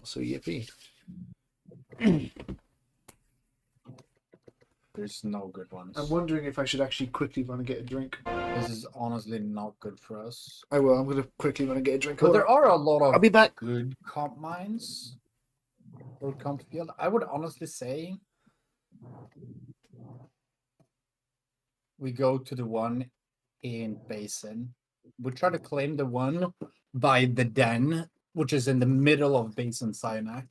So yippee. There's no good ones. I'm wondering if I should actually quickly run and get a drink. This is honestly not good for us. I will. I'm going to quickly run and get a drink. But there are a lot of I'll be back. good comp mines or comp field. I would honestly say we go to the one in Basin. We try to claim the one by the Den, which is in the middle of Basin Cyanak.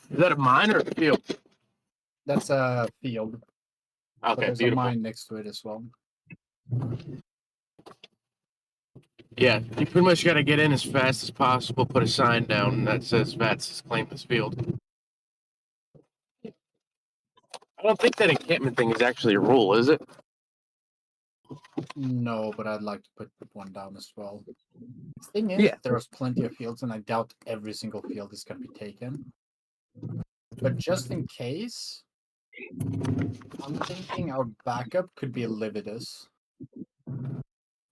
Is that a mine or a field? That's a field. But Okay, there's beautiful. a mine next to it as well. Yeah, you pretty much got to get in as fast as possible, put a sign down that says Vats has claimed this field. I don't think that encampment thing is actually a rule, is it? No, but I'd like to put one down as well. The thing is, Yeah. there's plenty of fields, and I doubt every single field is going to be taken. But just in case, I'm thinking our backup could be a Lividus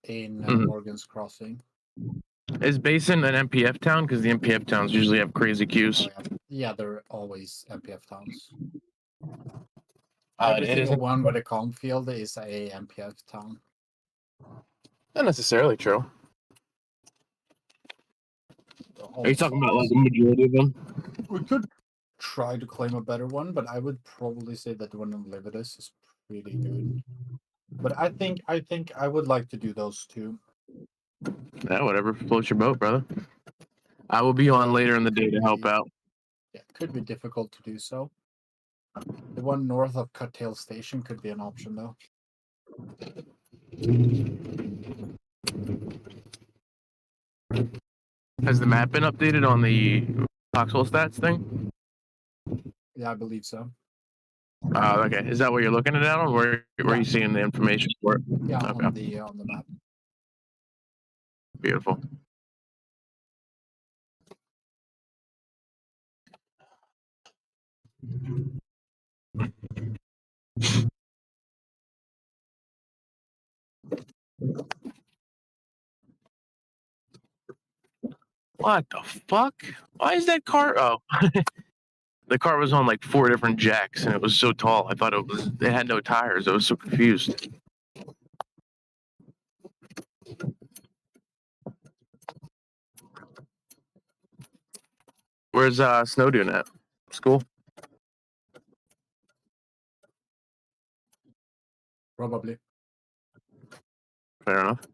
in Morgan's Crossing. Is Basin an MPF town? Because the MPF towns usually have crazy queues. Oh, yeah, they're always MPF towns. It Every single isn't one with a comp field is a MPF town. not necessarily true. Are you talking about like the Also, majority of them? we could try to claim a better one, but I would probably say that the one in Lividus is pretty good. But I think I would like to do those two. Yeah, whatever floats your boat, brother. I will be on later in the day to help out. Yeah, it could be difficult to do so. The one north of Cuttail Station could be an option, though. Has the map been updated on the Foxhole stats thing? Yeah, I believe so. Okay. Is that what you're looking at it on? Where are Yeah. you seeing the information for it? Yeah, Okay. on the map. Beautiful. What the fuck? Why is that car? Oh, the car was on like 4 different jacks, and it was so tall. I thought it had no tires. I was so confused. Where's Snow doing at? School? Probably. Fair enough.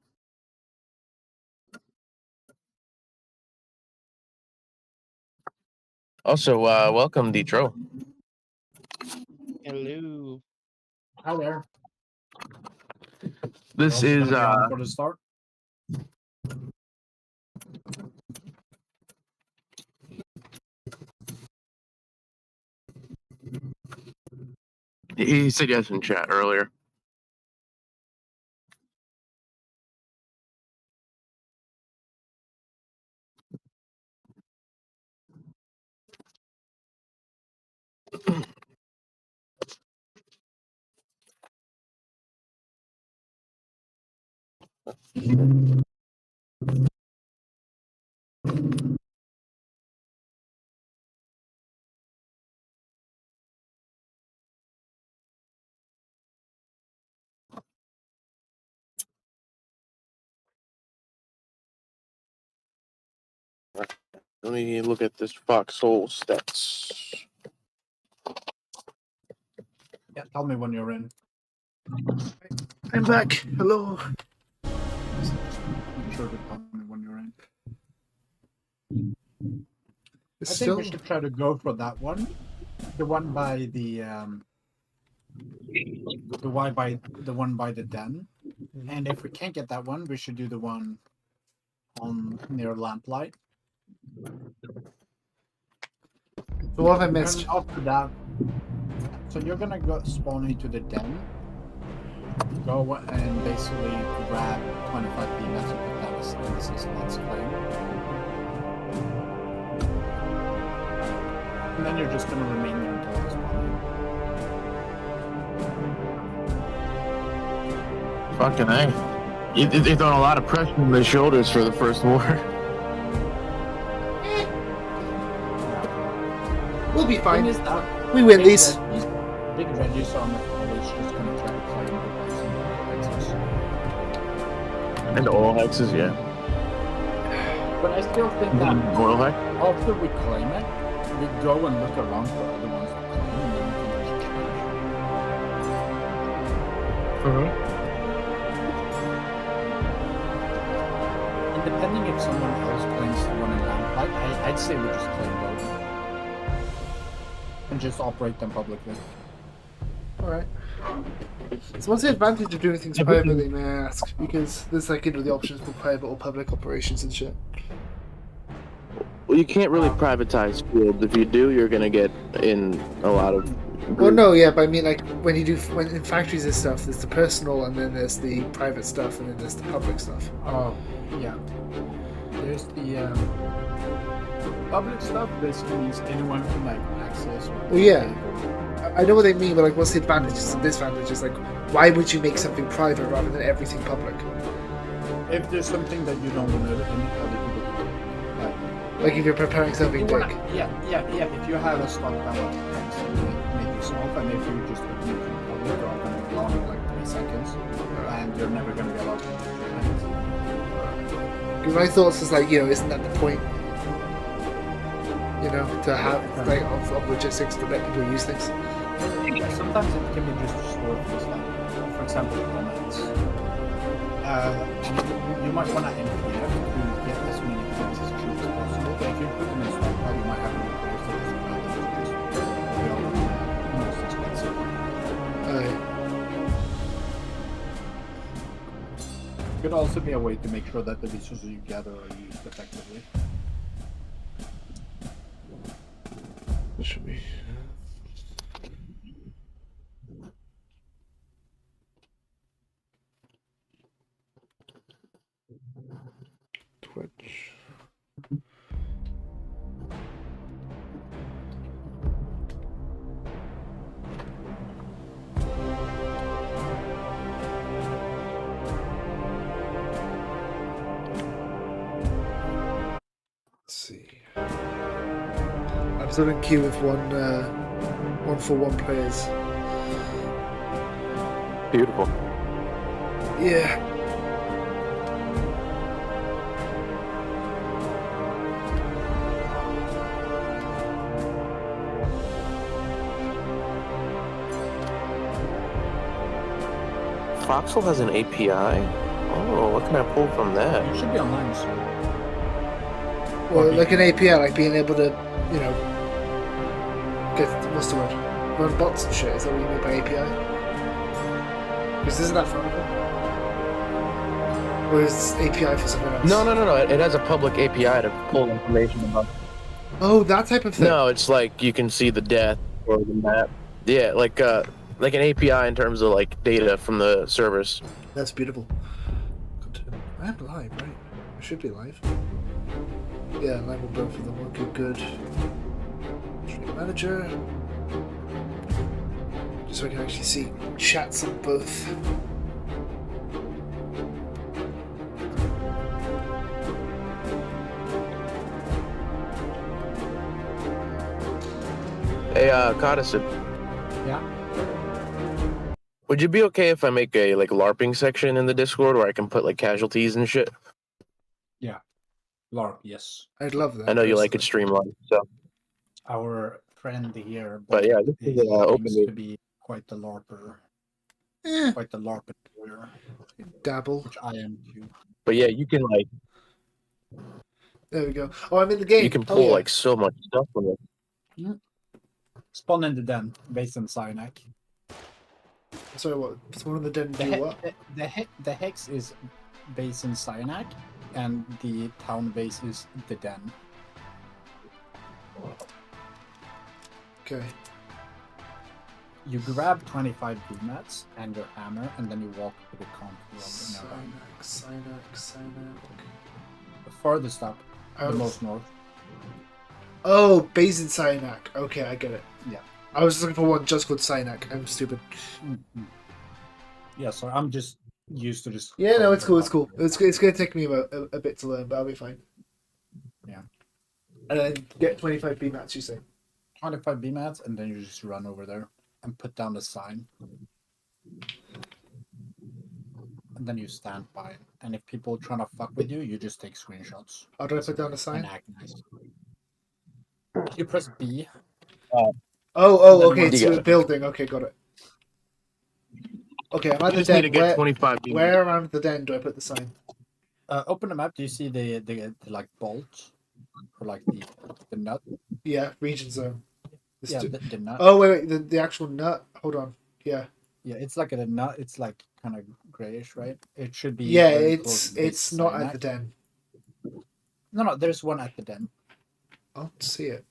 Also, welcome, Detro. Hello. Hi there. This You're is also gonna be on for the start. he said yes in chat earlier. Let me look at this Foxhole stats. Yeah, tell me when you're in. I'm back. Hello. Be sure to tell me when you're in. It's I still think we should try to go for that one. The one by the one by the den. And if we can't get that one, we should do the one on near Lamplight. So what have I missed? And after that, so you're gonna go spawn into the den. Go and basically grab 25 BMS and put that as in the 6 slots claim. And then you're just gonna remain there until this point. Fucking A. You're throwing a lot of pressure on the shoulders for the first war. We'll be Thing fine. is that We win big these. Big Regis are always just gonna try to claim the Hexes. And oil hexes, yeah. But I still think that Oil hex? after we claim it, we go and look around for other ones to claim, and then we can just change. And depending if someone else claims the one in Lamplight, I'd say we just claim both. And just operate them publicly. Alright. So what's the advantage of doing things privately, may I ask? Because there's like, you know, the options for private or public operations and shit. Well, you can't really privatize fields. If you do, you're gonna get in a lot of. Well, no, yeah, but I mean, like, when in factories and stuff, there's the personal, and then there's the private stuff, and then there's the public stuff. Oh, yeah. There's the public stuff basically means anyone can like access. Well, yeah. I know what they mean, but like, what's the advantages and disadvantages? Like, why would you make something private rather than everything public? If there's something that you don't want other people to do, Like if you're preparing something big. If you have a stockpile of things that you make yourself, and if you just open it from public, you're going to be gone in like 3 seconds, and you're never going to be allowed to do it. Because my thoughts is like, you know, isn't that the point? You know, to have like of logistics to let people use things. Yeah, sometimes it can be just stored for stuff. For example, comments. You might want to empty it to get as many things as cheap as possible. But if you put them in stockpile, you might have to replace it as well. Just the most expensive. Could also be a way to make sure that the resources you gather are used effectively. Should be. Twitch. Let's see. I'm still in queue with one for one players. Beautiful. Yeah. Foxhole has an API. Oh, what can I pull from that? You should be online soon. Well, like an API, like being able to, you know, get what's the word? Run bots and shit. Is that what you mean by API? Because isn't that fun? Or is API for something else? No. It has a public API to pull information about. Oh, that type of thing. No, it's like you can see the death or the map. Yeah, like an API in terms of like data from the service. That's beautiful. I'm live, right? I should be live. Yeah, live on both of them. Okay, good. Stream manager. Just so I can actually see chats on both. Hey, Codicid, Yeah. would you be okay if I make a like LARPing section in the Discord where I can put like casualties and shit? LARP, yes. I'd love that. I know you like it personally. streamlined, so. Our friend here, But yeah, this is open seems to be quite the LARPer. Eh, Quite the LARP enjoyer, dabble. which I am too. But yeah, you can like There we go. Oh, I'm in the game. you can Oh, pull yeah. like so much stuff from it. Spawn in the Den, based in Cyanak. Sorry, what? One of the den do what? The Hex is based in Cyanak, and the town base is the Den. Okay. You grab 25 BMATs and your hammer, and then you walk to the cornfield. Cyanak. The farthest up, the Oh. most north. Oh, Basin Cyanak. Okay, I get it. Yeah. I was looking for one just called Cyanak. I'm stupid. Yeah, so I'm just used to this. Yeah, no, it's cool. It's cool. It's going to take me a bit to learn, but I'll be fine. Yeah. And then get 25 B mats, you say? 25 B mats, and then you just run over there and put down the sign. And then you stand by it. And if people trying to fuck with you, you just take screenshots How do I put down the and sign? act nice. You press B. Oh, Then okay, once it's you a got- building. Okay, got it. Okay, I'm at You the just need to den. get 25 beams. Where around the den do I put the sign? open the map. Do you see the like bolt or like the nut? Yeah, region zone. There's Yeah, two- the nut. Oh, wait, the actual nut. Hold on. Yeah. Yeah, it's like a nut. It's like kind of grayish, right? It should be. Yeah, very close to it's this not sign at the den. No, there's one at the den. I don't see it.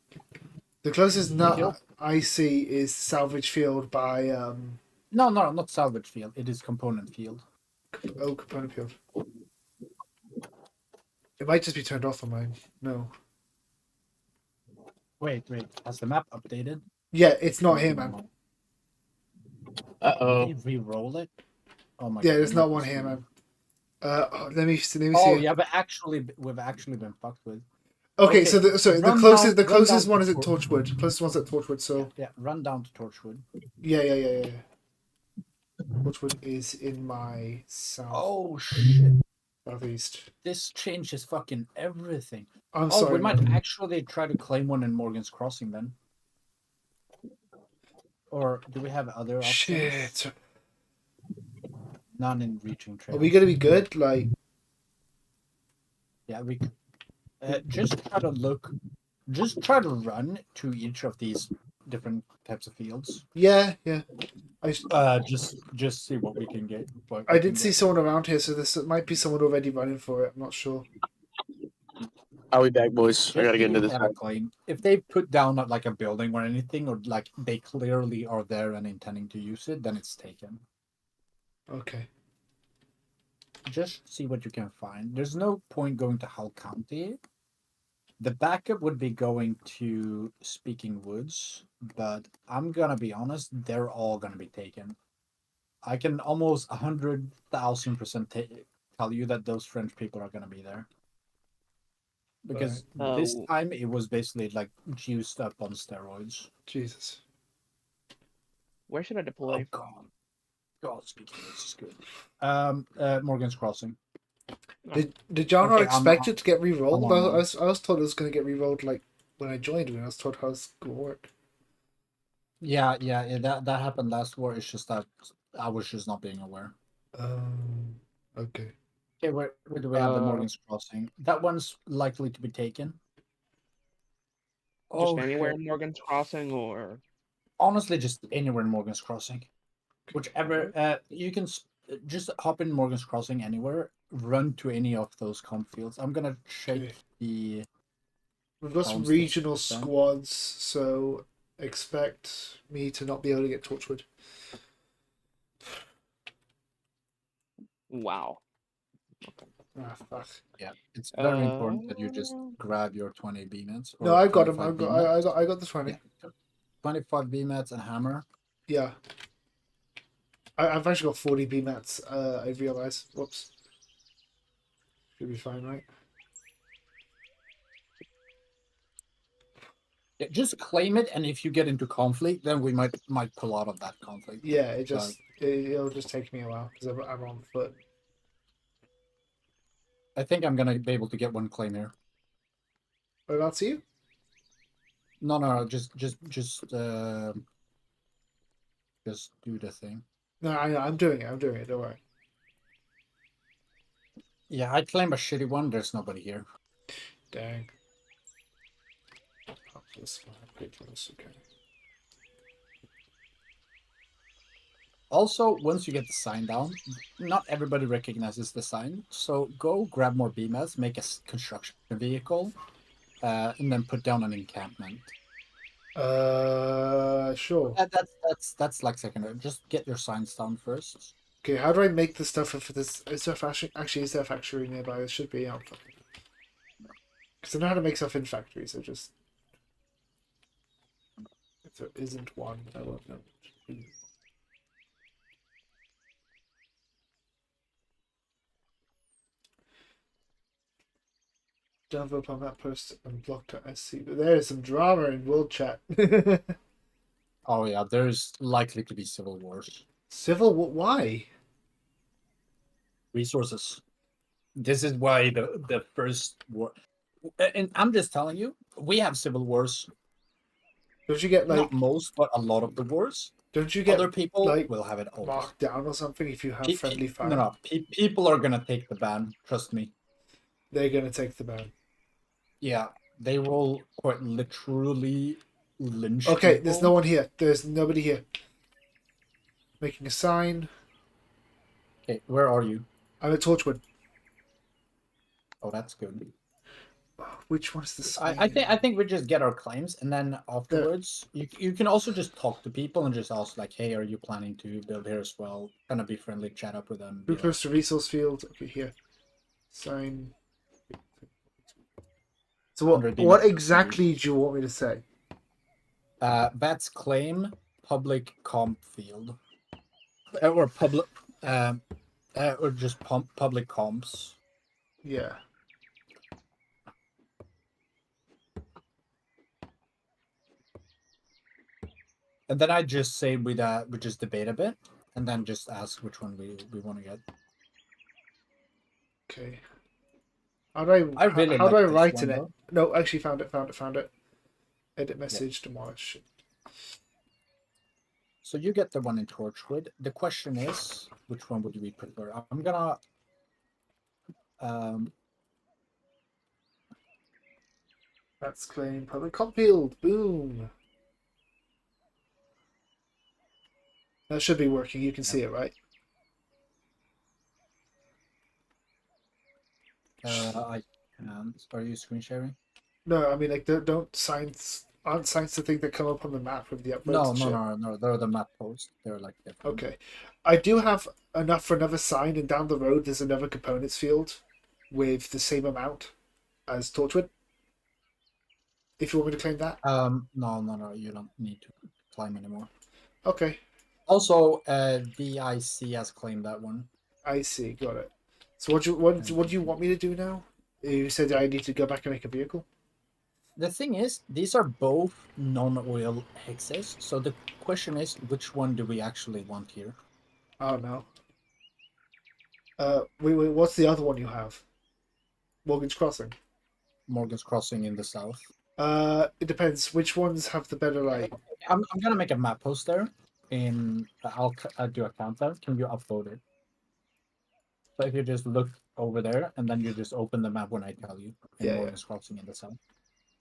The closest you- nut I see is salvage field by No, not salvage field. It is component field. component field. It might just be turned off on mine. No. Wait. Has the map updated? Yeah, it's not here, man. Uh-oh. Did they re-roll it? Oh my Yeah, god. there's the not map one is here, weird. man. Let me see. Oh yeah, but we've actually been fucked with. Okay, Okay, so the run closest down- run down one to is at Tor- Torchwood. Closest one's at Torchwood. So Yeah, run down to Torchwood. yeah. Torchwood is in my Oh shit! southeast. This changes fucking everything. I'm Oh, sorry. we might man. actually try to claim one in Morgan's Crossing then. Or do we have other options? Shit. None in reaching Are trail. we gonna be good? Like, Yeah, we. Just try to look. Just try to run to each of these different types of fields. yeah. Just see what we can get. What I we did can see get. someone around here, so this might be someone already running for it. I'm not sure. I'll be back, boys. Just I gotta get see into if this. they have a claim. If they put down like a building or anything, or like they clearly are there and intending to use it, then it's taken. Okay. Just see what you can find. There's no point going to Hull County. The backup would be going to Speaking Woods, but I'm gonna be honest, they're all gonna be taken. I can almost 100,000% tell you that those French people are gonna be there. Because this Oh. time it was basically like juiced up on steroids. Jesus. Where should I deploy? Oh God, Speaking Woods is good. Morgan's Crossing. Did y'all not Okay, expect it to get re-rolled? I'm on I was told it was gonna get re-rolled like when I joined, when I was told how it's gonna work. Yeah, that happened last war. It's just that I was just not being aware. Okay. Okay, where do we have the Morgan's Crossing? That one's likely to be taken. Just Oh, anywhere shit. in Morgan's Crossing or Honestly, just anywhere in Morgan's Crossing. Whichever, you can just hop in Morgan's Crossing anywhere, run to any of those comp fields. I'm gonna check Okay. the. We've got some Homestead regional then. squads, so expect me to not be able to get Torchwood. wow. Ah, fuck. Yeah, it's very important that you just grab your 20 B-mats. No, I've got them. I got the 20. Yeah. 25 B-mats and hammer. Yeah. I've actually got 40 B-mats, I realise. Whoops. Should be fine, right? Yeah, just claim it, and if you get into conflict, then we might pull out of that conflict. Yeah, it'll just take me a while because I'm on foot. I think I'm gonna be able to get one claim here. Whereabouts are you? No, just do the thing. No, I'm doing it. Don't worry. Yeah, I claim a shitty one. There's nobody here. Dang. Pop this one. Ridiculous. Okay. Also, once you get the sign down, not everybody recognizes the sign. So go grab more BMS, make a construction vehicle, and then put down an encampment. Sure. That's like secondary. Just get your signs down first. Okay, how do I make the stuff for this? Is there is there a factory nearby? There should be. Because I know how to make stuff in factories. So just if there isn't one, I won't know. Don't vote on that post and blocked at SC. But there is some drama in world chat. Oh yeah, there's likely to be civil wars. Civil war? Why? Resources. This is why the first war. And I'm just telling you, we have civil wars. Don't you get like? Not most, but a lot of the wars. Don't you get Other people like will have it over. marked down or something if you have friendly fire? No. People are gonna take the ban. Trust me. They're gonna take the ban. Yeah, they will quite literally lynch. Okay, people. there's no one here. There's nobody here. Making a sign. Okay, where are you? I'm at Torchwood. Oh, that's good. Which one's the sign? I think we just get our claims, and then afterwards, you can also just talk to people and just ask like, hey, are you planning to build here as well? Kind of be friendly, chat up with them. Too close to resource field. Okay, here. Sign. So what exactly do you want me to say? That's claim public comp field, or public, or just public comps. Yeah. And then I just say we just debate a bit, and then just ask which one we want to get. Okay. How do I really how do like I this write one, in it? though. No, actually found it. Edit message, demolish. So you get the one in Torchwood. The question is, which one would we prefer? I'm gonna That's claim public comp field. Boom. That should be working. You can see it, right? I can't. Are you screen sharing? No, I mean like don't signs aren't signs the thing that come up on the map with the upvotes. No. They're the map posts. They're like different. Okay, I do have enough for another sign, and down the road there's another components field with the same amount as Torchwood. If you want me to claim that. No. You don't need to climb anymore. Okay. Also, DIC has claimed that one. I see. Got it. So what do you want me to do now? You said I need to go back and make a vehicle. The thing is, these are both non-oil hexes. So the question is, which one do we actually want here? Oh no. Wait. What's the other one you have? Morgan's Crossing. Morgan's Crossing in the south. It depends. Which ones have the better like? I'm gonna make a map post there. I'll do a countdown. Can you upload it? So if you just look over there and then you just open the map when I tell you. Yeah. Morgan's Crossing in the south.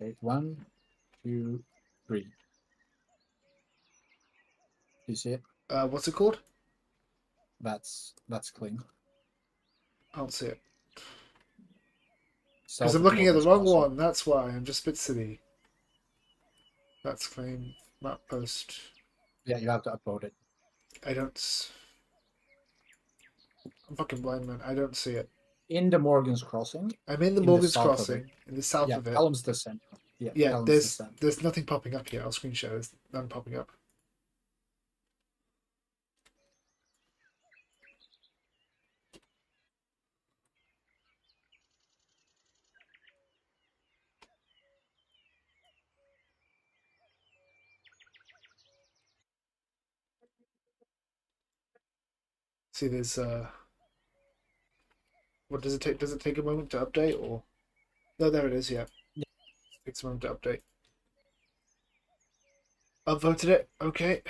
Okay, 1, 2, 3. You see it? What's it called? That's clean. I don't see it. South Because I'm of looking at the Morgan's wrong Crossing. one. That's why I'm just Spit City. That's claim map post. Yeah, you have to upload it. I don't. I'm fucking blind, man. I don't see it. In the Morgan's Crossing. I'm in the In the Morgan's south of Crossing, in the south Yeah, of it. Pelham's the center. Yeah, Pelham's the center. there's nothing popping up here. I'll screen share. There's none popping up. See, there's what does it take? Does it take a moment to update or? No, there it is. Yeah, takes a moment to update. Upvoted it. Okay.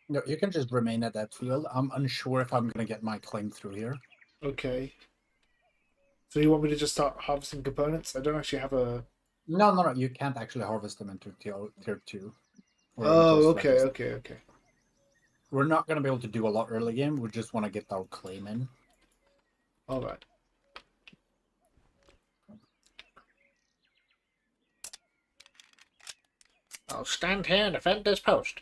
No, you can just remain at that field. I'm unsure if I'm gonna get my claim through here. Okay. So you want me to just start harvesting components? I don't actually have a. No. You can't actually harvest them into tier 2. Oh, okay. We're not gonna be able to do a lot early game. We just want to get our claim in. All right. I'll stand here and defend this post.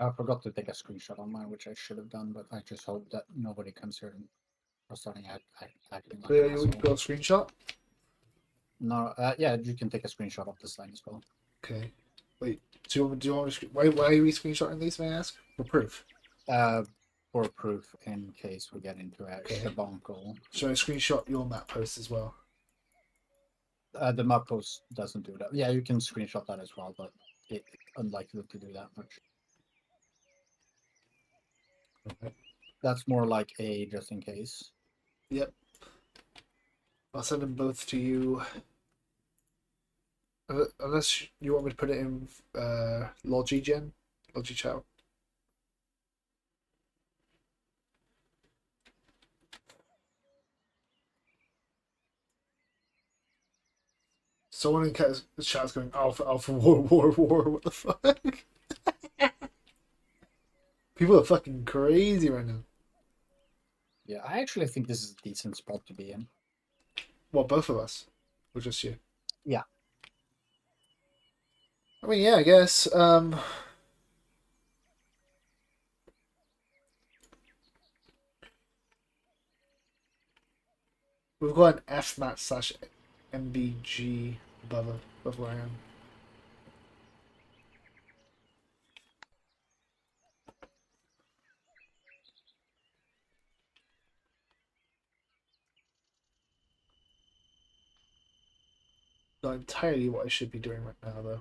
I forgot to take a screenshot on mine, which I should have done, but I just hope that nobody comes here and are starting acting like Yeah, an you asshole. got a screenshot? No, yeah, you can take a screenshot of this line as well. Okay. Wait, do you want me to why are we screenshotting these, may I ask? For proof. For proof in case we get into a Okay. shabonkle. Should I screenshot your map post as well? The map post doesn't do that. Yeah, you can screenshot that as well, but it's unlikely to do that much. Okay. That's more like a just in case. Yep. I'll send them both to you. Unless you want me to put it in Logi Chat. Someone in the chat's going, Alpha, Alpha, War, War, War, what the fuck? People are fucking crazy right now. Yeah, I actually think this is a decent spot to be in. Well, both of us. Or just you? Yeah. I mean, yeah, I guess. We've got an FMAT/MBG above where I am. Not entirely what I should be doing right now, though.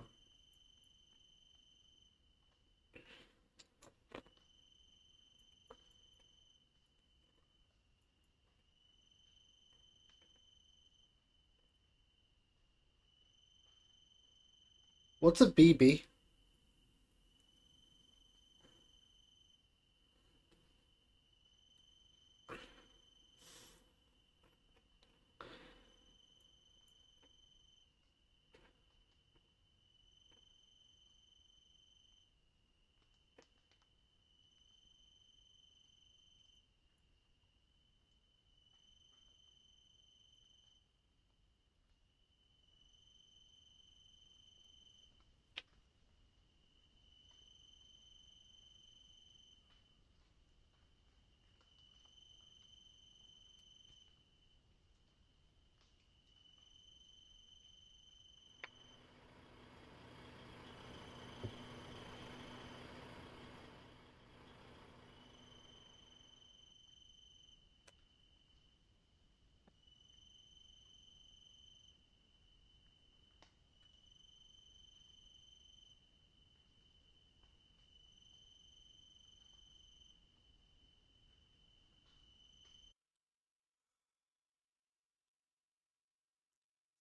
What's a BB?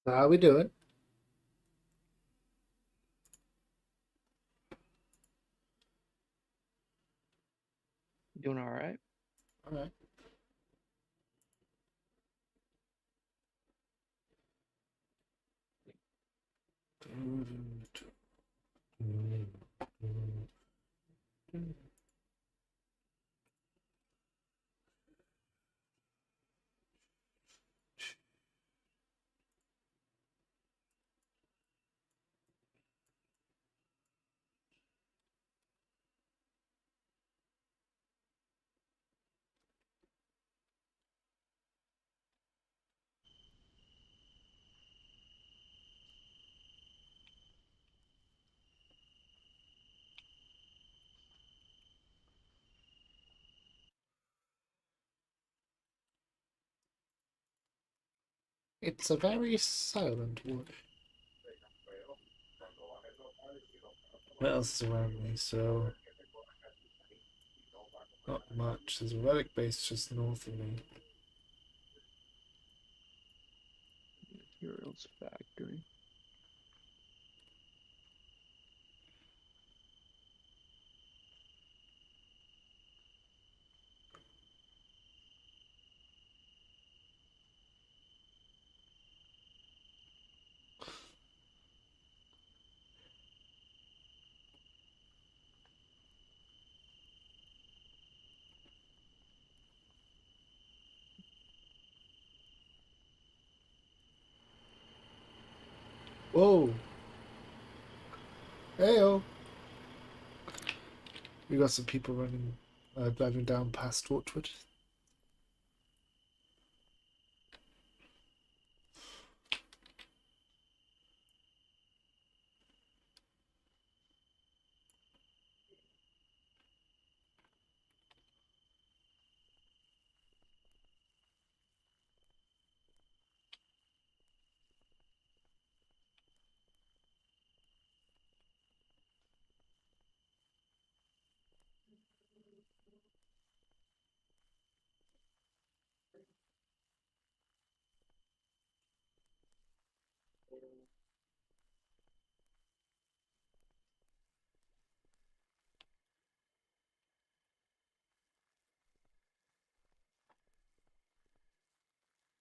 How we doing? Doing all right. All right. It's a very silent wood. What else is around me? So, not much. There's a relic base just north of me. Materials factory. Whoa! Heyo! We got some people running, driving down past Torchwood.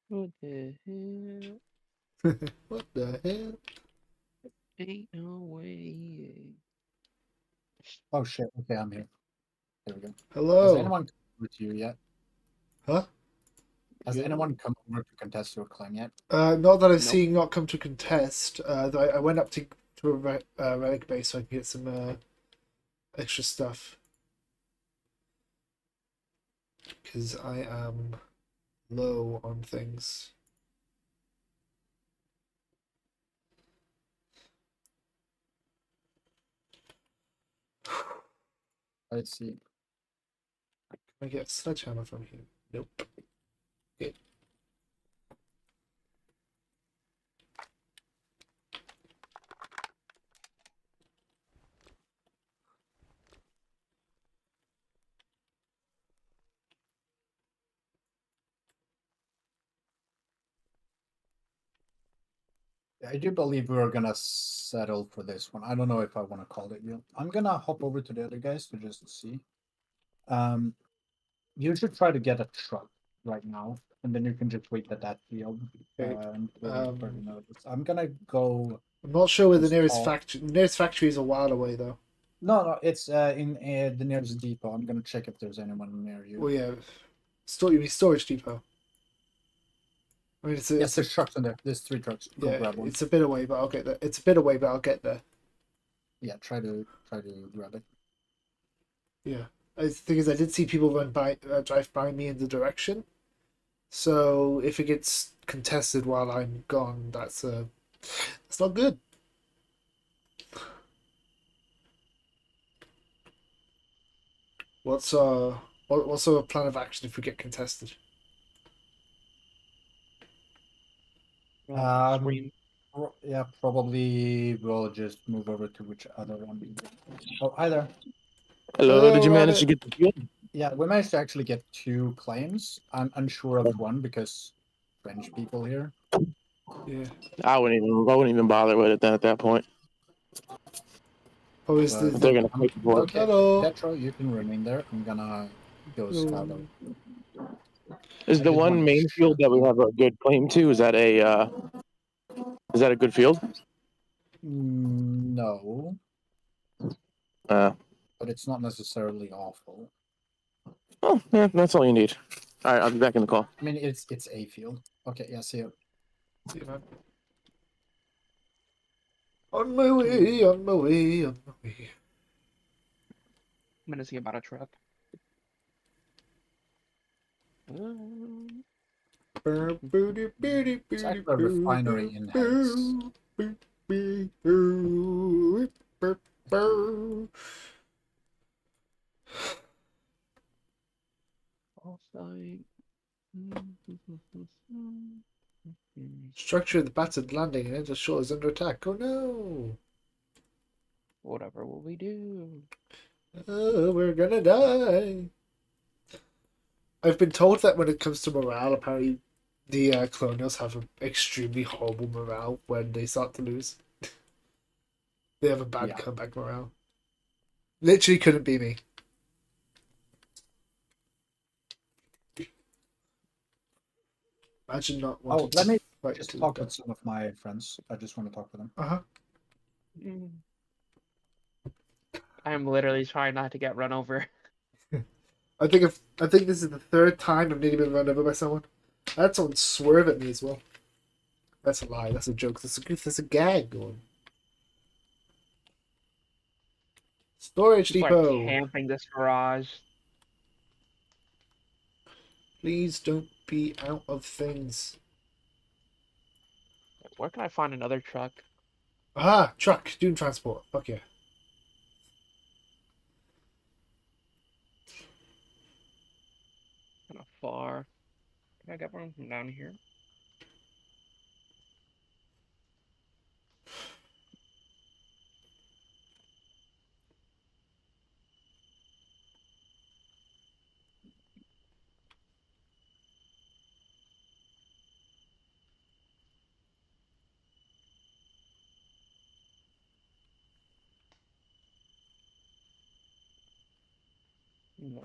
What the hell? What the hell? Ain't no way. Oh shit. Okay, I'm here. There we go. Has Hello. anyone come over to you yet? Huh? Has Yeah. anyone come over to contest your claim yet? Not that I've Nope. seen not come to contest. I went up to a relic base so I could get some extra stuff. Because I am low on things. Let's see. Can I get a sledgehammer from here? Nope. Okay. I do believe we're gonna settle for this one. I don't know if I want to call it yet. I'm gonna hop over to the other guys to just see. You should try to get a truck right now, and then you can just wait at that field Okay, and wait for the notice. I'm gonna go. I'm not sure where the nearest install- factory. The nearest factory is a while away, though. No, it's in the nearest depot. I'm gonna check if there's anyone near you. Oh yeah, you mean storage depot? I mean, Yes, there's trucks in there. There's 3 trucks. Go yeah, grab one. it's a bit away, but I'll get there. It's a bit away, but I'll get there. Yeah, try to grab it. Yeah, the thing is, I did see people drive by me in the direction. So if it gets contested while I'm gone, that's not good. What's our plan of action if we get contested? Scream. Yeah, probably we'll just move over to which other one. Oh, hi there. Hello, did you manage Rabbit. to get the field? Yeah, we managed to actually get 2 claims. I'm unsure of one because French people here. Yeah. I wouldn't even bother with it then at that point. Oh, is But If they're gonna pay for it. okay, Hello. Petro, you can remain there. I'm gonna go scout out. Is I the did one want to main field that we have a good claim to? Is that a good field? No, Uh, but it's not necessarily awful. oh, yeah, that's all you need. All right, I'll be back in the call. I mean, it's a field. Okay, yeah, see you. See you, man. On my way, on my way, on my way. I'm gonna see about a truck. It's actually a refinery in Hanks. Offside. Structure of the battered landing and enter shore is under attack. Oh no! Whatever will we do? Oh, we're gonna die. I've been told that when it comes to morale, apparently the colonials have an extremely horrible morale when they start to lose. They have a bad Yeah. comeback morale. Literally couldn't be me. Imagine not wanting let me to fight just to talk the with some of my friends. I just want to talk with them. Uh-huh. I'm literally trying not to get run over. I think this is the 3rd time I've nearly been run over by someone. I had someone swerve at me as well. That's a lie. That's a joke. That's a gag going. Storage People are depot. camping this garage. Please don't be out of things. Where can I find another truck? Ah, truck. Dune transport. Fuck yeah. Kind of far. Can I get one from down here? No.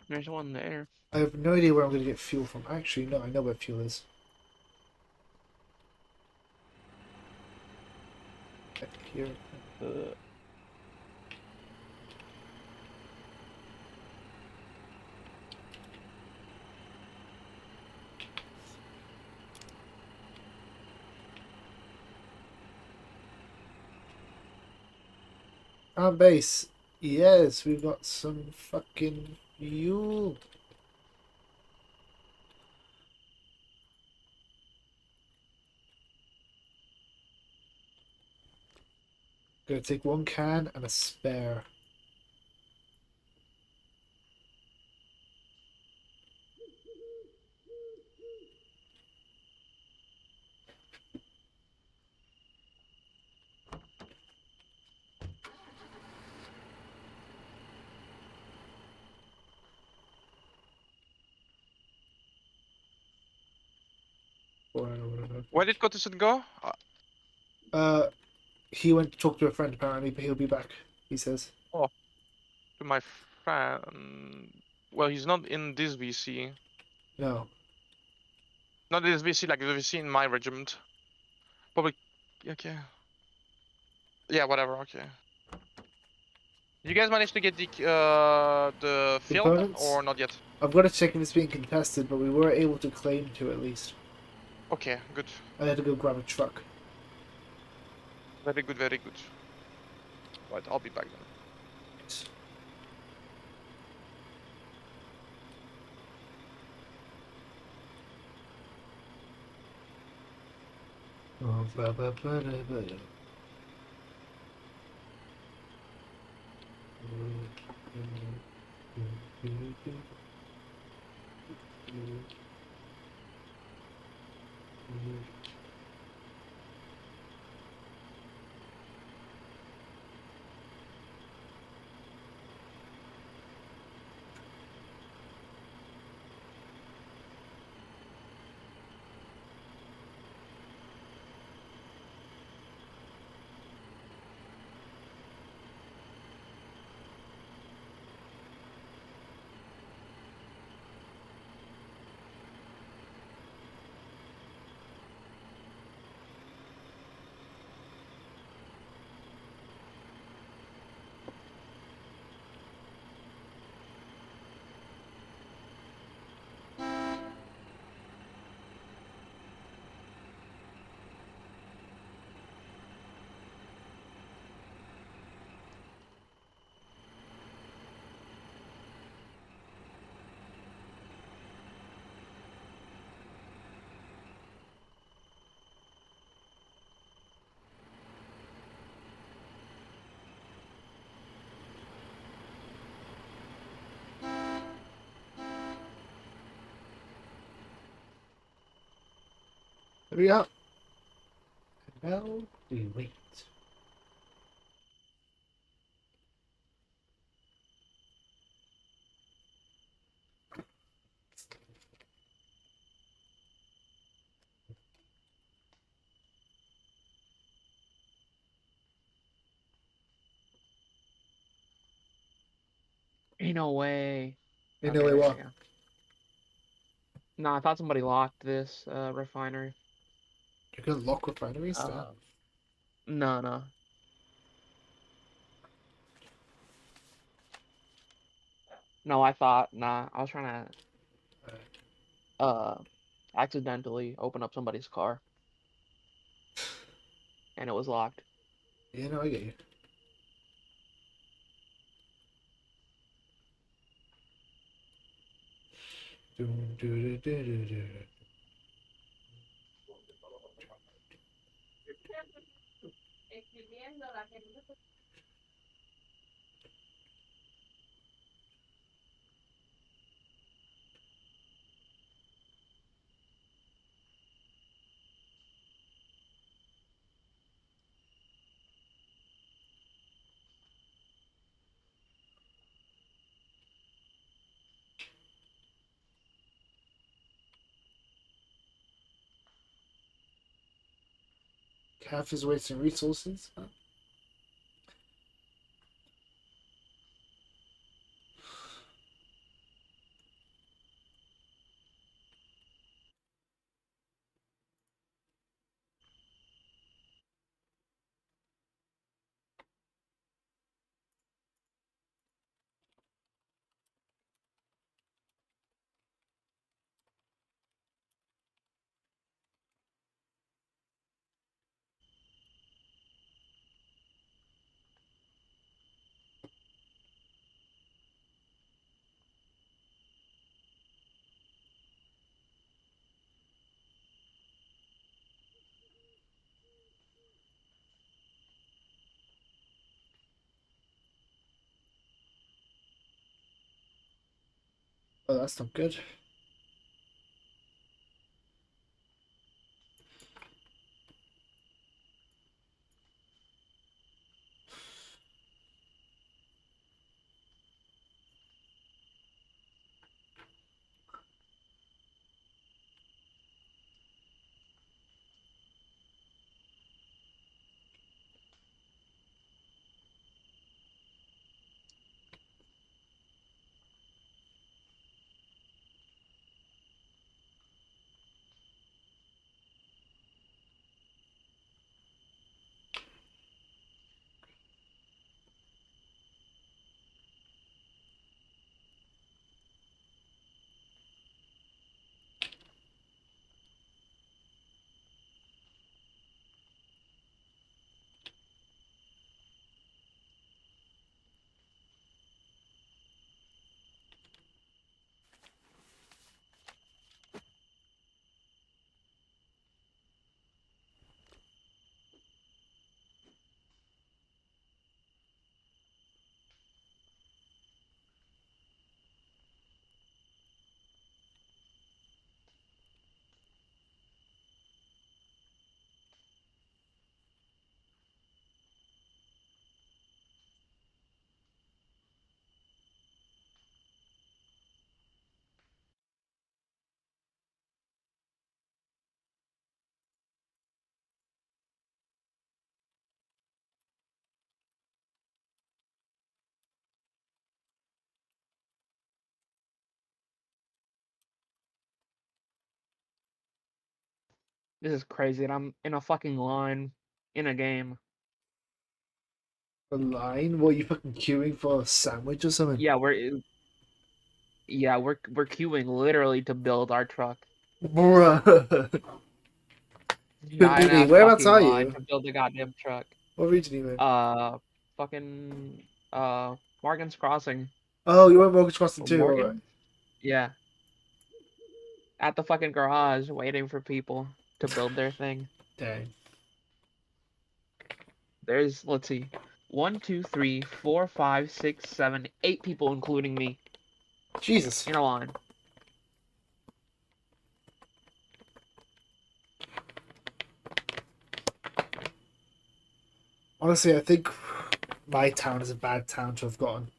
There's one there. I have no idea where I'm going to get fuel from. Actually, no, I know where fuel is. Back here. Uh, Our base. Yes, we've got some fucking fuel. Gonna take one can and a spare. Or whatever. Where did Gottison go? He went to talk to a friend apparently, but he'll be back, he says. To my friend. Well, he's not in this VC. No. Not this VC, like the VC in my regiment. Probably. Okay. Yeah, whatever. Okay. You guys managed to get the field Components? or not yet? I've got to check if it's being contested, but we were able to claim to at least. Okay, good. I had to go grab a truck. Very good, very good. Right, I'll be back then. Oh, blah, blah, blah, blah, blah. There we are. And now we wait. Ain't no way. You Okay, know there what? we go. No, I thought somebody locked this refinery. You're gonna lock refineries down. No, no. No, I thought, nah, I was trying to accidentally open up somebody's car. and it was locked. Yeah, no, I get you. Dun, dun, dun, dun, dun, dun. Calf is wasting resources. Huh? Oh, that's not good. This is crazy. And I'm in a fucking line in a game. A line? What, you fucking queuing for a sandwich or something? Yeah, we're queuing literally to build our truck. Bruh. Giant Really? ass Whereabouts fucking are line you? to build the goddamn truck. What region are you in? Fucking Morgan's Crossing. Oh, you want Mortgage Crossing Oh, too? Alright. Morgan? Yeah. At the fucking garage waiting for people to build their thing. Dang. There's, let's see, 1, 2, 3, 4, 5, 6, 7, 8 people, including me, Jesus. in a line. Honestly, I think my town is a bad town to have gotten.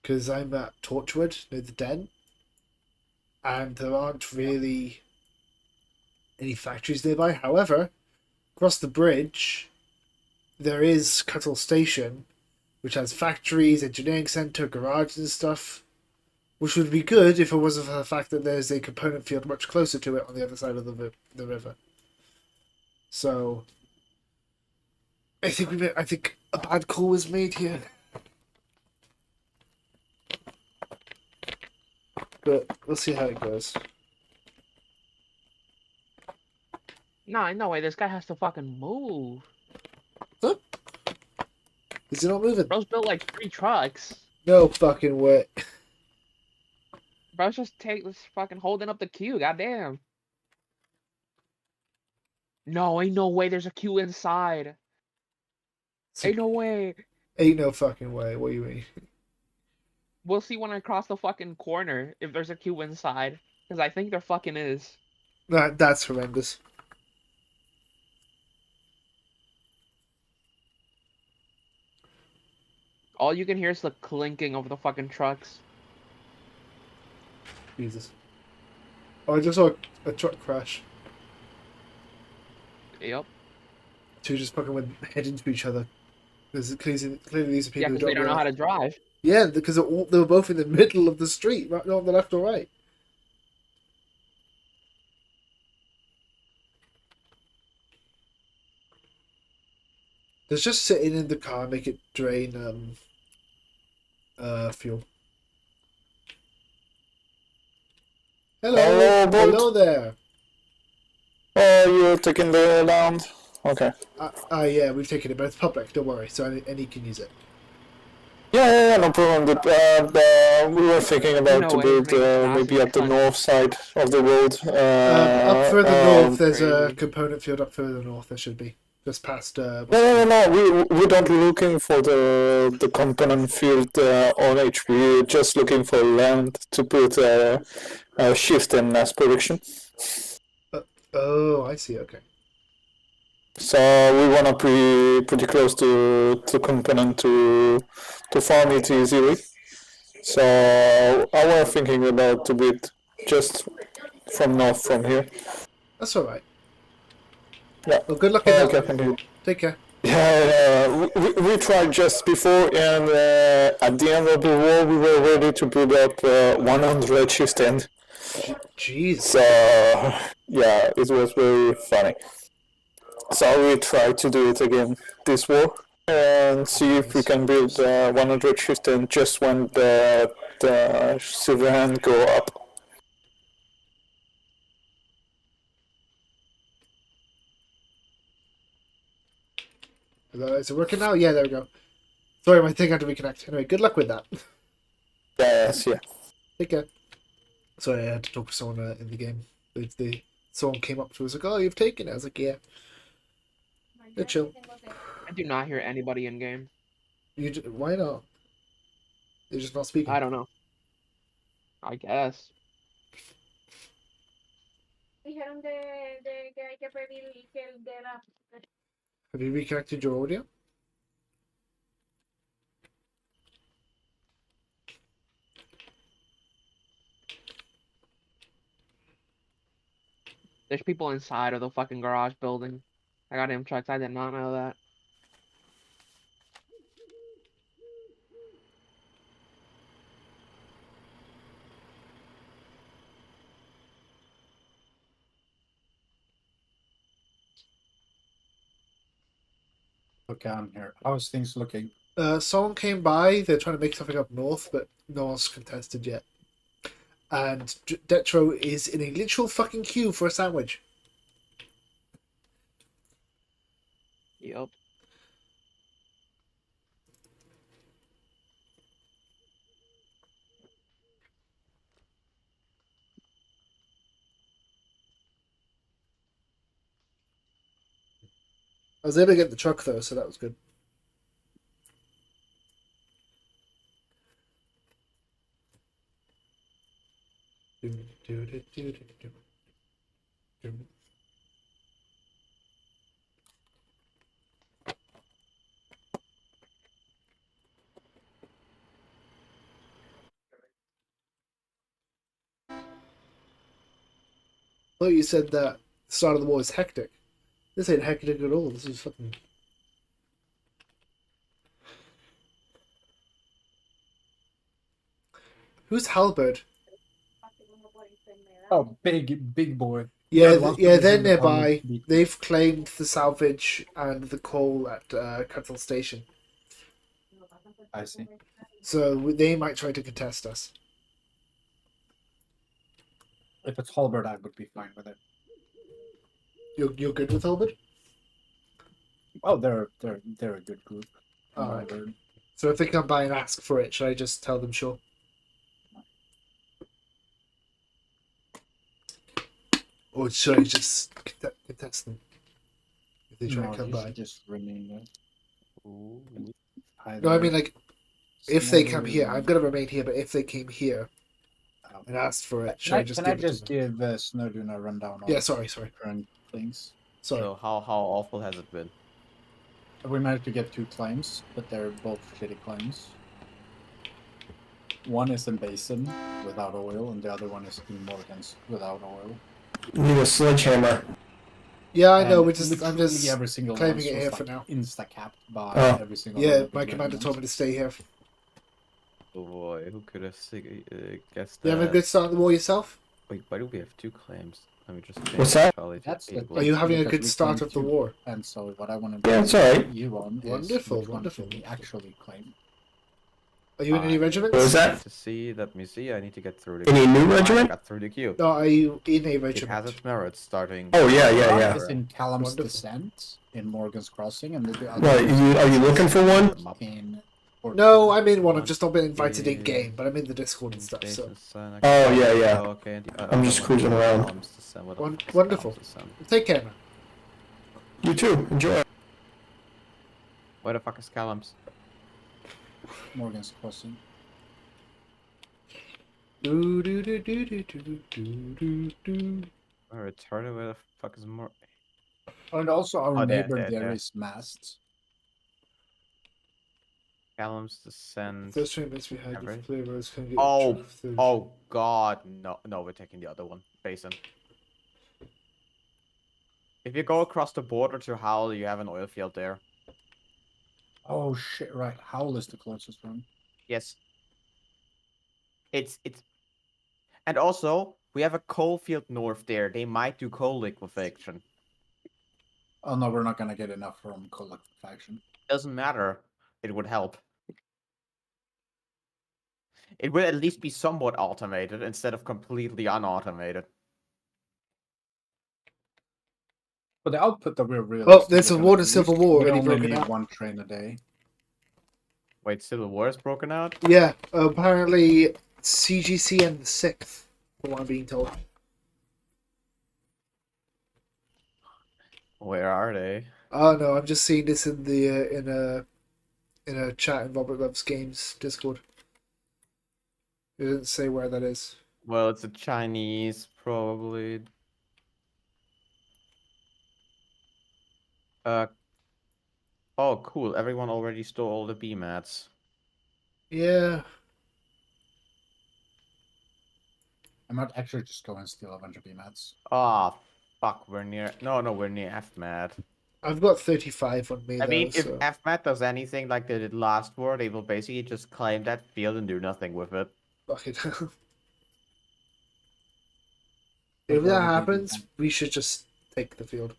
Because I'm at Torchwood, near the Den, and there aren't really any factories nearby. However, across the bridge, there is Cuttle Station, which has factories, engineering centre, garages and stuff, which would be good if it wasn't for the fact that there's a component field much closer to it on the other side of the river. So, I think a bad call was made here. But we'll see how it goes. No way. This guy has to fucking move. Is he not moving? Bro's built like 3 trucks. No fucking way. Bro's just fucking holding up the queue. Goddamn. No, ain't no way. There's a queue inside. Ain't no way. Ain't no fucking way. What do you mean? We'll see when I cross the fucking corner if there's a queue inside. Because I think there fucking is. That's horrendous. All you can hear is the clinking of the fucking trucks. Jesus. Oh, I just saw a truck crash. Yep. Two just fucking went head into each other. Because clearly these are people Yeah, who because they don't know how to drive. Yeah, because they were both in the middle of the street, right, not on the left or right. There's just sitting in the car, make it drain fuel. Hello, Hello, boat. hello there. Oh, you're taking the land? Okay. Yeah, we've taken it, but it's public. Don't worry. So any can use it. Yeah, no problem. We were thinking about No to way, build make it maybe massive at the cut. north side of the road. Up further north, there's a crazy. component field. Up further north, there should be just past. No. We don't looking for the component field on H. We're just looking for land to put a shift in mass production. Oh, I see. Okay. So we wanna be pretty close to component to farm it easily. So I was thinking about to build just from north from here. That's all right. Yeah. Well, good luck in that. Okay, thank you. Take care. Yeah, we tried just before, and at the end of the war, we were ready to build up 100 shift end. Jeez. So yeah, it was very funny. So we tried to do it again this war and see if we can build 100 shift end just when the silver hand go up. Is it working now? Yeah, there we go. Sorry, my thing had to reconnect. Anyway, good luck with that. Yes, yeah. Take care. Sorry, I had to talk to someone in the game. Someone came up to us like, "Oh, you've taken it." I was like, "Yeah." They're chill. I do not hear anybody in game. Why not? They're just not speaking. I don't know. I guess. Dijeron de que hay que pedir que el de la... Have you reconnected your audio? There's people inside of the fucking garage building. I got him trucks. I did not know that. Okay, I'm here. How's things looking? Someone came by. They're trying to make something up north, but no one's contested yet. And Detro is in a literal fucking queue for a sandwich. Yep. I was able to get the truck though, so that was good. Well, you said that the start of the war is hectic. This ain't hectic at all. This is fucking. Who's Halberd? Oh, big boy. Yeah, That wants to yeah, be they're in the public nearby. meeting. They've claimed the salvage and the coal at Cuttle Station, I see. so they might try to contest us. If it's Halberd, I would be fine with it. You're good with Holbert? Oh, they're a good group. from what Alright. I've heard. So if they come by and ask for it, should I just tell them sure? Or should I just contest them if they try No, and come you by? should just remain there. No, I mean like if they come here, I'm Snow- gonna remain here. But if they came here and asked for it, should I just can give I it to just them? give Snowdune a rundown on Yeah, sorry. current things? Sorry. So how awful has it been? We managed to get 2 claims, but they're both shitty claims. One is in Basin without oil, and the other one is in Morgan's without oil. Need a sledgehammer. Yeah, I know. And I'm just literally every single claiming one it here was, for like, now. Insta-capped by Oh. every single Yeah, one of the my big commander told me to regiments. stay here. Oh boy, who could have guessed You that? having a good start on the war yourself? Wait, why do we have 2 claims? Let me just change What's that? Charlie to That's the 8 Are you having a because good we start claimed of the 2. war? And so what I want to Yeah, it's alright. you on is Wonderful, which one wonderful. should we actually claim. Are you in any I- regiments? What was that? To see, let me see. I need to get through the. Any new I regiment? got through the queue. No, are you in a It has regiment? its merits starting. Oh, yeah, yeah, One yeah. is in Callum's Wonderful. Descent in Morgan's Crossing, and the other Right, are you looking for one? in No, I'm in one. I've just not been invited in game, but I'm in the Discord and stuff. So Oh, yeah, yeah. Okay. I'm just cruising around. Wonderful. Take care, man. You too. Enjoy. Where the fuck is Callum's? Morgan's Crossing. Do do do do do do do do do. Oh, retarded. Where the fuck is more? And also our Oh, there, neighbor there, there there. is masked. Callum's Descent. First train must be had. Ever? If clear roads can get Oh, truck through. oh god, no, we're taking the other one, Basin. If you go across the border to Howell, you have an oil field there. Oh shit! Right, Howl is the closest one. Yes. It's, and also we have a coal field north there. They might do coal liquefaction. Oh no, we're not gonna get enough from Collective Faction. Doesn't matter. It would help. It would at least be somewhat automated instead of completely unautomated. But the output that we're really Oh, there's a war and civil war we already only broken need out. 1 train a day. Wait, Civil War is broken out? Yeah, apparently CGC and the 6th, from what I'm being told. Where are they? Oh no, I'm just seeing this in the in a chat in Robert Loves Games Discord. It didn't say where that is. Well, it's a Chinese, probably. Oh, cool. Everyone already stole all the B-mats. Yeah. I might actually just go and steal a bunch of BMATs. Ah, fuck. We're near. No, we're near FMAT. I've got 35 on me I though, mean, if so... FMAT does anything like they did last war, they will basically just claim that field and do nothing with it. Fuck it. But If why that would they do happens, that? we should just take the field.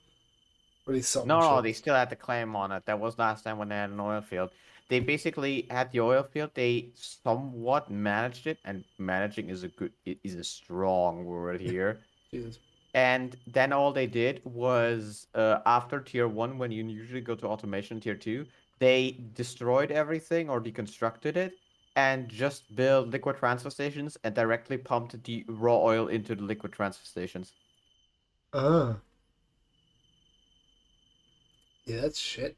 Or at least some No, should. they still had the claim on it. That was last time when they had an oil field. They basically had the oil field. They somewhat managed it, and managing is a strong word here. Jesus. And then all they did was after tier 1, when you usually go to automation tier 2, they destroyed everything or deconstructed it and just built liquid transfer stations and directly pumped the raw oil into the liquid transfer stations. Ah. Yeah, that's shit.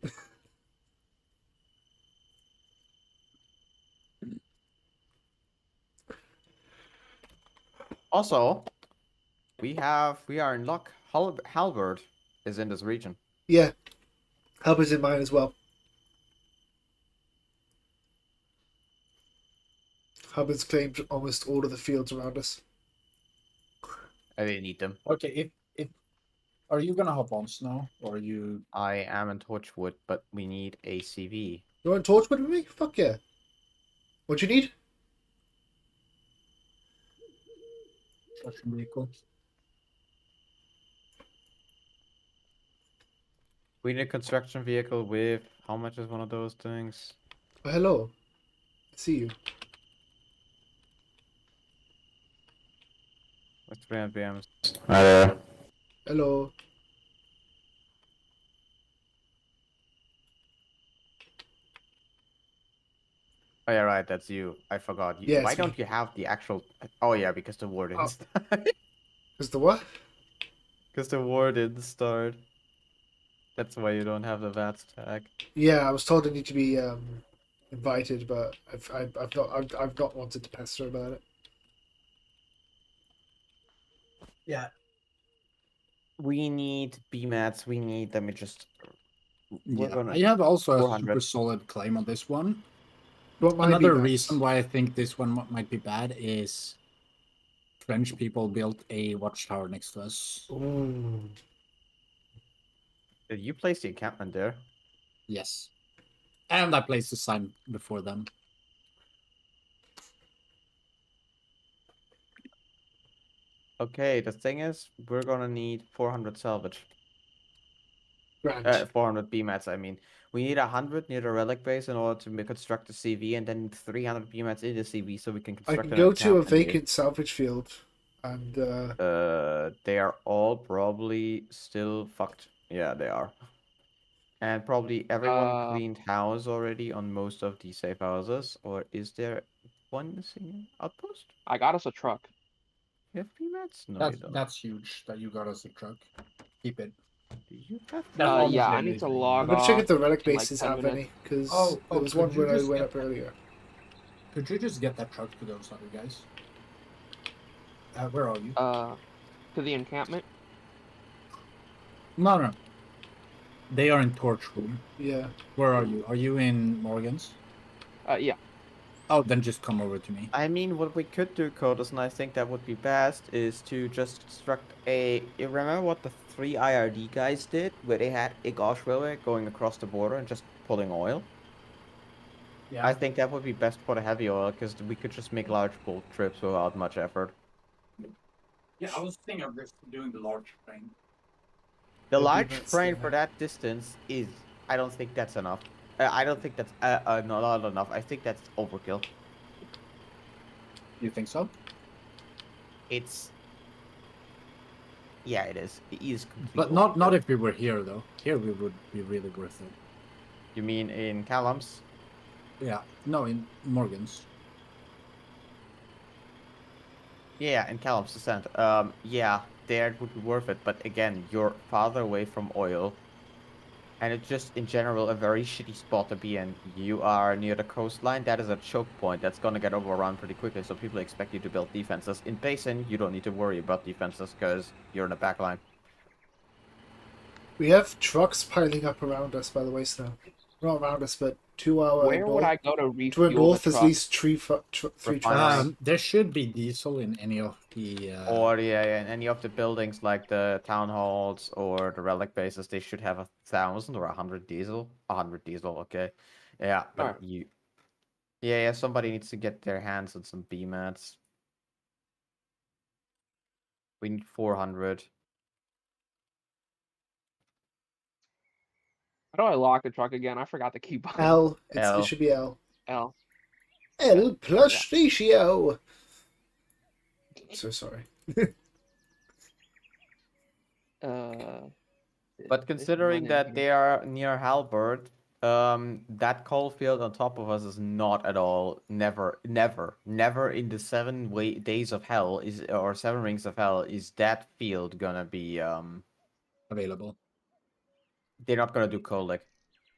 Also, we are in luck. Halberd is in this region. Yeah. Help is in mine as well. Hubbard's claimed almost all of the fields around us. I didn't need them. Okay, if are you gonna hop on Snow, or are you? I am in Torchwood, but we need a CV. You want Torchwood with me? Fuck yeah. What you need? Construction vehicle? We need a construction vehicle with how much is one of those things? Oh, hello. I see you. What's 300 BMs? Hi there. Hello. Oh yeah, right. That's you. I forgot. Yeah, Why it's me. don't you have the actual? Oh yeah, because the war didn't start. Is the what? Because the war didn't start. That's why you don't have the VATS tag. Yeah, I was told I need to be invited, but I've not wanted to pester about it. Yeah. We need BMATs. We need. Let me just. We're Yeah. gonna. I have also a 400. super solid claim on this one. You want my Another BMAX? reason why I think this one might be bad is French people built a watchtower next to us. Ooh. Did you place the encampment there? Yes. And I placed the sign before them. Okay. The thing is, we're gonna need 400 salvage. Grand. 400 BMATs. I mean, we need 100 near the relic base in order to construct the CV, and then 300 BMATs in the CV so we can I construct can an go to a encampment here. vacant salvage field, and They are all probably still fucked. Yeah, they are. And probably everyone cleaned house already on most of the safe houses. Or is there one single outpost? I got us a truck. You have BMATs? No, you don't. That's huge that you got us a truck. Keep it. Do you have That's almost Yeah, I literally need to saying log I'm that. gonna check off if the relic in, like, bases 10 have minutes. any, because Oh, there was could one you when I just went get up that? earlier. Could you just get that truck to those other guys? Where are you? To the encampment. No. They are in Torch Room. Yeah. Where are you? Are you in Morgan's? Yeah. Oh, then just come over to me. I mean, what we could do, Codus, and I think that would be best, is to just construct a. You remember what the 3 IRD guys did, where they had a gauge railway going across the border and just pulling oil? Yeah. I think that would be best for the heavy oil, because we could just make large bulk trips without much effort. Yeah, I was thinking of just doing the large train. The Yeah, large BMATs train there. for that distance is. I don't think that's enough. I don't think that's not enough. I think that's overkill. You think so? It's. Yeah, it is. It is complete But not overkill. if we were here though. Here we would be really worth it. You mean in Callum's? Yeah. No, in Morgan's. Yeah, in Callum's Descent. Yeah, there it would be worth it. But again, you're farther away from oil. And it's just, in general, a very shitty spot to be in. You are near the coastline. That is a choke point. That's gonna get overrun pretty quickly. So people expect you to build defenses. In Basin, you don't need to worry about defenses because you're in the back line. We have trucks piling up around us, by the way, Snow. Not around us, but to our Where would north. I go to To our refuel the north, at truck? least three trucks. Refinery. There should be diesel in any of the. Or yeah, in any of the buildings like the town halls or the relic bases, they should have 1,000 or 100 diesel. 100 diesel, okay. Yeah, but Alright. yeah, somebody needs to get their hands on some BMATs. We need 400. How do I lock the truck again? I forgot the key button. L. It L. should be L. L. L plus ratio. So sorry. But considering that they are near Halberd, that coal field on top of us is not at all, never in the 7 days of hell or 7 rings of hell is that field gonna be available. They're not gonna do colic.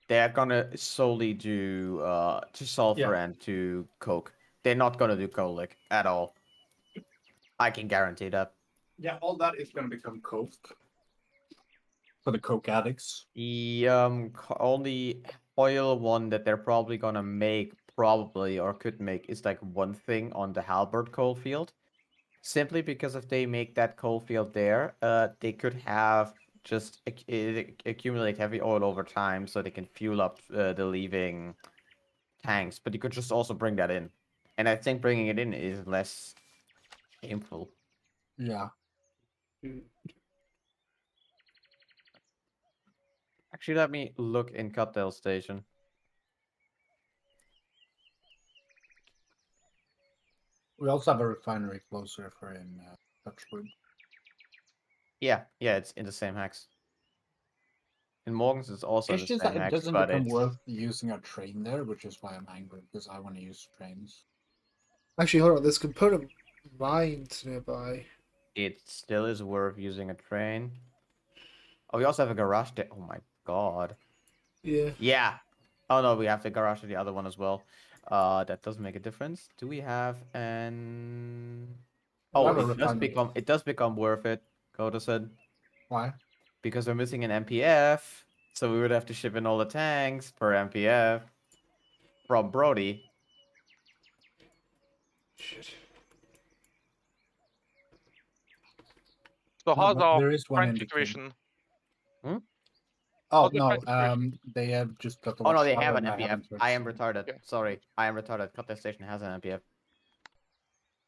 They're gonna solely do to sulfur and to coke. They're not gonna do colic at all. I can guarantee that. Yeah, all that is gonna become coke. For the coke addicts. The only oil one that they're probably gonna make or could make is like one thing on the Halberd coal field. Simply because if they make that coal field there, they could have just accumulate heavy oil over time so they can fuel up the leaving tanks. But you could just also bring that in. And I think bringing it in is less painful. Yeah. Actually, let me look in Cutdale Station. We also have a refinery closer if we're in Touchwood. Yeah, it's in the same hex. In Morgan's, it's also It's the just same that it hex, doesn't but become it's worth using a train there, which is why I'm angry, because I want to use trains. Actually, hold on. There's component mines nearby. it still is worth using a train. Oh, we also have a garage there. Oh my god. Yeah. Yeah. Oh no, we have the garage to the other one as well. That does make a difference. Do we have an? We Oh, have a it does become worth it, Goderson, Why? because we're missing an MPF, so we would have to ship in all the tanks per MPF from Brody. Shit. So No, how's but our there is one current in the situation? Oh How's the no, current situation? they have just got the Oh no, they watchtower have an and I MPF. haven't I am searched. retarded. Okay. Sorry, I am retarded. Contest Station has an MPF.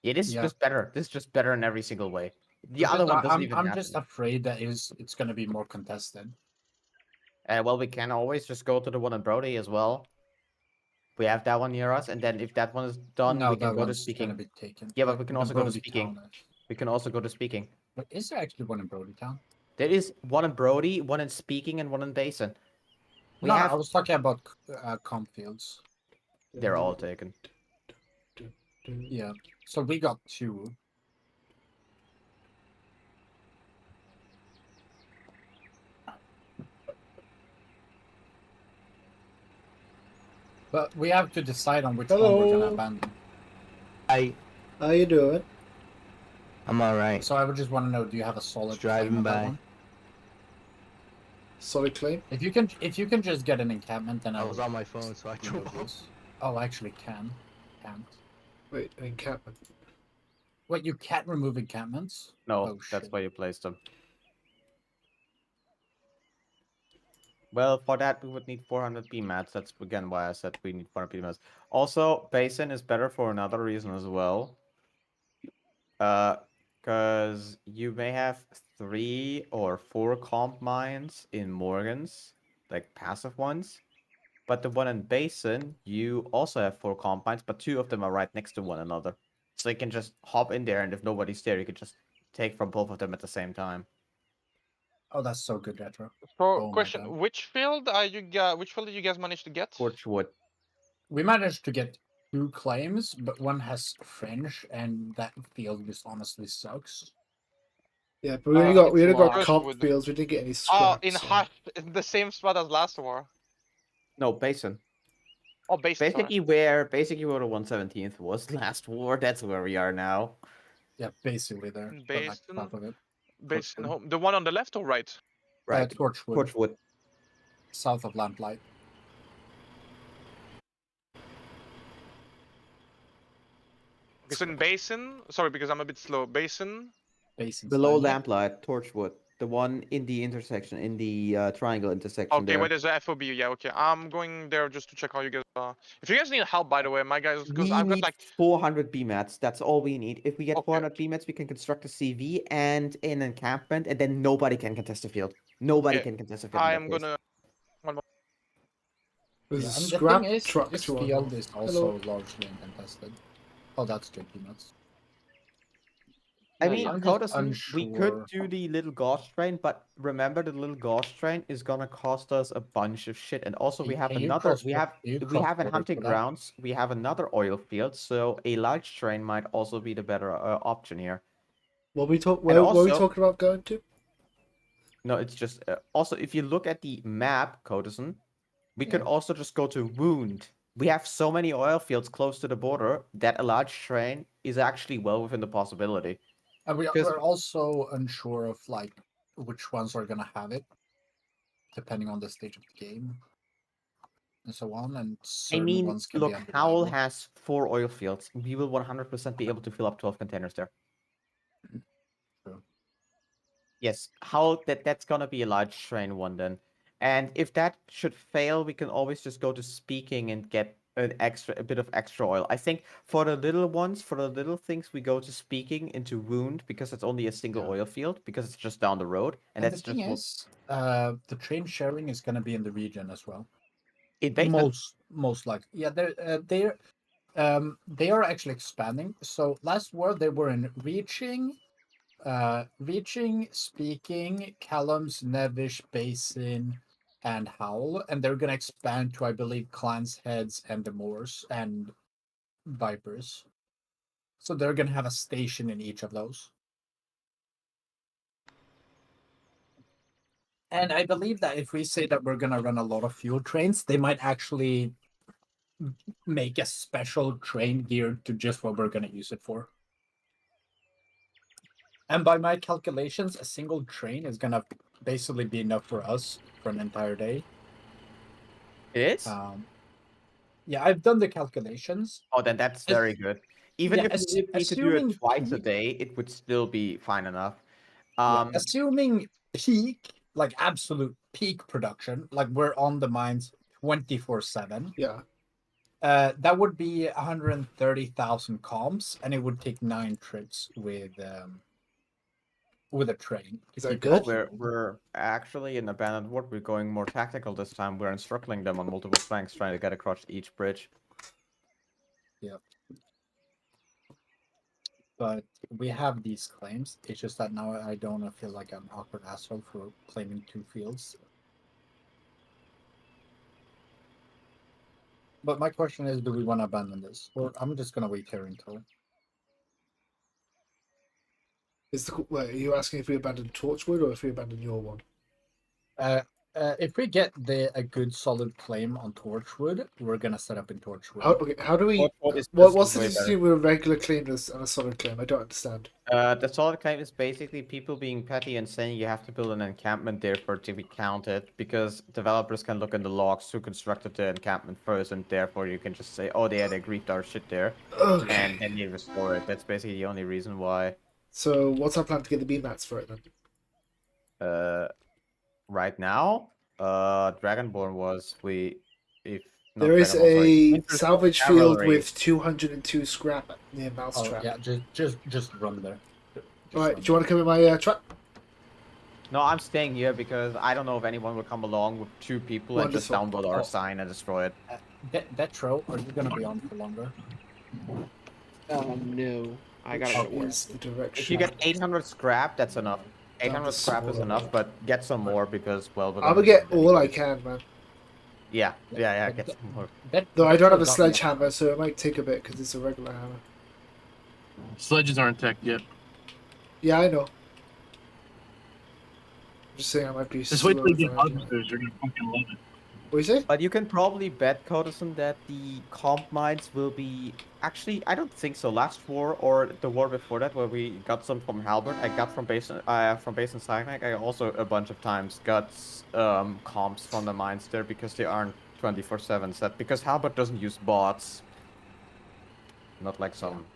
Yeah, this is Yeah. just better. This is just better in every single way. The It's other just- one doesn't even I'm happen. just afraid that it's going to be more contested. Well, we can always just go to the one in Brody as well. We have that one near us, and then if that one is done, No, we can that go to one's going speaking. to be taken. Yeah, but we can the also go to Brody speaking. Town is. We can also go to speaking. But is there actually one in Brody Town? There is one in Brody, one in speaking, and one in Basin. We No, have. I was talking about comp fields. They're all taken. Yeah. So we got 2. But we have to decide on which one we're going to Hello. abandon. How you doing? I'm alright. So I would just want to know, do you have a solid Just driving claim on that by. one? Solid claim. If you can just get an encampment, then I I was will on my phone, so I remove drove. this. Oh, I actually can't. Wait, an encampment. Wait, you can't remove encampments? No, Oh, that's shit. where you place them. Well, for that, we would need 400 PMATs. That's again why I said we need 400 PMATs. Also, Basin is better for another reason as well. Because you may have 3 or 4 comp mines in Morgan's, like passive ones. But the one in Basin, you also have 4 comp mines, but 2 of them are right next to one another. So you can just hop in there, and if nobody's there, you can just take from both of them at the same time. Oh, that's so good, Retro. So Oh my question: God. which field are you guys? Which field did you guys manage to get? Torchwood. We managed to get 2 claims, but one has French, and that field just honestly sucks. Yeah, but we only it's got locked. comp Firstwood. fields. We didn't get any Oh, scraps. in so- Hush, in the same spot as last war. No, Basin. Oh, Basin. Sorry. Basically where the 117th was last war, that's where we are now. Yeah, basically there. But like Basin. half of it. Basin home. The one on the left or right? Torchwood, Torchwood. south of Lamplight. Okay, so in Basin. Sorry, because I'm a bit slow. Basin. Basin Below style. Lamplight, Torchwood. The one in the intersection, in the triangle intersection Okay, there. where there's a FOB. Yeah, okay. I'm going there just to check how you guys are. If you guys need help, by the way, my guys, because We I've got need like 400 BMATs. That's all we need. If we get Okay. 400 BMATs, we can construct a CV and an encampment, and then nobody can contest the field. Nobody Okay, can contest the field. I in that am case. gonna. There's Yeah, a and scrap the thing is, truck this to our field north. is also largely uncontested. Oh, that's good peanuts. I Yeah, mean, I'm just Coderson, we could unsure. do the little gauge train, but remember the little gauge train is gonna cost us a bunch of shit. And also we have Can you another cross- we have you we cross have in borders hunting for that? grounds, we have another oil field, so a large train might also be the better option here. What we talk? And Where were we also- talking about going to? No, it's just also if you look at the map, Coderson, we could Yeah. also just go to Wound. We have so many oil fields close to the border that a large train is actually well within the possibility. And Because- we're also unsure of like which ones are gonna have it, depending on the stage of the game, and so on. And I certain mean, ones can look, be Howell unreliable. has 4 oil fields. We will 100% be able to fill up 12 containers there. True. Yes, Howell, that's gonna be a large train one then. And if that should fail, we can always just go to speaking and get a bit of extra oil. I think for the little ones, for the little things, we go to speaking into Wound because it's only a single Yeah. oil field because it's just down the road, and And that's the just thing is, the train sharing is gonna be in the region as well. in Basin. Most likely, yeah. They are actually expanding. So last war they were in reaching, speaking, Callum's, Nevish, Basin, and Howl, and they're gonna expand to, I believe, Clans Heads and the Moors and Vipers. So they're gonna have a station in each of those. And I believe that if we say that we're gonna run a lot of fuel trains, they might actually make a special train geared to just what we're gonna use it for. And by my calculations, a single train is gonna basically be enough for us for an entire day. It is? Yeah, I've done the calculations. Oh, then that's very good. Even yeah, if we need to do it assuming twice a peak- day, it would still be fine enough. Yeah, assuming peak, like absolute peak production, like we're on the mines 24/7. Yeah. That would be 130,000 comps, and it would take 9 trips with a train. Is that Keep good? it We're actually in abandoned ward. We're going more tactical this time. We're encircling them on multiple flanks, trying to get across each bridge. Yeah. But we have these claims. It's just that now I don't feel like I'm awkward asshole for claiming 2 fields. But my question is, do we want to abandon this? Or I'm just going to wait here until... Wait, are you asking if we abandon Torchwood or if we abandon your one? If we get a good solid claim on Torchwood, we're going to set up in Torchwood. How do we... What is What's the way difference better? between a regular claim and a solid claim? I don't understand. The solid claim is basically people being petty and saying you have to build an encampment there for it to be counted, because developers can look in the logs who constructed the encampment first, and therefore you can just say, oh, they had agreed our shit there, Okay. and then they restore it. That's basically the only reason why. So what's our plan to get the beam mats for it then? Right now, Dragonborn was if not There is Dragonborn, sorry, a Winter's salvage field Cavalry. with 202 scrap near Mousetrap. Yeah, just run there. Alright, do you want to come in my trap? No, I'm staying here because I don't know if anyone will come along with 2 people and just Wonderful. download our sign and destroy it. Detro, are you gonna be on for longer? No. I gotta go to work. Is the direction. If you get 800 scrap, that's enough. 800 the scrap is sword. enough, but get some more because, well, we're I'm gonna get all I can, man. Yeah, get some more. Though I don't have a Detro got me. sledgehammer, so it might take a bit because it's a regular hammer. Sledges aren't tech yet. Yeah, I know. I'm just saying I might be Just wait till you get slower than I do. others. You're gonna fucking love it. What do you say? But you can probably bet, Codison, that the comp mines will be... Actually, I don't think so. Last war, or the war before that, where we got some from Halbert, I got from base in Sinai. I also a bunch of times got comps from the mines there because they aren't 24/7 set. Because Halbert doesn't use bots. Not like some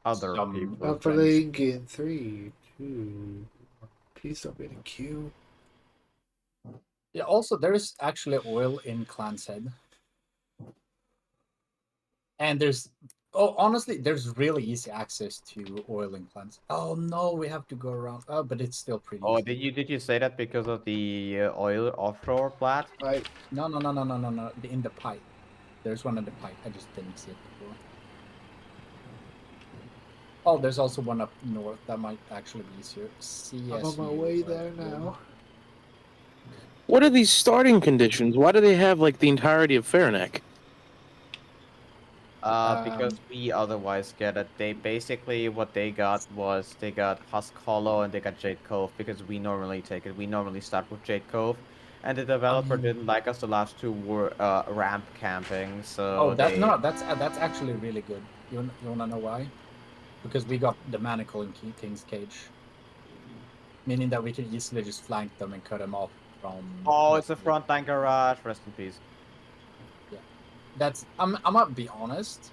other Some people. Leveling in 3, 2, 1. Please don't be in a queue. Yeah, also, there is actually oil in Clan's Head. And honestly, there's really easy access to oil in Clan's. Oh no, we have to go around. Oh, but it's still pretty Oh, easy. did you say that because of the oil offshore plat? Right. No. In the pipe. There's one in the pipe. I just didn't see it before. Oh, there's also one up north that might actually be easier. I'm on my way there now. What are these starting conditions? Why do they have like the entirety of Faranac? Because we otherwise get it. They basically, what they got was they got Husk Hollow and they got Jade Cove because we normally take it. We normally start with Jade Cove, and the developer didn't like us. The last 2 were ramp camping, so. Oh, that's actually really good. You wanna know why? Because we got the Manacle in King's Cage, meaning that we can easily just flank them and cut them off from. Oh, it's a frontline garage. Rest in peace. That's I'm gonna be honest.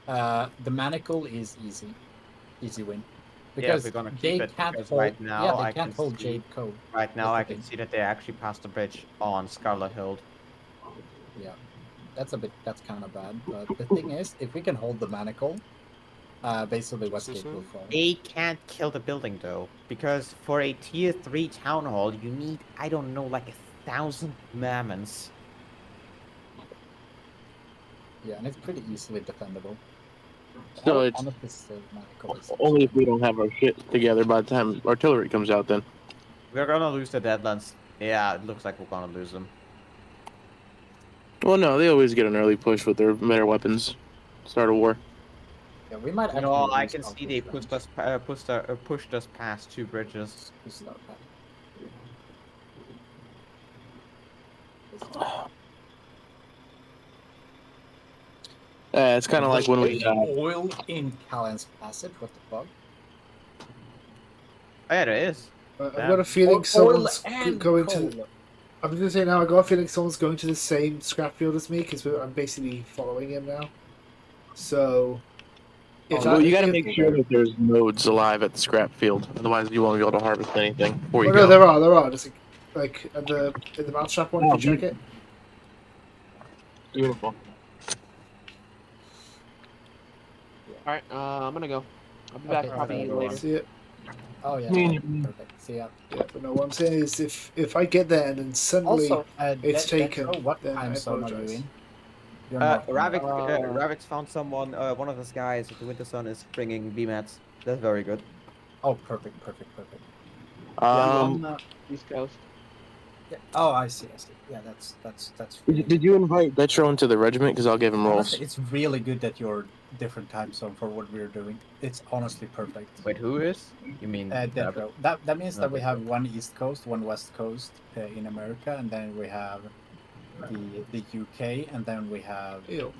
The Manacle is easy win, because we're gonna keep they it, can't because hold. right now yeah, they I can't can hold see- Jade Cove. Right now, That's I the can thing. see that they actually passed the bridge on Scarlet Hill. Yeah, that's kind of bad. But the thing is, if we can hold the Manacle, basically Westgate will fall. They can't kill the building though, because for a tier 3 town hall, you need, I don't know, like 1,000 mammons. Yeah, and it's pretty easily defendable. So it's honestly, still Manacle is only if we don't have our shit together by the time artillery comes out. Then We're gonna lose the Deadlands Yeah, it looks like we're gonna lose them. Well, no, they always get an early push with their better weapons. Start a war. Yeah, we might. You know, actually I lose can our see they push pushed us past 2 bridges. range. Just start that. It's kind of like when we. Oil in Callan's Passage. What the fuck? Oh, yeah, there is. I've Yeah. got a feeling someone's and going coal. to. I'm just gonna say now. I got a feeling someone's going to the same scrap field as me because I'm basically following him now. So, if Well, you got to if- make sure that there's nodes alive at the scrap field, otherwise you won't be able to harvest anything before you Oh no, go. there are. Just like at the mousetrap one, if you check it. Beautiful. Alright, I'm gonna go. I'll be back Okay, probably okay, later. See it? Oh yeah. Mm. Perfect. See ya. Yeah, but no. What I'm saying is, if I get there and then suddenly Also, it's Detro, taken, what then time I zone are you apologize. in? You're not. Ravix found someone, one of his guys at the Winter Sun is bringing VMATs. That's very good. Oh, perfect. East Coast. Yeah. Oh, I see. Yeah, that's. Did you invite Detro into the regiment? Because I'll give him rolls. Honestly, it's really good that you're different time zone for what we're doing. It's honestly perfect. Wait, who is? You mean Detro. That means that we Okay. have one East Coast, one West Coast in America, and then we have the UK, and then we have Ew.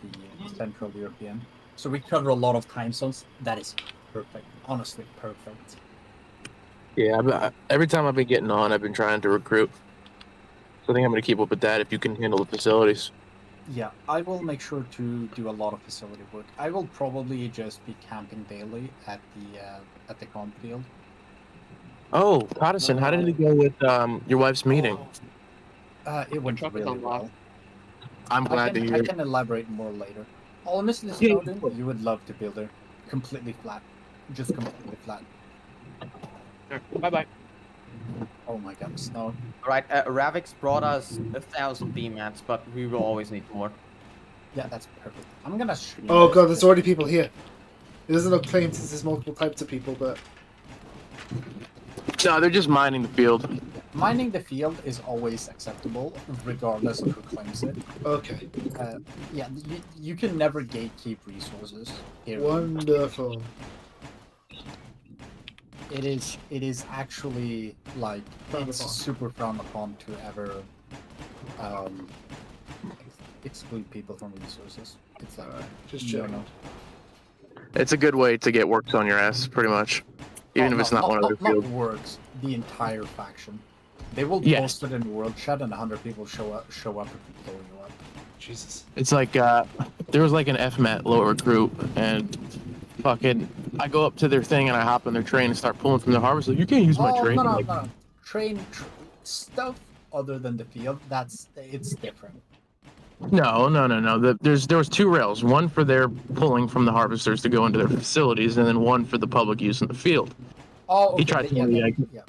the Central European. So we cover a lot of time zones. That is perfect. Honestly, perfect. Yeah, every time I've been getting on, I've been trying to recruit. So I think I'm going to keep up with that if you can handle the facilities. Yeah, I will make sure to do a lot of facility work. I will probably just be camping daily at the comp field. Oh, Codison, how did it go with your wife's meeting? It went truck is really unlocked. well. I'm glad to I hear. can elaborate more later. Honestly, Yeah, Snowden, you would love to build her completely flat, just completely flat. Bye bye. Oh my god, Snow. Alright, Ravix brought us 1,000 VMATs, but we will always need more. Yeah, that's perfect. I'm gonna stream Oh this god, there's to- already people here. It doesn't look claimed since there's multiple types of people, but No, they're just mining the field. Mining the field is always acceptable, regardless of who claims it. okay. Yeah, you can never gatekeep resources here. Wonderful. It is actually like Frowned it's upon. super frowned upon to ever exclude people from resources. It's like Alright, just you checking. know. It's a good way to get works on your ass, pretty much. Even if it's not one of their fields. Not works. The entire faction. They will Yes. post it in the world chat, and 100 people show up and blow you up. Jesus. It's like there was like an FMAT lower group, and fucking I go up to their thing and I hop on their train and start pulling from the harvest. Like, you can't use my train. No, Like, no. Train stuff other than the field. It's different. No. There was 2 rails. One for their pulling from the harvesters to go into their facilities, and then one for the public use in the field. Oh, okay. He tried telling me yeah.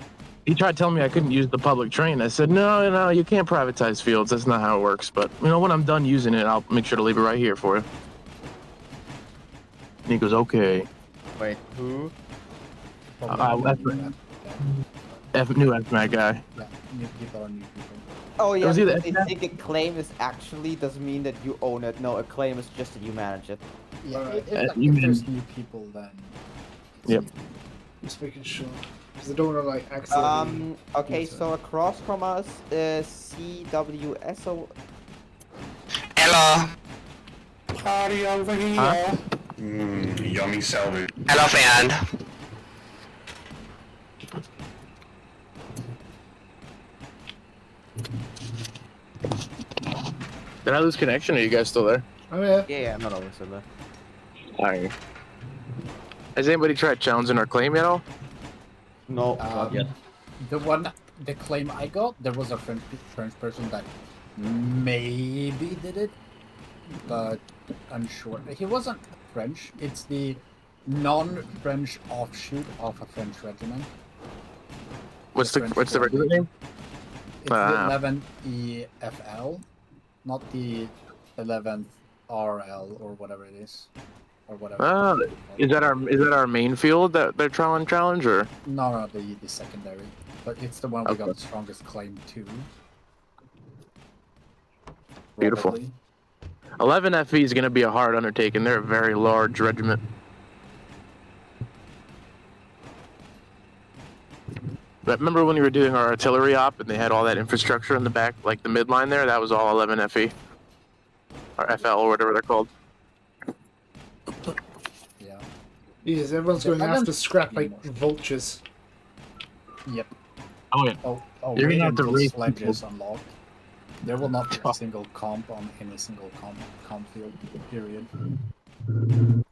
He tried telling me I couldn't use the public train. I said, no, you can't privatize fields. That's not how it works. But when I'm done using it, I'll make sure to leave it right here for you. And he goes, okay. Wait, who? New FMAT guy. Yeah, new people are new people. Oh yeah, was either because they think a claim is actually doesn't mean that you own it. No, a claim is just that you manage it. Yeah, Alright. if You there's mean- new people, then. Yep. Just making sure. Because I don't want to like accidentally. Okay, use it. so across from us is CWSO. Hello. Party over here. Huh? Yummy salad. Elephant. Did I lose connection? Or are you guys still there? Oh yeah. Yeah, I'm not always in there. Alright. Has anybody tried challenging our claim yet? All? No, not yet. The claim I got, there was a French person that maybe did it, but unsure. He wasn't French. It's the non-French offshoot of a French regiment. What's the regiment name? It's the 11th EFL, not the 11th RL or whatever it is. or whatever. Is that our main field that they're trying to challenge, or? No, the secondary, but it's the one we got Okay. the strongest claim to. Beautiful. Probably. 11 FE is going to be a hard undertaking. They're a very large regiment. But remember when we were doing our artillery op and they had all that infrastructure in the back, like the midline there? That was all 11 FE. Or FL, or whatever they're called. Yeah. Jesus, everyone's going I after don't- scrap like vultures. Yep. Oh, yeah. Oh, You're wait gonna have to until raise sledges unlocked. There will not be a single comp on any single comp field, period. Do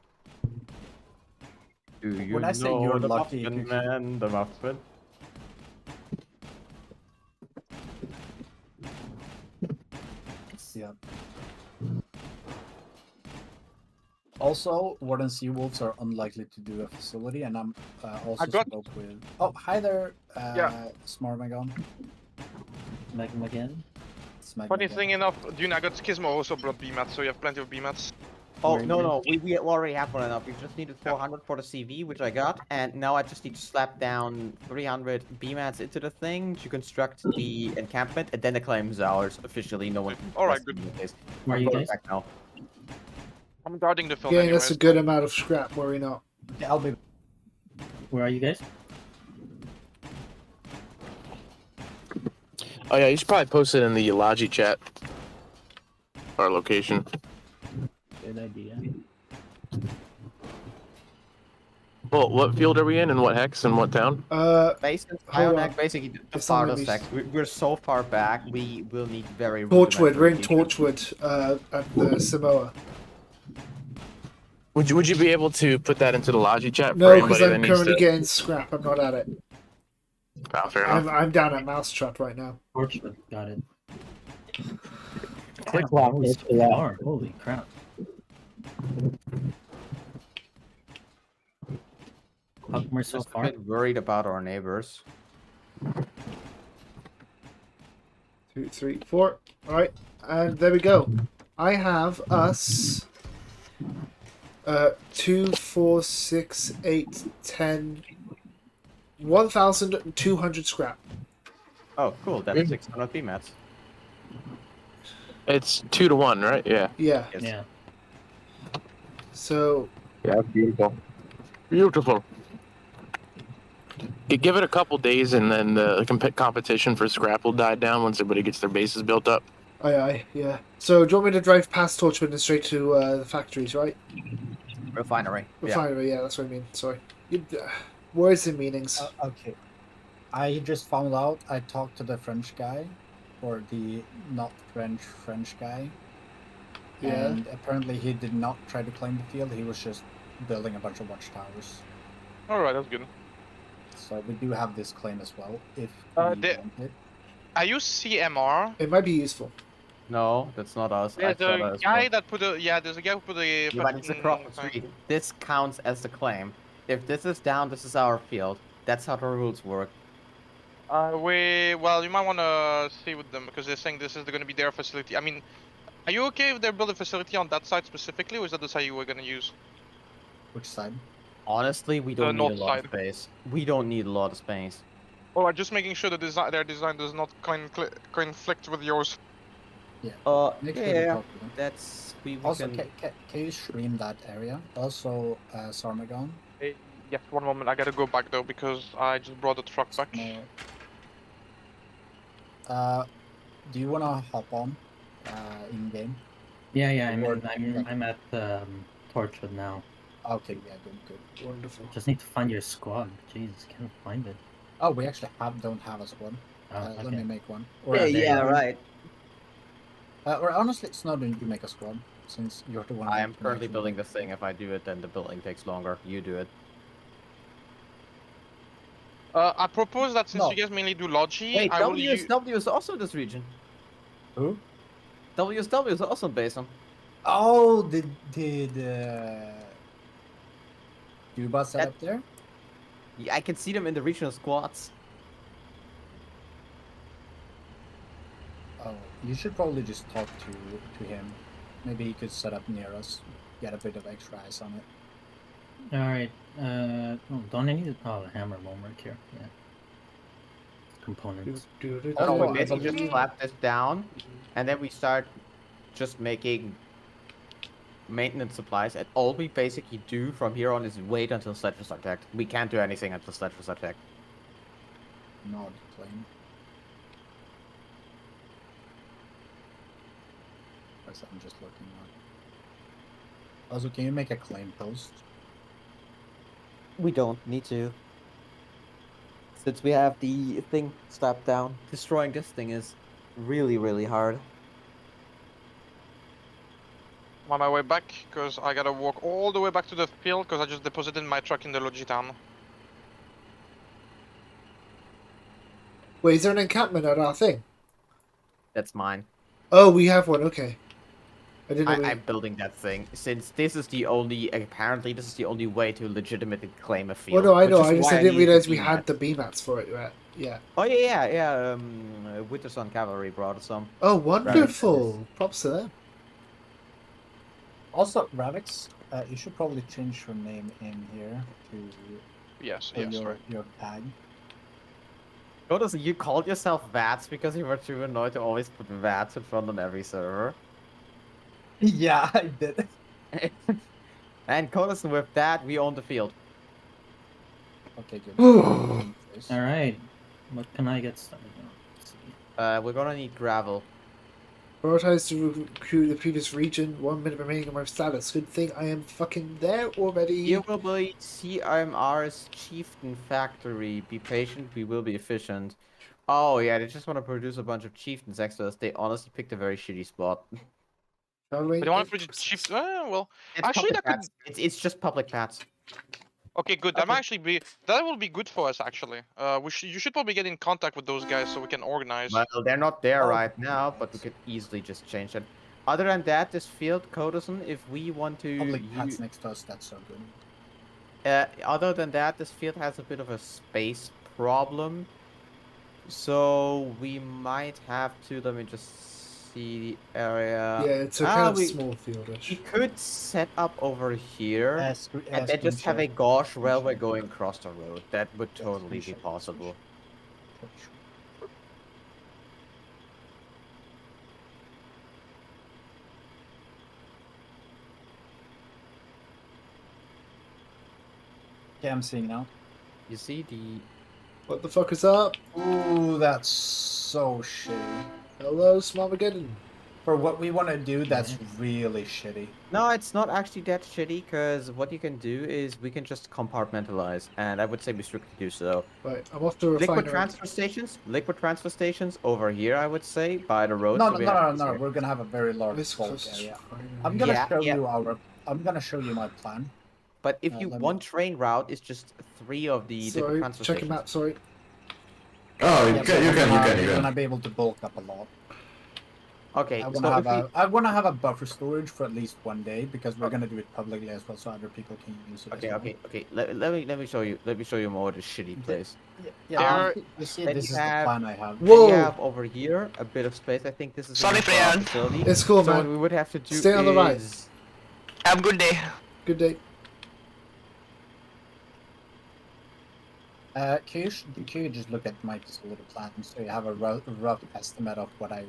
you When I say know you're the lucky, muffin if you- man, the muffin? Yeah. Also, Warden Sea Wolves are unlikely to do a facility, and I'm also I got- spoke with. Oh, hi there, Yeah. Smarmagon. Megan again. Funny thing enough, Dune, I got Schismo also brought BMATs, so you have plenty of BMATs. Oh, Where no, you- no, we already have one enough. We just needed 400 for the CV, which I got, and now I just need to slap down 300 BMATs into the thing to construct the encampment, and then the claim is ours. Officially, no one can Alright, question good. this. Where are I'm you going guys? back now. I'm guarding the film Getting anyways. us a good amount of scrap, worry not. Yeah, I'll be. Where are you guys? Oh, yeah, you should probably post it in the Logi chat. Our location. Good idea. Well, what field are we in, and what hex, and what town? Basin, Hold Ionac, on. basically the It's not farthest really- hex. We're so far back, we will need very Torchwood, we're in rudimentary Torchwood at the Samoa. Would you be able to put that into the Logi chat No, for because anybody I'm that needs currently to? getting scrap. I'm not at it. Oh, fair enough. I'm down at Mousetrap right now. Torchwood, got it. Click Damn, lock, that was click so lock. far. Holy crap. How come we're so Just a far? bit worried about our neighbors. 2, 3, 4. Alright, and there we go. I have us 2, 4, 6, 8, 10, 1,200 scrap. Oh, cool, that's 600 BMATs. It's 2 to 1, right? Yeah. Yeah. Yes. Yeah. So Yeah, beautiful. Beautiful. You give it a couple days, and then the competition for scrap will die down once everybody gets their bases built up. aye, yeah. So do you want me to drive past Torchwood and straight to the factories, right? Refinery. Yeah. Refinery, yeah, that's what I mean. Sorry. Words and meanings. Okay. I just found out. I talked to the French guy, or the not French guy. Yeah. And apparently he did not try to claim the field. He was just building a bunch of watchtowers. Alright, that's good. So we do have this claim as well, if Uh, we the- want it. I use CMR. It might be useful. No, that's not us. I There's saw that a as guy well. that put a there's a guy who put a Yeah, but it's across the street. This counts as the claim. If this is down, this is our field. That's how the rules work. Well, you might want to see with them because they're saying this is going to be their facility. I mean, are you okay if they build a facility on that side specifically, or is that the side you were going to use? Which side? Honestly, we don't need a north lot of side. space. We don't need a lot of space. Or just making sure that their design does not conflict with yours. Yeah. Make sure you yeah, talk to them. that's we Also, can. can you stream that area? Also, Sarmagon. Yes, one moment. I gotta go back though because I just brought the truck back. Do you wanna hop on in game? Yeah, yeah, Or- I'm at Torchwood now. Okay, yeah, good. Wonderful. Just need to find your squad. Jeez, can't find it. Oh, we actually don't have a squad. Oh, Let okay. me make one. right. Or honestly, it's not you make a squad since you're the one. I am who currently actually- building the thing. If I do it, then the building takes longer. You do it. I propose that since No. you guys mainly do Logi, Wait, I will use. WSW is also in this region. Who? WSW is also in Basin. Oh, did Cuba set That- up there? Yeah, I can see them in the regional squads. Oh, you should probably just talk to him. Maybe he could set up near us. get a bit of extra ice on it. Alright, oh, don't I need a hammer won't work here. Yeah. Components. Also, Oh, we I basically just believe- slap this down, and then we start just making maintenance supplies, and all we basically do from here on is wait until sledges are attacked. We can't do anything until sledges are attacked. Nod claim. That's what I'm just looking at. Also, can you make a claim post? We don't need to. Since we have the thing strapped down, destroying this thing is really, really hard. I'm on my way back because I gotta walk all the way back to the field because I just deposited my truck in the Logitown. Wait, is there an encampment at our thing? That's mine. Oh, we have one. Okay. I didn't know. I'm building that thing since this is the only. Apparently, this is the only way to legitimately claim a Well, field. no, I know. which is I just why I didn't need the realize we BMAT. had the BMATs for it. Right? Yeah. Oh yeah. Wintersun Cavalry brought us some. Oh, wonderful! Props to them. Also, Ravix, you should probably change your name in here to Yes, for yes, your, right. your tag. Notice you called yourself VATS because you were too annoyed to always put VATS in front on every server. Yeah, I did. And Codison, with that, we own the field. Okay, good. Alright. What can I get started on? Let's see. We're gonna need gravel. Prioritize to recruit the previous region. 1 minute remaining on my status. Good thing I am fucking there already. You will be CMR's Chieftain Factory. Be patient, we will be efficient. Oh yeah, they just want to produce a bunch of chieftains next to us. They honestly picked a very shitty spot. But you want to put it cheap? Well, It's actually, public that could. paths. It's just public paths. Okay, good. That Okay. might actually be. That will be good for us, actually. You should probably get in contact with those guys so we can organize. Well, they're not there Oh. right now, but we could easily just change that. Other than that, this field, Codison, if we want to Public paths next to us, that's so good. other than that, this field has a bit of a space problem. So we might have to, let me just see the area. Yeah, it's a kind of small fieldish. We could set up over here and then just have a screenshot. gauge railway going across the road. That would totally be possible. Okay, I'm seeing now. You see the... What the fuck is up? Ooh, that's so shitty. Hello, Smarmageddon. For what we want to do, that's really shitty. No, it's not actually that shitty, because what you can do is we can just compartmentalize, and I would say we strictly do so. Right, I'm off to refine Liquid transfer stations over here, I would say, by the road. No, so we no, have no, no. here. We're gonna have a very large This bulk close area. refinery. I'm gonna Yeah, show yeah. you our. I'm gonna show you my plan. But if you let me- one train route is just 3 of the liquid Sorry, transfer check stations. him out. Sorry. Oh, Yeah, but we're gonna be able to bulk up a lot. Okay, I so want to have if we- I want to have a buffer storage for at least one day because we're gonna do it publicly as well, so other people can use it. Okay, as well. okay. Let me show you. Let me show you more of the shitty place. Yeah, There- you see, then this you is the have- plan I have. Whoa! We have over here a bit of space. I think this is Sorry, enough for our Brian. facility. It's cool, So man. what we would have to do Stay on the right. is- Have a good day. Good day. Can you just look at my facility plan so you have a rough estimate of what I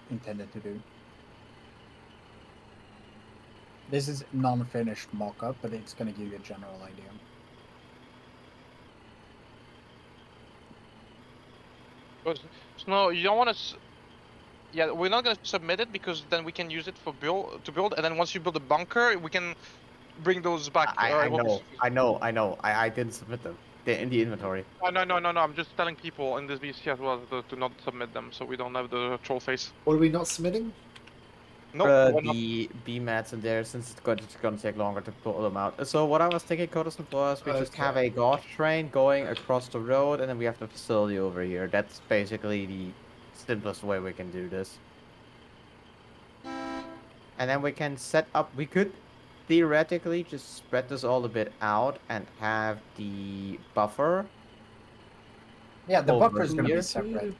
intended to do? This is non-finished mock-up, but it's gonna give you a general idea. No, you don't want to. Yeah, we're not gonna submit it because then we can use it for build, and then once you build a bunker, we can bring those back. I know. I didn't submit them. They're in the inventory. No. I'm just telling people in this VC as well to not submit them, so we don't have the troll face. What are we not submitting? No, we're not. The BMATs in there, since it's gonna take longer to pull them out. So what I was thinking, Codison, was we just have a gauge train going across the road, and then we have the facility over here. That's basically the simplest way we can do this. And then we can set up. We could theoretically just spread this all a bit out and have the buffer Yeah, the Over buffer is gonna here? be separate.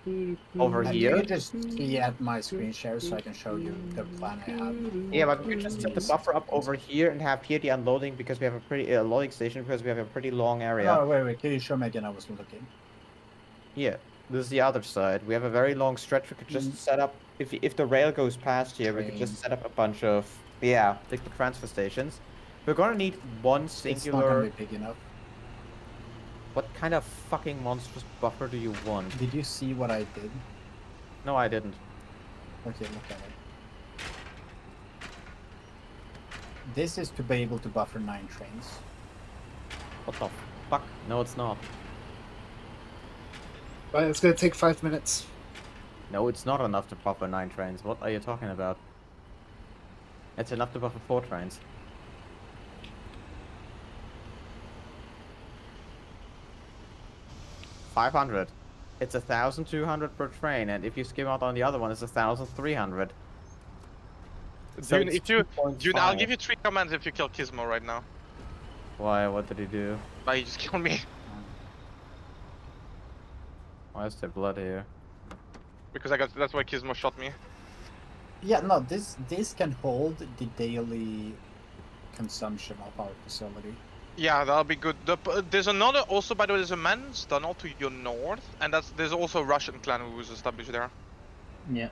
Over You here? can just see at my screen share so I can show you the plan I have. Yeah, but we could just set the buffer up over here and have here the unloading because we have a pretty loading station because we have a pretty long area. No, wait, can you show me again? I was looking. Yeah, this is the other side. We have a very long stretch. We could just set up if the rail goes past here, we could just set up a bunch of liquid transfer stations. We're gonna need one It's not gonna singular. be big enough. What kind of fucking monstrous buffer do you want? Did you see what I did? No, I didn't. Okay, look at it. This is to be able to buffer 9 trains. What the fuck? No, it's not. Right, it's gonna take 5 minutes. No, it's not enough to buffer 9 trains. What are you talking about? It's enough to buffer 4 trains. $500. It's 1,200 per train, and if you skim out on the other one, it's 1,300. So Dune, it's if you, Dune, I'll 2.5. give you 3 commands if you kill Gizmo right now. Why? What did he do? Like, he just killed me. Why is there blood here? Because that's why Gizmo shot me. Yeah, no, this can hold the daily consumption of our facility. Yeah, that'll be good. There's another, also by the way, there's a man's tunnel to your north, and there's also a Russian clan who was established there. Yeah.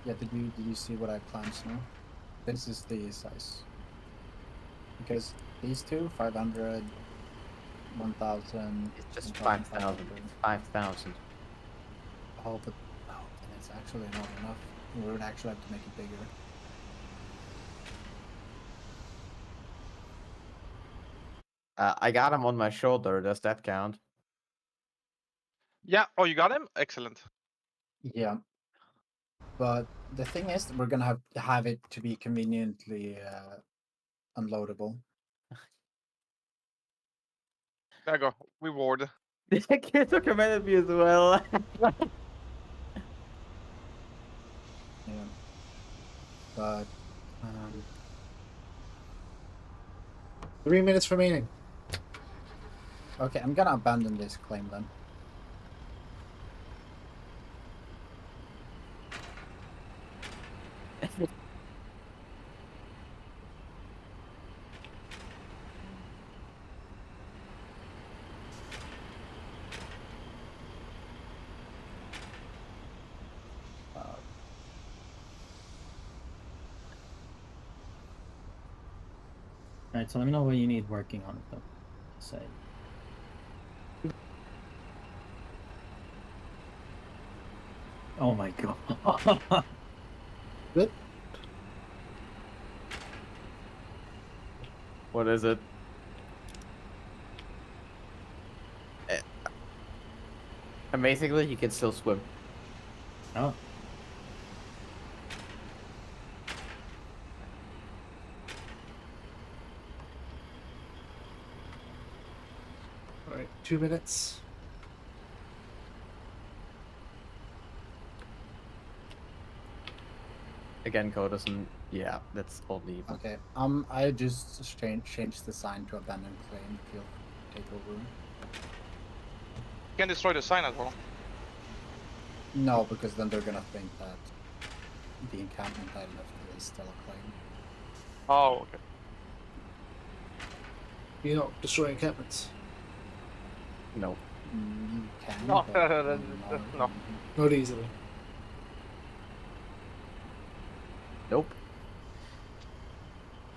Yeah, did you see what I planned now? This is the size. Because these two, 500, 1,000. It's just 5,000. 5,000. Oh, but then it's actually not enough. We would actually have to make it bigger. I got him on my shoulder. Does that count? Yeah, oh, you got him? Excellent. Yeah. But the thing is, we're gonna have it to be conveniently unloadable. There you go. Reward. The kids recommended me as well. Yeah. But 3 minutes remaining. okay, I'm gonna abandon this claim then. Alright, so let me know what you need working on it though. Say. Oh my god. Good. What is it? Amazingly, he can still swim. Oh. Alright, 2 minutes. Again, code doesn't. Yeah, that's only. Okay. I just changed the sign to abandon claim field takeover. You can destroy the sign as well. No, because then they're gonna think that the encampment I left is still a claim. Oh, okay. You're not destroying encampments. No. You can. No, but no. Not easily. Nope.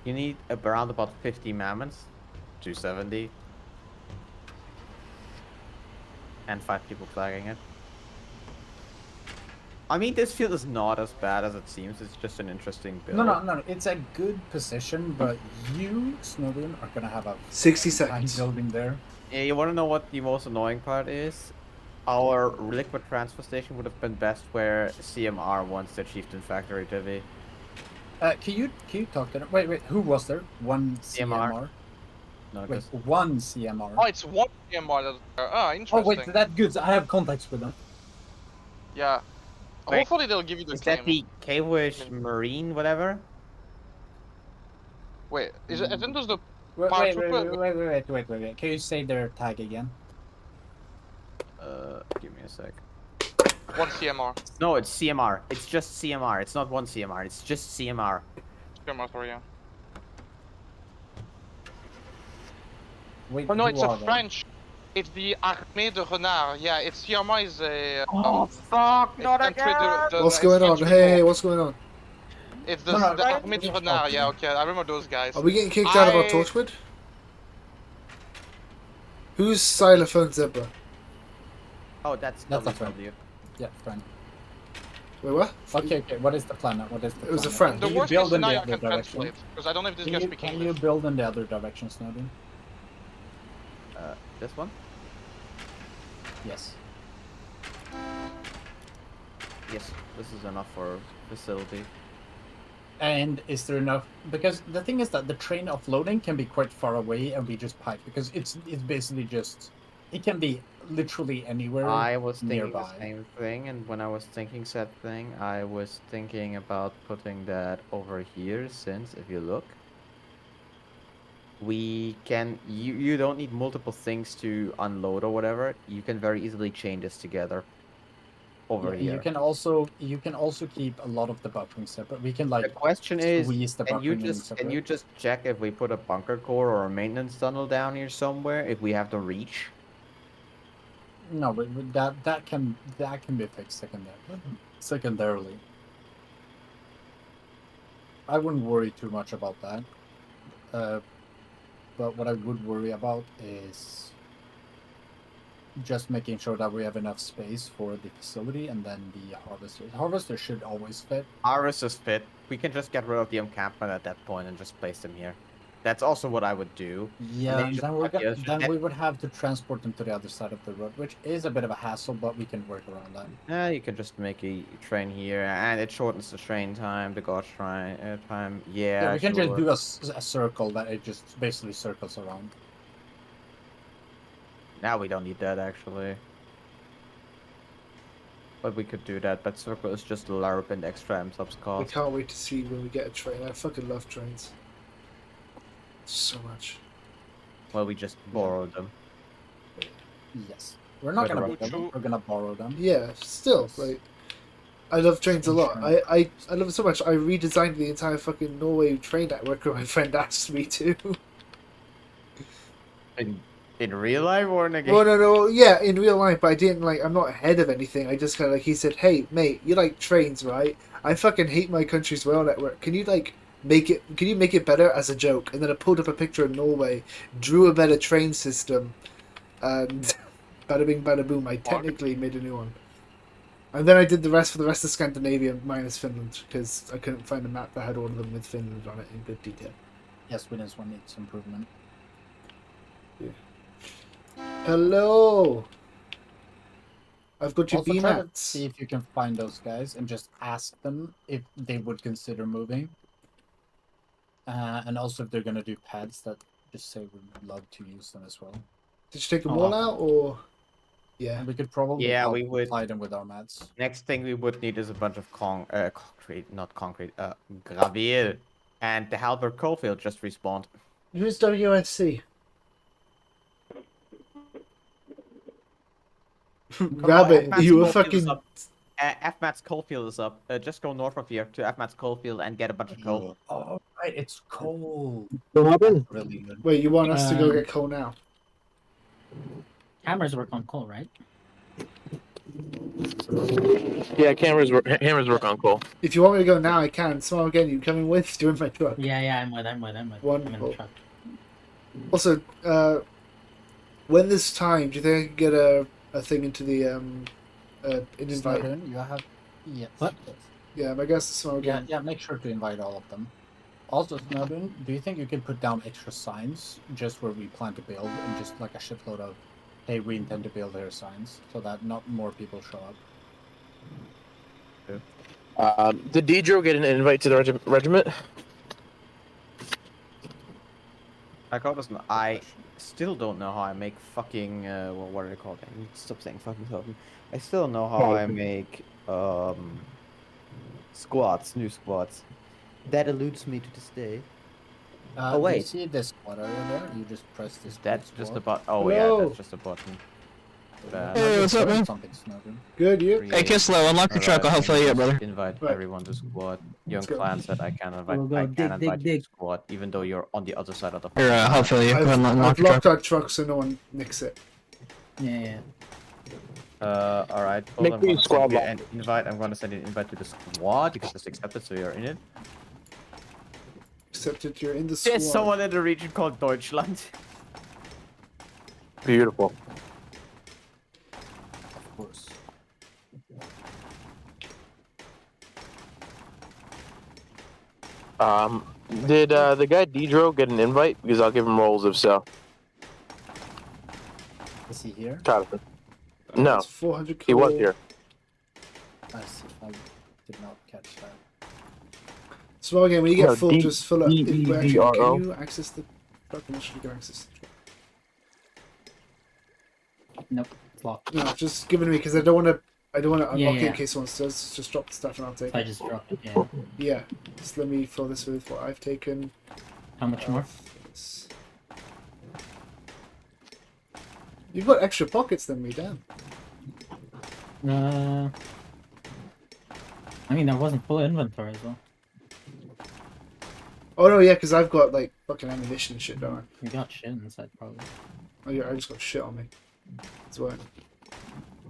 You need around about 50 mammoths, 270, and 5 people flagging it. I mean, this field is not as bad as it seems. It's just an interesting build. No. It's a good position, but you, Snowden, are gonna have a 60 time seconds. building there. Yeah, you want to know what the most annoying part is? Our liquid transfer station would have been best where CMR wants their chieftain factory to be. Can you talk to them? Wait, who was there? One CMR. CMR? No, Wait, just one CMR. Oh, it's one CMR that's there. Ah, interesting. Oh wait, that's good. I have contacts with them. Yeah. Wait, Hopefully they'll give you the is claim. that the Cavewish Marine, whatever? Wait, isn't those the Wait, Paratrooper. wait. Can you say their tag again? Give me a sec. 1 CMR. No, it's CMR. It's just CMR. It's not one CMR. It's just CMR. CMR, sorry, yeah. Wait, Oh no, who it's a are they? French. It's the Armée de Renard. Yeah, it's CMR is a. Oh fuck! it's Not country again! What's it's going on? country Hey, called- what's going on? It's No, no, the right. Armée de Renard. Yeah, okay, I remember those guys. Are we getting kicked out of our Torchwood? Who's Xylophone Zebra? Oh, that's That's a friend. WW. Yeah, friend. Wait, what? Okay. What is the plan? What is the? It was a plan? friend. The Can you worst case build in the scenario I other can direction? translate because I don't know if this guy speaks Can you English. build in the other direction, Snowden? This one? Yes. Yes, this is enough for facility. And is there enough? Because the thing is that the train offloading can be quite far away, and we just pipe because it's basically just it can be literally anywhere. I was thinking nearby. the same thing, and when I was thinking said thing, I was thinking about putting that over here, since if you look, we can you don't need multiple things to unload or whatever. You can very easily chain this together over here. You can also keep a lot of the buffering separate. We can The like question is, squeeze the can you buffering in just separate. check if we put a bunker core or a maintenance tunnel down here somewhere, if we have to reach? No, but that can be fixed secondarily. I wouldn't worry too much about that. But what I would worry about is just making sure that we have enough space for the facility and then the harvester. The harvester should always fit. Harvesters fit. We can just get rid of the encampment at that point and just place them here. That's also what I would do. Yeah, then and you then, just then we would have to transport them to the other side of the road, which is a bit of a hassle, but we can work around that. You can just make a train here, and it shortens the train time, the gauge time. Yeah, Yeah, we can just sure. do a circle that it just basically circles around. Now we don't need that, actually. But we could do that, but circle is just LARP and extra M-subs I cost. can't wait to see when we get a train. I fucking love trains. So much. Well, we just borrowed them. Yes. We're not Better gonna run build them, we're gonna borrow them. Yeah, still, like, I love trains a lot. I love it so much. I redesigned the entire fucking Norway train network when my friend asked me to. In real life or in a game? Well, no, yeah, in real life, but I didn't, like, I'm not ahead of anything. I just kind of, like, he said, hey, mate, you like trains, right? I fucking hate my country's rail network. Can you, like, can you make it better as a joke? And then I pulled up a picture of Norway, drew a better train system, and bada bing, bada boom, I technically made a new one. And then I did the rest for the rest of Scandinavia minus Finland, because I couldn't find a map that had all of them with Finland on it in good detail. Yes, Sweden's one needs improvement. Yeah. Hello! I've got your Also try to BMATs. see if you can find those guys and just ask them if they would consider moving. And also if they're gonna do pads, that just say we'd love to use them as well. Did you take them all out, or...? Yeah. And we could probably we would apply them with our mats. Next thing we would need is a bunch of concrete, not concrete, gravel. And the Halbert Coalfield just respawned. Who's WSC? Rabbit, you were fucking... FMAT's Coalfield is up. Just go north of here to FMAT's Coalfield and get a bunch of coal. Oh, right, it's coal. What happened? Really good. Wait, you want us to go get coal now? Hammers work on coal, right? Yeah, hammers work on coal. If you want me to go now, I can. Smile again, you coming with? Doing my truck. Yeah, I'm with. I'm in Wonderful. the truck. Also, when there's time, do you think I can get a thing into the an invite? Snowden, you have... Yes. What? Yeah, I guess Smile again. Yeah, make sure to invite all of them. Also, Snowden, do you think you can put down extra signs just where we plan to build and just like a shitload of, hey, we intend to build here signs so that not more people show up? Did Deidre get an invite to the regiment? I still don't know how I make fucking what are they called? Stop saying fucking something. I still don't know how I make squads, new squads. That eludes me to this day. Oh, Do you wait. see this squad area there? You just press this. That's big just squad. a button. Oh yeah, Hello. that's just a button. Hey, what's up, man? Something smoking. Good, you? Hey, Kislow, unlock your truck. I'll help fill you up, brother. Invite Right. everyone to squad. Young Let's go. Clan said I can invite. Go, go, I dig, can dig, invite you dig. to squad, even though you're on the other side of the. Here, help fill you. Go ahead and unlock I've your locked truck. our truck so no one nicks it. Yeah. All right. Make I'm me gonna squad send you lock. an invite. I'm gonna send you an invite to the squad because it's accepted, so you're in it. Except that you're in the squad. There's someone in the region called Deutschland. Beautiful. Of course. Did the guy Dedro get an invite? Because I'll give him rolls if so. Is he here? Jonathan. No, It's 400 he was coal. here. I see. I did not catch that. So again, when you get No, full, just fill up. Actually, DEVRO. can you access the truck? I'm not sure you can access the truck. Nope. It's locked. No, just give it to me because I don't want to. I don't want to unlock it yeah. in case someone does. Just drop the stuff and I'll take I it. just dropped it. Yeah. Yeah. Just let me fill this with what I've taken. How much more? This. You've got extra pockets than me, damn. I mean, there wasn't full inventory as well. Oh no, yeah, because I've got like fucking ammunition and shit, don't I? You got shit inside, probably. Oh yeah, I just got shit on me. That's why.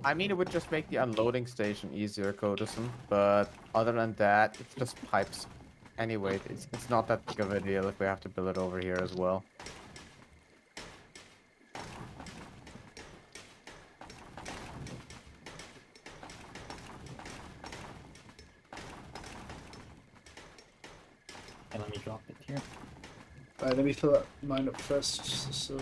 I mean, it would just make the unloading station easier, Codison, but other than that, it's just pipes. Anyway, it's not that big of a deal if we have to build it over here as well. Okay, let me drop it here. Alright, let me fill up mine up first. So.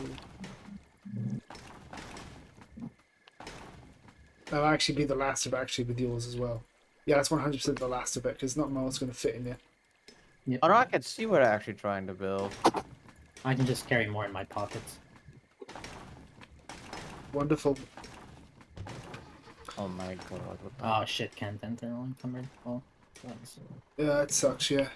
That'll actually be the last of it, actually with yours as well. Yeah, that's 100% the last of it because not all going to fit in there. Yep. Oh no, I can see what I'm actually trying to build. I can just carry more in my pockets. Wonderful. Oh my god. What the Oh shit, can't enter unencumbered. Oh, thanks. Yeah, it sucks, yeah.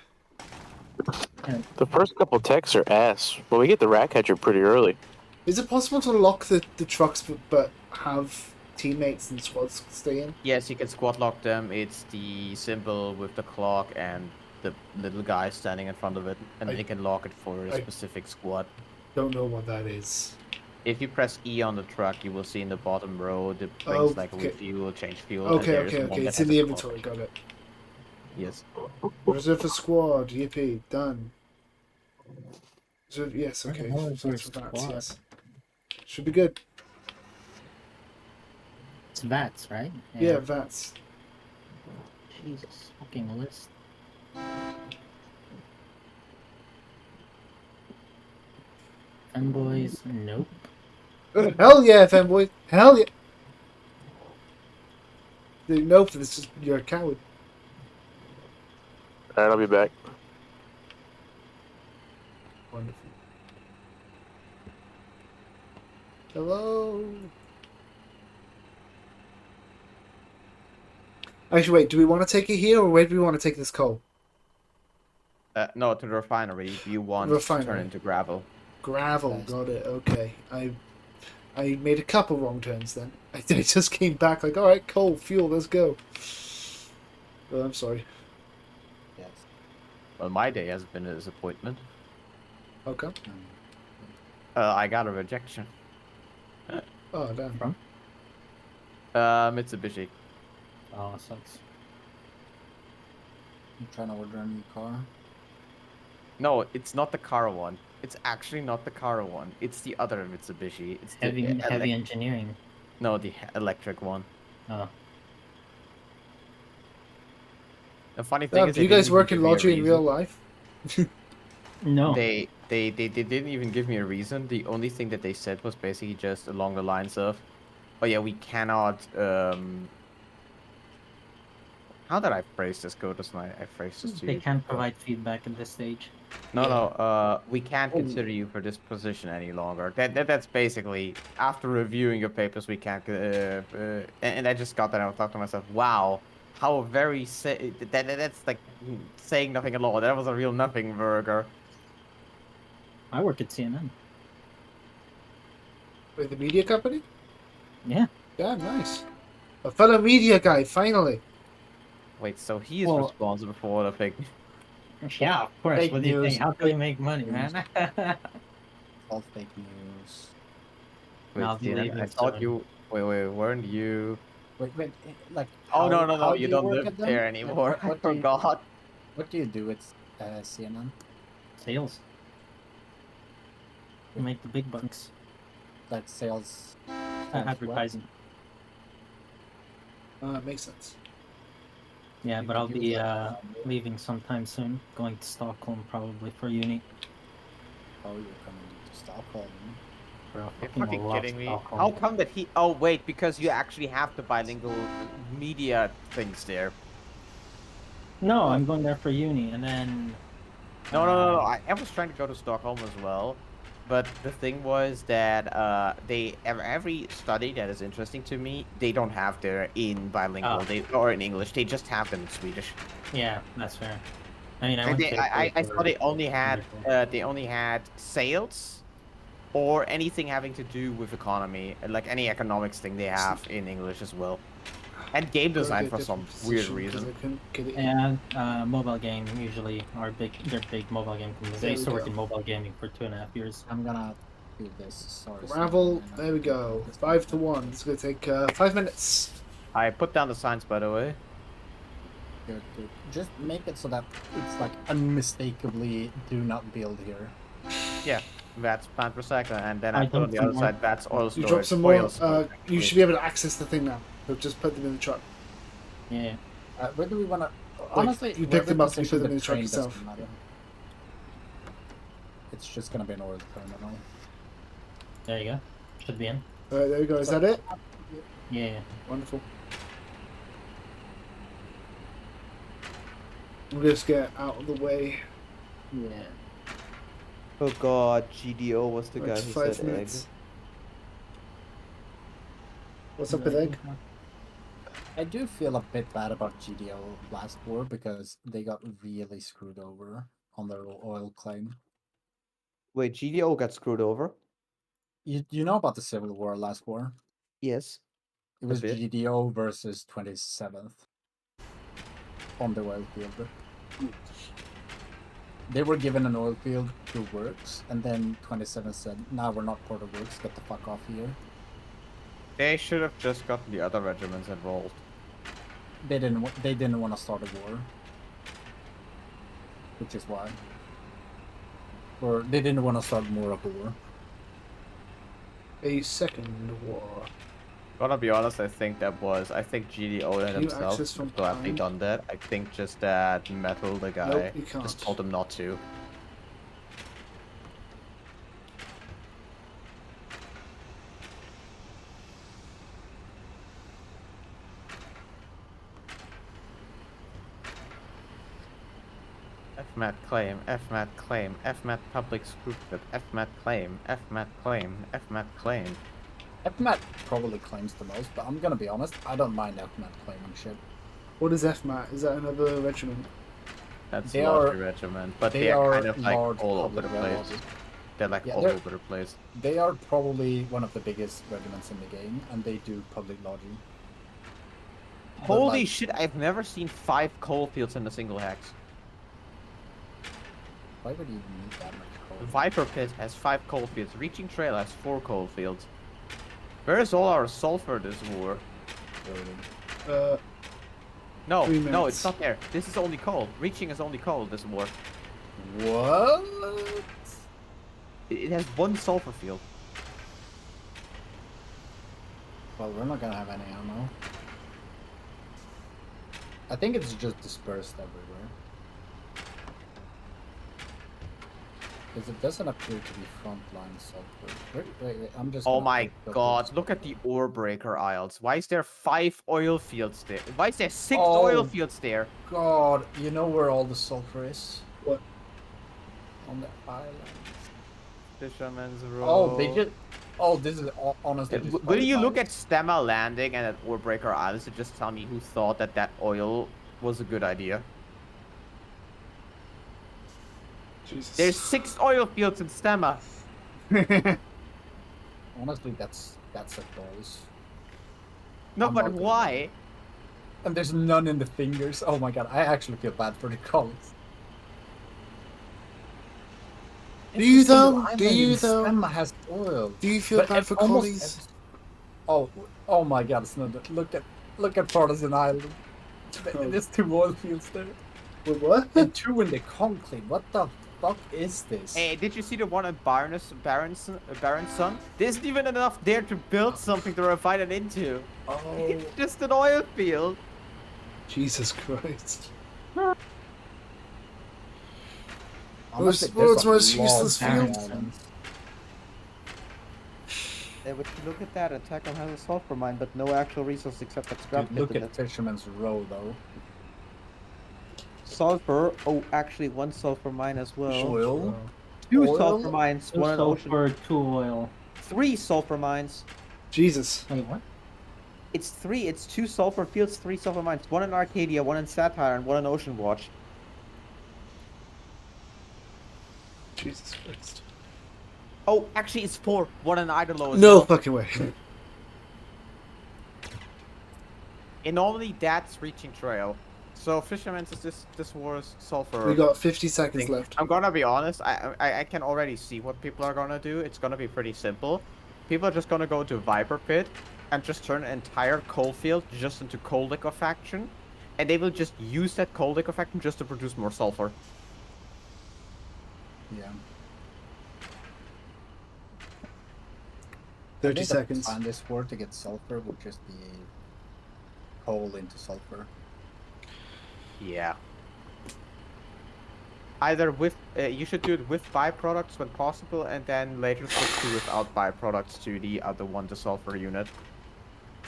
The first couple techs are ass. Well, we get the rat catcher pretty early. Is it possible to lock the trucks but have teammates and squads stay in? Yes, you can squad lock them. It's the symbol with the clock and the little guy standing in front of it, and then you can lock it for a specific squad. Don't know what that is. If you press E on the truck, you will see in the bottom row the Oh, brings like okay. refuel, change fuel. Okay, and there is one that It's in has the a inventory, clock. got it. Yes. Reserve for squad, yippee, done. Reserve, yes, Where the okay. hell is our That's for VATS, squad? yes. Should be good. It's VATS, right? Yeah, VATS. Jesus, fucking list. Femboys, nope. Hell yeah, fanboy. Hell yeah. Dude, nope, this is you're a coward. Alright, I'll be back. Wonderful. Hello. Actually, wait. Do we want to take it here, or where do we want to take this coal? No, to the refinery. You want to Refinery. turn into gravel. Gravel, got it. Okay, I made a couple wrong turns then. I just came back like, all right, coal, fuel, let's go. Oh, I'm sorry. Yes. Well, my day has been a disappointment. Okay. I got a rejection. Oh damn. Mitsubishi. Oh, sucks. I'm trying to order a new car. No, it's not the car one. It's actually not the car one. It's the other Mitsubishi. It's the Heavy engineering. No, the electric one. Oh. The funny thing is, Do you guys work in lottery in real life? No. They didn't even give me a reason. The only thing that they said was basically just along the lines of, "Oh yeah, we cannot." How did I phrase this, Codus? I phrased this to They you. can't provide feedback at this stage. No, we can't consider you for this position any longer. That's basically, after reviewing your papers, we can't. And I just got that and I thought to myself, wow, how very that's like saying nothing at all. That was a real nothing burger. I work at CNN. With the media company? Yeah. Yeah, nice. A fellow media guy, finally. Wait, so he is Well- responsible for all the fake. Yeah, of course. Fake What do you news. think? How do we make money, man? All fake news. Wait, I'll be CNN, I leaving thought soon. you. Wait, weren't you? Wait, like. Oh no, how you do don't work live at them? there Like, anymore. I what do you- forgot. What do you do at CNN? Sales. You make the big bucks. Like sales. Advertising. Makes sense. Yeah, You but could I'll use be that. leaving sometime soon. Going to Stockholm probably for uni. Oh, you're coming to Stockholm. Bro, You're fucking fucking love kidding me. Stockholm. How come that he? Oh wait, because you actually have the bilingual media things there. No, I'm going there for uni, and then. No. I was trying to go to Stockholm as well, but the thing was that they every study that is interesting to me, they don't have there in bilingual, or in English. They just have them in Swedish. Yeah, that's fair. I mean, I And went to I saw they only had sales, or anything having to do with economy, like any economics thing they have in English as well, and game design for some weird reason. And mobile game usually are big. They're big mobile game companies. I used to work in mobile gaming for 2.5 years. I'm gonna do this. Sorry. Gravel, there we go. 5-1. It's gonna take 5 minutes. I put down the signs, by the way. Good. Just make it so that it's like unmistakably do not build here. Yeah, that's plant recycler, and then I I put on dumped the some other more. side that's oil You storage. drop some more. oil storage, You should be able to access the thing now. So just put them in the truck. Yeah. Where do we want to? Honestly, you pick them up, you position put them in the truck train yourself. doesn't matter. It's just gonna be an oil terminal. There you go. Should be in. Alright, there we go. Is that it? Yeah. Wonderful. We'll just get out of the way. Yeah. Oh god, GDO was the guy It's who 5 said minutes. egg. What's up with egg? I do feel a bit bad about GDO last war because they got really screwed over on their oil claim. Wait, GDO got screwed over? You know about the Civil War last war? Yes. It was bit. GDO versus 27th on the oil field. They were given an oil field through Works, and then 27 said, "Nah, we're not part of Works. Get the fuck off here." They should have just gotten the other regiments involved. They didn't. They didn't want to start a war, which is why. Or they didn't want to start more of a war. A second war. Gonna be honest, I think GDO Can you themselves access from gladly behind? done that. I think just that Metal, the guy, Nope, you can't. just told them not to. FMAT claim, FMAT claim, FMAT public scrutiny, FMAT claim, FMAT claim, FMAT claim. FMAT probably claims the most, but I'm gonna be honest, I don't mind FMAT claiming shit. What is FMAT? Is that another regiment? That's They a large are- regiment, but they they are are kind of like large all over the public place. rebels. They're like Yeah, all they're- over the place. They are probably one of the biggest regiments in the game, and they do public lodging. But, Holy like, shit, I've never seen 5 coal fields in a single hex. Why would you need that much coal? Viper Pit has 5 coal fields. Reaching Trail has 4 coal fields. Where's all our sulfur this war? No, 3 no, minutes. it's not there. This is only coal. Reaching is only coal this war. What? It has 1 sulfur field. Well, we're not gonna have any ammo. I think it's just dispersed everywhere. Because it doesn't appear to be frontline sulfur. Wait, I'm just. Oh gonna my look god, this look at the ore breaker aisles. Why is there 5 oil fields there? Why is there 6 Oh. oil fields there? God, you know where all the sulfur is? What? On the island. Fisherman's Row. Oh, they just. Oh, this is honestly. just Will you look public at Stemma Landing and at Ore Breaker Islands to just tell me who thought that that oil was a good idea? Jesus. There's 6 oil fields in Stemma. Honestly, that's a balls. No, I'm but not gonna why? lie. And there's none in the fingers. Oh my god, I actually feel bad for the colleagues. Do you Every single though? Do island you in though? Stemma has oil. Do you feel But bad for almost collies? oh my god, it's not that. Look at Partisan Island. There's 2 oil fields there. Wait, what? And 2 in the conclave. What the fuck is this? Hey, did you see the one at Baron's Son? There isn't even enough there to build something to refine it into. Oh. It's just an oil field. Jesus Christ. Honestly, World's there's a most lot useless of field. islands. Yeah, but look at that. Attack on has a sulfur mine, but no actual resource except that scrap Dude, look pit in at it. Fisherman's Row though. Sulfur. Oh, actually, 1 sulfur mine as well. Oil. 2 Oil? sulfur mines. 2 1 in ocean. sulfur, 2 oil. 3 sulfur mines. Jesus. Wait, what? It's 3. It's 2 sulfur fields, 3 sulfur mines. 1 in Arcadia, 1 in Satire, and 1 in Ocean Watch. Jesus Christ. Oh, actually, it's 4. 1 in Idolo as No well. fucking way. And normally that's reaching trail. So Fisherman's is this was sulfur. We got 50 seconds left. I'm gonna be honest. I can already see what people are gonna do. It's gonna be pretty simple. People are just gonna go to Viper Pit and just turn an entire coal field just into coal liquefaction, and they will just use that coal liquefaction just to produce more sulfur. Yeah. 30 seconds. On this war to get sulfur would just be coal into sulfur. Yeah. Either with you should do it with byproducts when possible, and then later switch to without byproducts to the other one, the sulfur unit.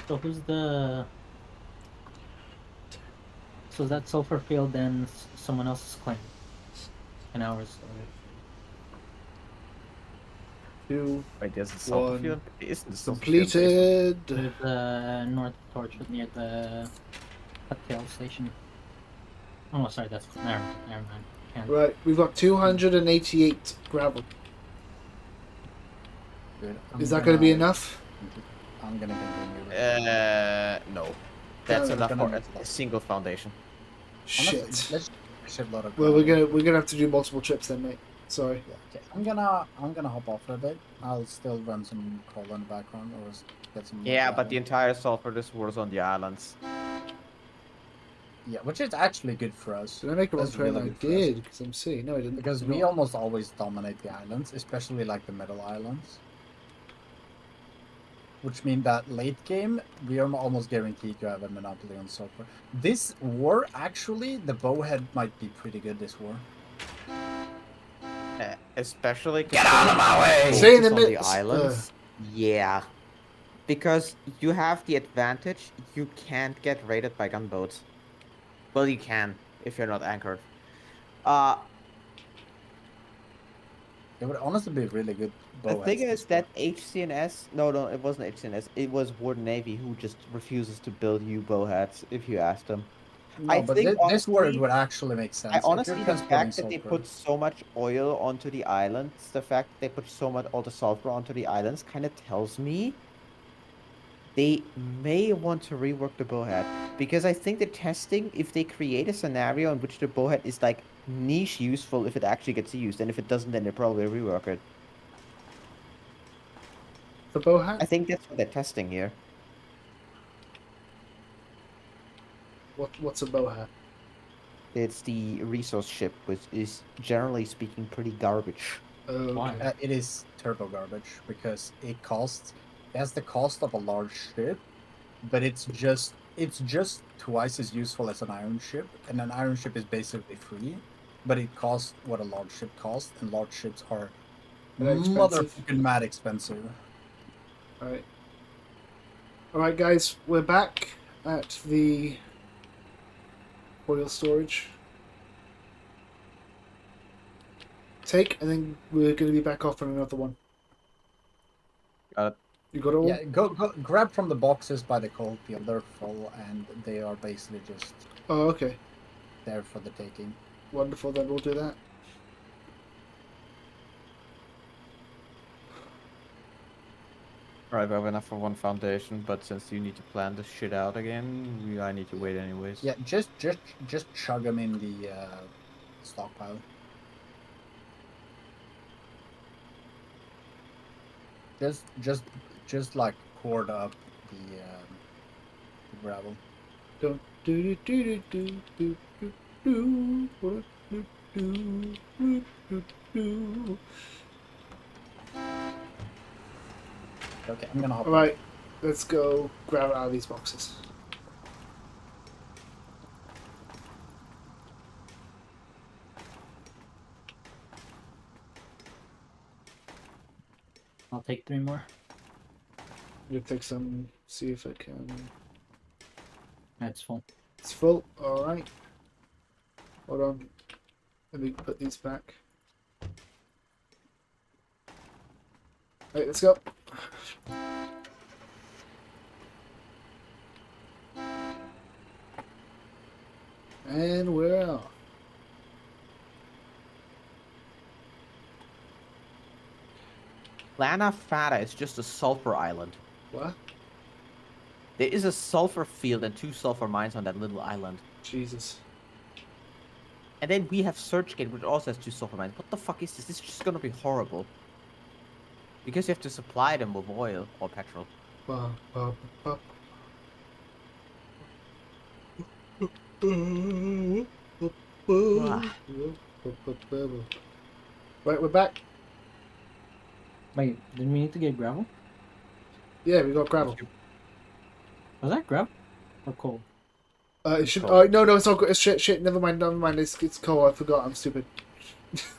So who's the... So is that sulfur field then someone else's claim? And ours? 2. Wait, there's a sulfur 1. field? Isn't the sulfur field Completed. With the North Torch near the tail station. Oh, sorry, that's... Never mind. Can't. Right, we've got 288 gravel. Good. Is that going to be enough? I'm gonna continue. No. That's No, enough gonna for make a single foundation. Shit. Honestly, let's ship a lot of Well, we're gravel. gonna have to do multiple trips then, mate. Sorry. Yeah, okay. I'm gonna hop off for a bit. I'll still run some coal in the background or get some. Yeah, more but the gravel. entire sulfur this was on the islands. Yeah, which is actually good for us. Did I make a wrong That's train? really I good for us. did, because I'm seeing. No, I didn't. Because Did we not. almost always dominate the islands, especially like the middle islands. Which means that late game, we are almost guaranteed to have a monopoly on sulfur. This war, actually, the bowhead might be pretty good this war. Especially Get out of my way! Stay in the on the midst. islands. Yeah. Because you have the advantage, you can't get raided by gunboats. Well, you can if you're not anchored. It would honestly be really good The bowheads. thing is this that war. HCNS, no, it wasn't HCNS. It was Warden Navy who just refuses to build you bowheads if you ask them. No, I but think this war it honestly- would actually make sense. I If you're honestly, the transporting fact that they sulfur- put so much oil onto the islands, the fact that they put so much all the sulfur onto the islands, kind of tells me they may want to rework the bowhead, because I think the testing, if they create a scenario in which the bowhead is like niche useful, if it actually gets used, and if it doesn't, then they probably rework it. The bowhead? I think that's what they're testing here. What's a bowhead? It's the resource ship, which is generally speaking pretty garbage. Oh, Why? okay. It is turbo garbage because it has the cost of a large ship, but it's just twice as useful as an iron ship, and an iron ship is basically free, but it costs what a large ship costs, and large ships are Very expensive. motherfucking mad expensive. Alright. Alright, guys, we're back at the oil storage. Take, and then we're going to be back off on another one. Got it. You got it all? Yeah, go grab from the boxes by the coal field. They're full, and they are basically just Oh, okay. there for the taking. Wonderful, then we'll do that. Alright, we have enough for one foundation, but since you need to plan this shit out again, I need to wait anyways. Yeah, just chug them in the stockpile. Just like poured up the gravel. Don't do do do do do do do do do do do do. Okay, I'm gonna hop. All right, let's go grab it out of these boxes. I'll take 3 more. You take some. See if I can. That's full. It's full. All right. Hold on. Let me put these back. All right, let's go. And we're off. Lana Fata is just a sulfur island. What? There is a sulfur field and 2 sulfur mines on that little island. Jesus. And then we have Searchgate, which also has 2 sulfur mines. What the fuck is this? This is just gonna be horrible. Because you have to supply them with oil or petrol. Right, we're back. Wait, did we need to get gravel? Yeah, we got gravel. Was that gravel or coal? It should. Oh no, it's all good. It's shit. Never mind. It's coal. I forgot. I'm stupid.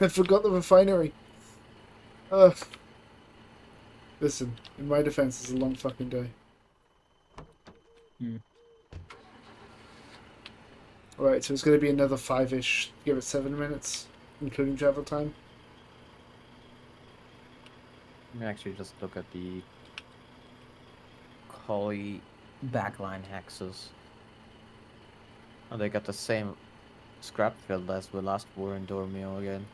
I forgot the refinery. Listen, in my defense, it's a long fucking day. Alright, so it's going to be another 5-ish. Give it 7 minutes, including travel time. Let me actually just look at the Collie backline hexes. Oh, they got the same scrap field as the last war in Dormio again.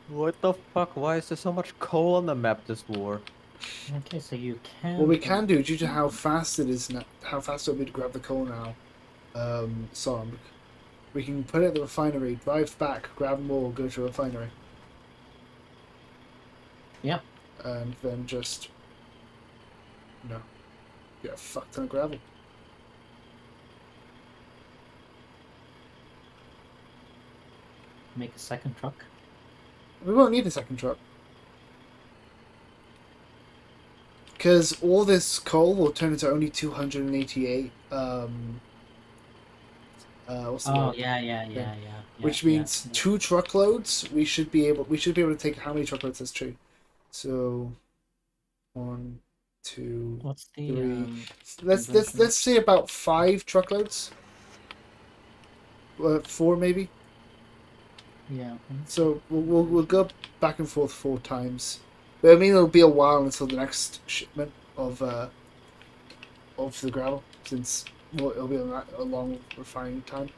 What the fuck? Why is there so much coal on the map this war? Okay, so you can. What we can do, due to how fast it is now, how fast it'll be to grab the coal now, Song, we can put it at the refinery, drive back, grab more, go to the refinery. Yeah. And then just, get a fuck ton of gravel. Make a second truck. We won't need a second truck. Because all this coal will turn into only 288, what's the word? Yeah. Which means 2 truckloads. We should be able to take how many truckloads? That's true. So 1, 2, What's the 3. Let's say about 5 truckloads. 4 maybe. Yeah. So we'll go back and forth 4 times. But I mean it'll be a while until the next shipment of the gravel, since it'll be a long refining time.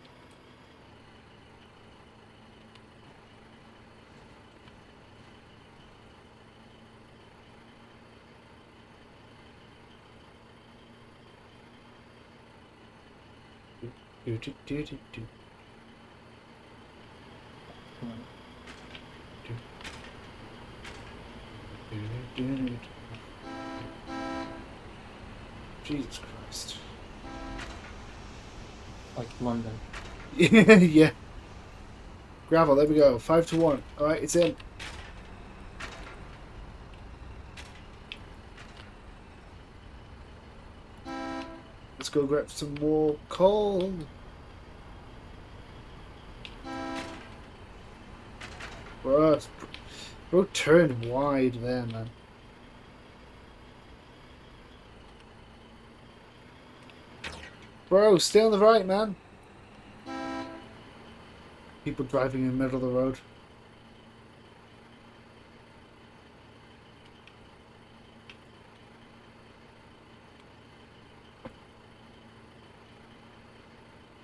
Jesus Christ. Like London. Yeah. Gravel, there we go. 5-1. Alright, it's in. Let's go grab some more coal. Bro, turn wide there, man. Bro, stay on the right, man. People driving in the middle of the road.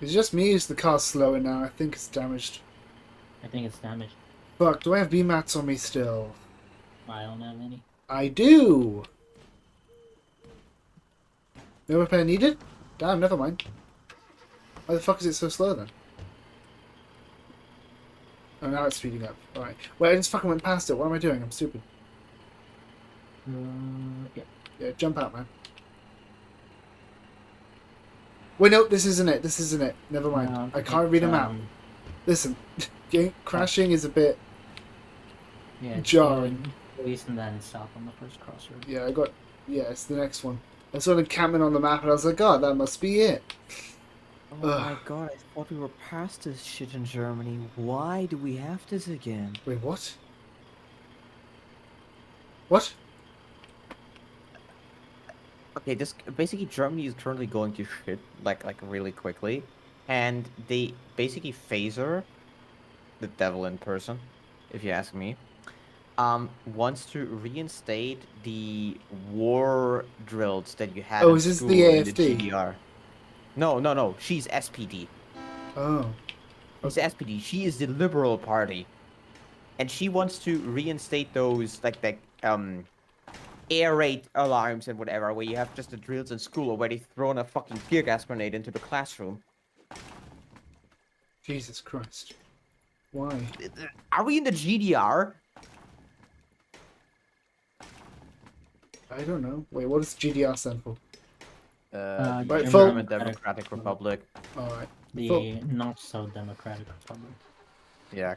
It's just me, is the car slower now? I think it's damaged. I think it's damaged. Fuck, do I have B-mats on me still? I don't have any. I do! No repair needed? Damn, never mind. Why the fuck is it so slow then? Oh, now it's speeding up. Alright. Wait, I just fucking went past it. What am I doing? I'm stupid. Yeah. Yeah, jump out, man. Wait, no, this isn't it. This isn't it. Never mind. No, I can't read a map. Listen, crashing is a bit Yeah, it's jarring. east and then south on the first crossroad. Yeah, I got... Yeah, it's the next one. I saw the encampment on the map and I was like, God, that must be it. Oh my god, I thought we were past this shit in Germany. Why do we have this again? Wait, what? What? Okay, this basically Germany is currently going to shit like really quickly, and they basically phaser the devil in person, if you ask me. Wants to reinstate the war drills that you had Oh, in is this school the in the AFD? GDR. No, she's SPD. Oh. She's SPD. She is the Liberal Party, and she wants to reinstate those air raid alarms and whatever, where you have just the drills in school, or where they thrown a fucking tear gas grenade into the classroom. Jesus Christ. Why? Are we in the GDR? I don't know. Wait, what does GDR stand for? Right, full- German Democratic Republic. Alright. The not so democratic republic. Yeah.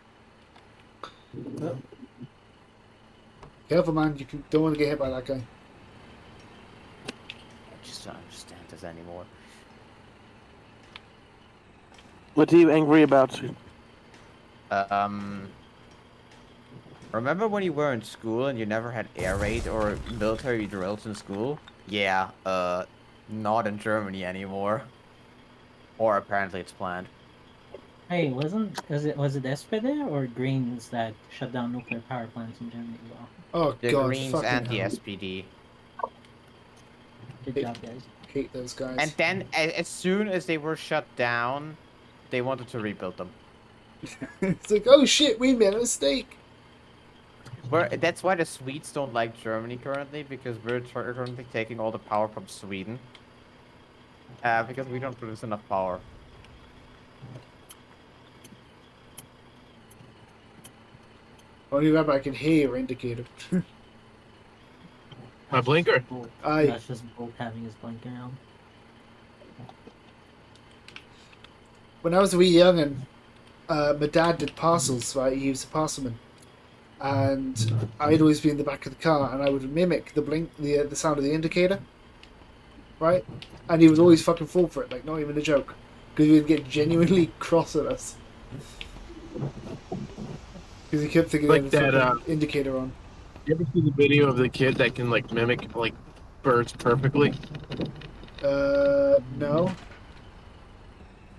Careful, man. Don't want to get hit by that guy. I just don't understand this anymore. What are you angry about? Remember when you were in school and you never had air raid or military drills in school? Yeah, not in Germany anymore. Or apparently it's planned. Hey, was it SPD or Greens that shut down nuclear power plants in Germany as well? Oh, The God. Greens fucking and the hell. SPD. Good job, guys. Hate those guys. And then, as soon as they were shut down, they wanted to rebuild them. It's like, oh shit, we made a mistake. That's why the Swedes don't like Germany currently, because we're currently taking all the power from Sweden. Because we don't produce enough power. Only that I can hear your indicator. My blinker. That's just Bolt having his blinker on. When I was a wee young and my dad did parcels, right? He was a parcelman. And I'd always be in the back of the car and I would mimic the sound of the indicator. Right? And he would always fucking fall for it, like not even a joke. Because he would get genuinely cross at us. Because he kept thinking Like there was that, fucking indicator on. You ever see the video of the kid that can like mimic like birds perfectly? No.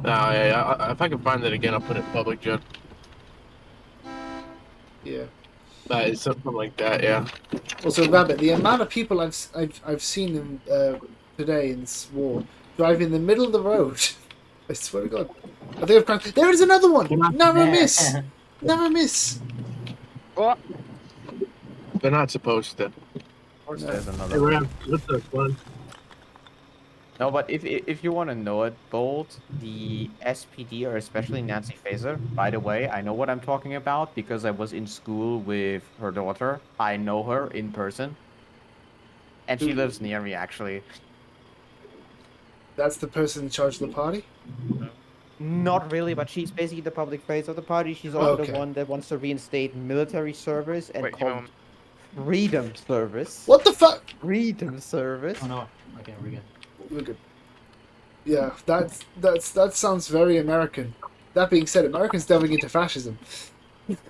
Yeah, if I can find that again, I'll put it in public, Jen. Yeah. That is something like that, yeah. Also, Rabbit, the amount of people I've seen in, today in this war drive in the middle of the road. I swear to God. I think I've cracked. There is another one. Never miss. Never miss. What? They're not supposed to. Of course, there's Hey, another. Ram, what's up, son? No, but if you want to know it, Bolt, the SPD, or especially Nancy Faeser, by the way, I know what I'm talking about because I was in school with her daughter. I know her in person. And she lives near me, actually. That's the person in charge of the party? Not really, but she's basically the public face of the party. She's also Okay. the one that wants to reinstate military service and Wait, called Freedom Service. What the fuck? Freedom Service. Oh no. Okay, we're good. We're good. Yeah, that sounds very American. That being said, Americans delving into fascism.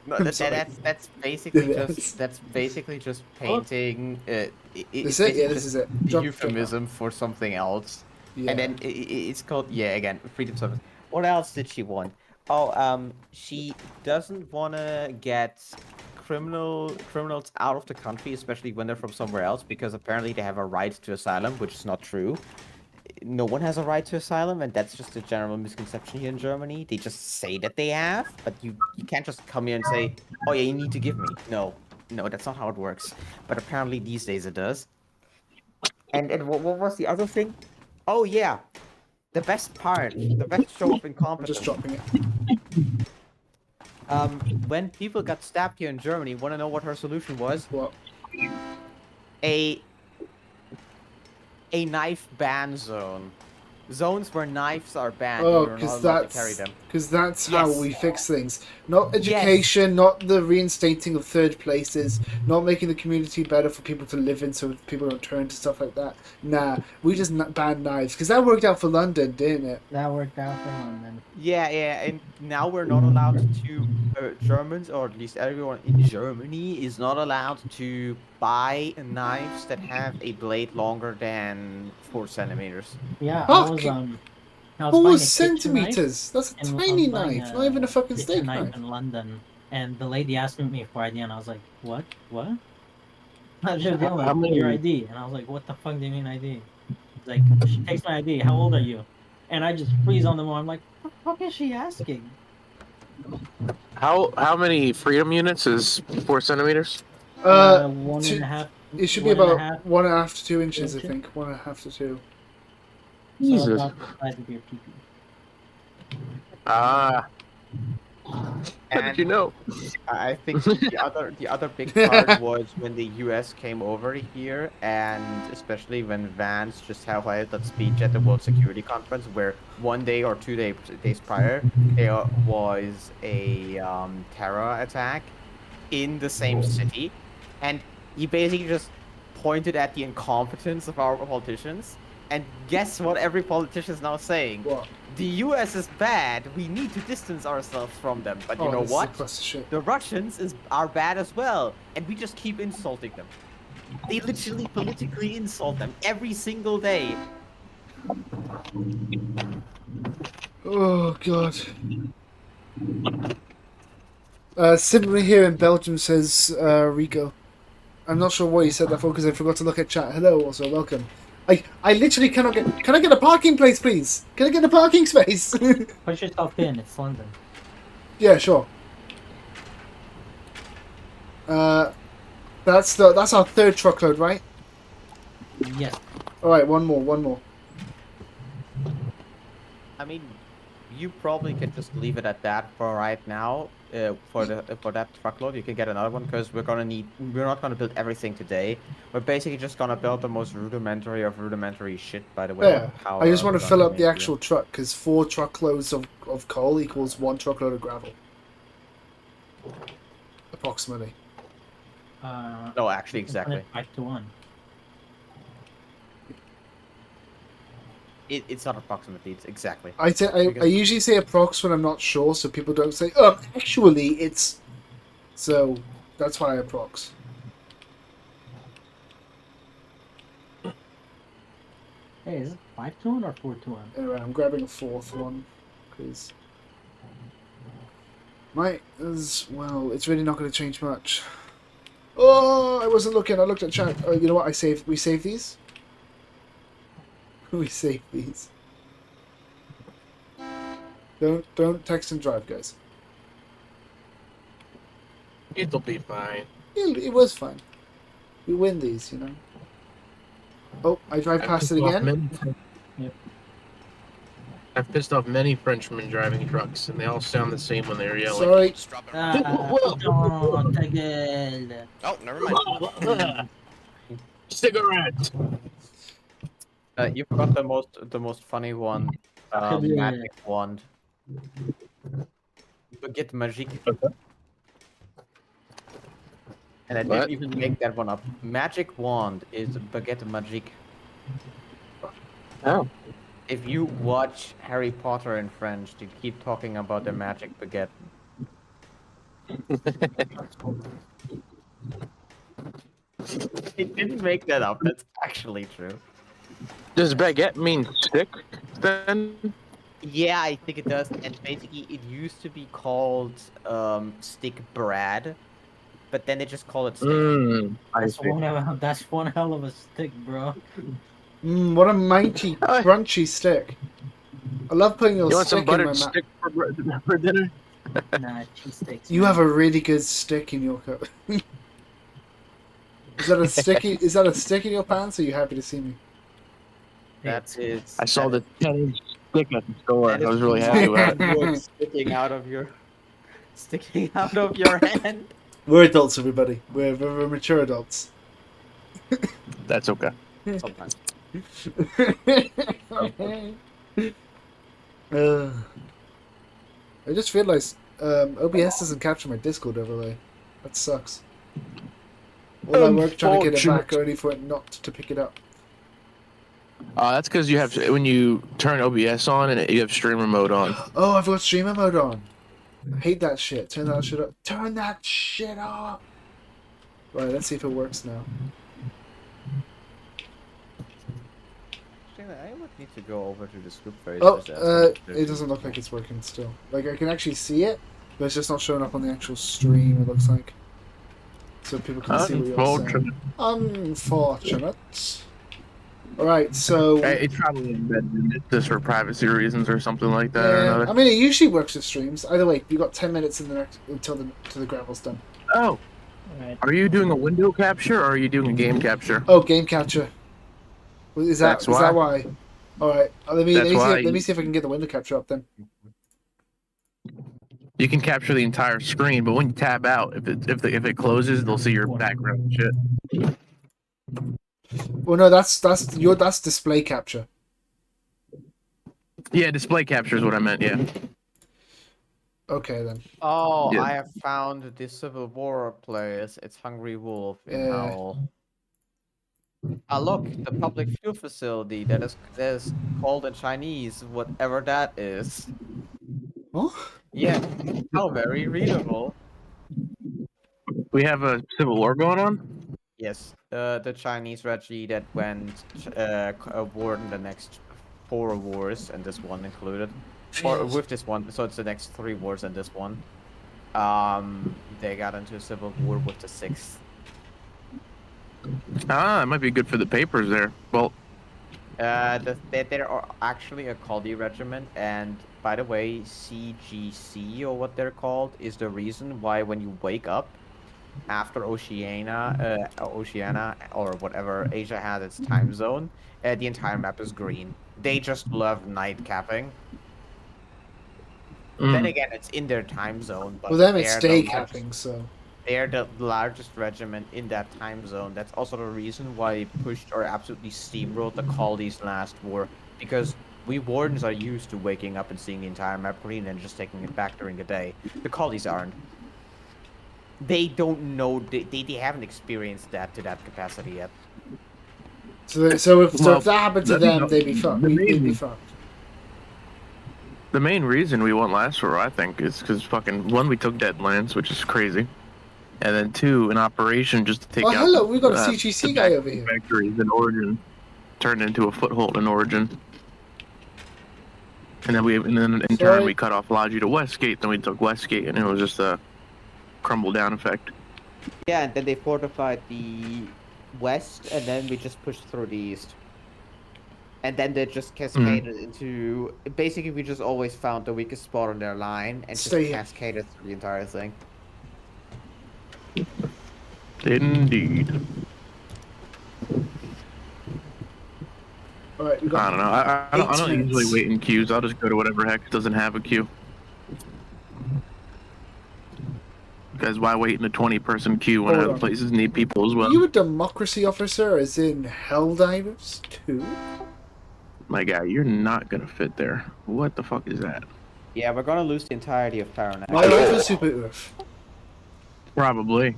No, I'm that's basically that's basically just painting. This It's it? basically Yeah, this just is it. the Jump, euphemism for something else. Yeah. And then it's called again freedom service. What else did she want? Oh, she doesn't want to get criminals out of the country, especially when they're from somewhere else, because apparently they have a right to asylum, which is not true. no one has a right to asylum, and that's just a general misconception here in Germany. They just say that they have, but you can't just come here and say, oh yeah, you need to give me. No, that's not how it works. But apparently these days it does. And what was the other thing? Oh yeah, the best part, the best show of I'm incompetence. just dropping it. When people got stabbed here in Germany, want to know what her solution was? What? A knife ban zone. Zones where knives are banned and Oh, you're not because allowed to carry them. that's how Yes. we fix things. Not education, not the reinstating of third places, not making the community better for people to live in so people don't turn to stuff like that. Nah, we just ban knives because that worked out for London, didn't it? That worked out for London. Yeah, and now we're not allowed to, Germans, or at least everyone in Germany, is not allowed to buy knives that have a blade longer than 4 centimeters. Yeah, Fuck! I was 4 buying a kitchen centimeters? That's a knife, and I tiny was buying knife, not even a fucking kitchen steak knife knife. in London, and the lady asked me for ID, and I was like, what? I was just How like, many- your ID, and I was like, what the fuck do you mean ID? She's like, she takes my ID. How old are you? And I just freeze on the wall. I'm like, what the fuck is she asking? How many freedom units is 4 centimeters? 1.5. It should be about 1.5 to 2 inches, I think. 1.5 to 2. So Jesus. about the size of your pee-pee. Ah. How did you know? I think the other big part was when the US came over here, and especially when Vance just highlighted that speech at the World Security Conference, where 1 day or 2 days prior there was a terror attack in the same city, and he basically just pointed at the incompetence of our politicians. And guess what every politician is now saying? What? The US is bad. We need to distance ourselves from them. But you know this is a what? cluster shit. The Russians are bad as well. And we just keep insulting them. They literally politically insult them every single day. Oh, God. Simply here in Belgium says Rico. I'm not sure what you said that for because I forgot to look at chat. Hello, also, welcome. I literally cannot get... Can I get a parking place, please? Can I get a parking space? Push yourself in. It's London. Yeah, sure. That's our 3rd truckload, right? Yes. All right, one more. I mean, you probably can just leave it at that for right now. For that truckload, you can get another one because we're not gonna build everything today. We're basically just gonna build the most rudimentary of rudimentary shit. By the way, Yeah. how, I just want to fill up the here. actual truck because 4 truckloads of coal equals 1 truckload of gravel. Approximately. No, actually, exactly. 5 to 1. It's not approximately. It's exactly. I usually say approx when I'm not sure, so people don't say, actually, it's... So, that's why I approx. Hey, is it 5 to 1 or 4 to 1? Anyway, I'm grabbing a 4th one, because... Well, it's really not going to change much. Oh, I wasn't looking. I looked at chat. Oh, you know what? We saved these? We saved these. Don't text and drive, guys. It'll be fine. It was fun. We win these, you know. Oh, I drive past it again. Yep. I've pissed off many Frenchmen driving trucks, and they all sound the same when they're yelling. Sorry. Oh, never mind. Cigarette. You forgot the most funny one. Magic wand. Baguette magique. And I didn't even make that one up. Magic wand is baguette magique. Oh. If you watch Harry Potter in French, they keep talking about the magic baguette. I didn't make that up. That's actually true. Does baguette mean stick then? Yeah, I think it does. And basically, it used to be called stick bread, but then they just call it stick. That's one hell of a stick, bro. What a mighty crunchy stick. I love putting your You want some stick in my buttered mouth. stick for dinner? Nah, cheesesteaks. You have a really good stick in your coat. Is that a sticky? Is that a stick in your pants? Or are you happy to see me? That is. I saw the that 10-inch stick at the store. is I was really happy about it. wood sticking out of your hand. We're adults, everybody. We're mature adults. That's okay. Sometimes. I just realized OBS doesn't capture my Discord overlay. That sucks. All that work trying to get it back only for it not to pick it up. That's because you have when you turn OBS on and you have streamer mode on. Oh, I've got streamer mode on. I hate that shit. Turn that shit up. Turn that shit off. Right, let's see if it works now. I would need to go over to the scoop phase. Oh, it doesn't look like it's working still. Like, I can actually see it, but it's just not showing up on the actual stream, it looks like. So people can see what you're saying. Unfortunate. Alright, so... It's probably embedded in it just for privacy reasons or something like that or another. I mean, it usually works with streams. Either way, you got 10 minutes in the next until the gravel's done. Oh. Right. Are you doing a window capture or are you doing a game capture? Oh, game capture. Is that why? Alright, let me see if I can get the window capture up then. You can capture the entire screen, but when you tab out, if it closes, they'll see your background and shit. Well, no, that's display capture. Yeah, display capture is what I meant. Yeah. Okay then. Oh, Yeah. I have found the Civil War place. It's Hungry Wolf in Howl. Ah, look, the public fuel facility that is called in Chinese, whatever that is. What? Yeah, how very readable. We have a civil war going on. Yes, the Chinese regime that went war in the next 4 wars, and this one included. Or with this one, so it's the next 3 wars and this one. They got into a civil war with the 6th. Ah, it might be good for the papers there. Well, there are actually a Kaldi regiment, and by the way, CGC or what they're called is the reason why when you wake up after Oceania or whatever Asia has its time zone, the entire map is green. They just love night capping. Then again, it's in their time zone. But Well, them it's day capping, so. They're the largest regiment in that time zone. That's also the reason why they pushed or absolutely steamrolled the Kaldis last war. Because we Wardens are used to waking up and seeing the entire map green and just taking it back during the day. The Kaldis aren't. They don't know, they haven't experienced that to that capacity yet. So if that happened to them, they'd be fucked. They'd be fucked. The main reason we won last war, I think, is because fucking 1, we took Deadlands, which is crazy, and then 2, an operation just to take out. Oh, hello, we've got a CGC guy over here. Factories in Origin turned into a foothold in Origin, and then in turn we cut off Logi to Westgate. Then we took Westgate, and it was just a crumble down effect. Yeah, and then they fortified the west, and then we just pushed through the east. And then they just cascaded into... Basically, we just always found the weakest spot on their line and just cascaded through the entire thing. Indeed. Alright, we got I don't know. I don't usually wait in queues. I'll just go to whatever hex doesn't have a queue. Because why wait in a 20-person queue when other places need people as well? Are you a democracy officer, as in Helldivers 2? My guy, you're not gonna fit there. What the fuck is that? Yeah, we're gonna lose the entirety of Fahrenheit. My life is super oof. Probably.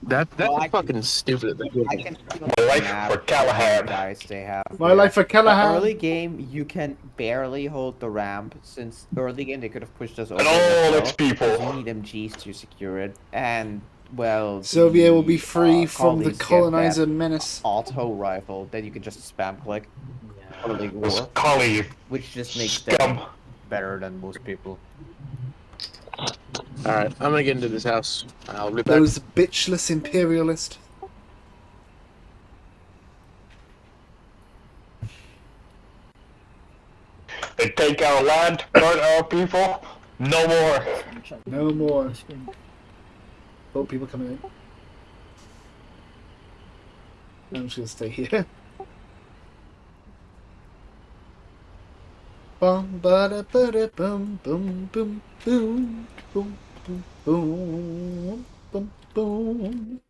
That's fucking stupid. My life for Callahan. Guys, they have. My life for Callahan. Early game, you can barely hold the ramp. Since early game, they could have pushed us over. And all its people. You need MGs to secure it, and well. Soviet will be free from the colonizer menace. Auto rifle that you can just spam click. Early war, which just makes them better than most people. Alright, I'm gonna get into this house. I'll be back. Those bitchless imperialist. They take our land, hurt our people. No more. No more. Oh, people coming in. I'm just gonna stay here. Bum ba da ba da bum boom boom boom boom boom boom boom boom.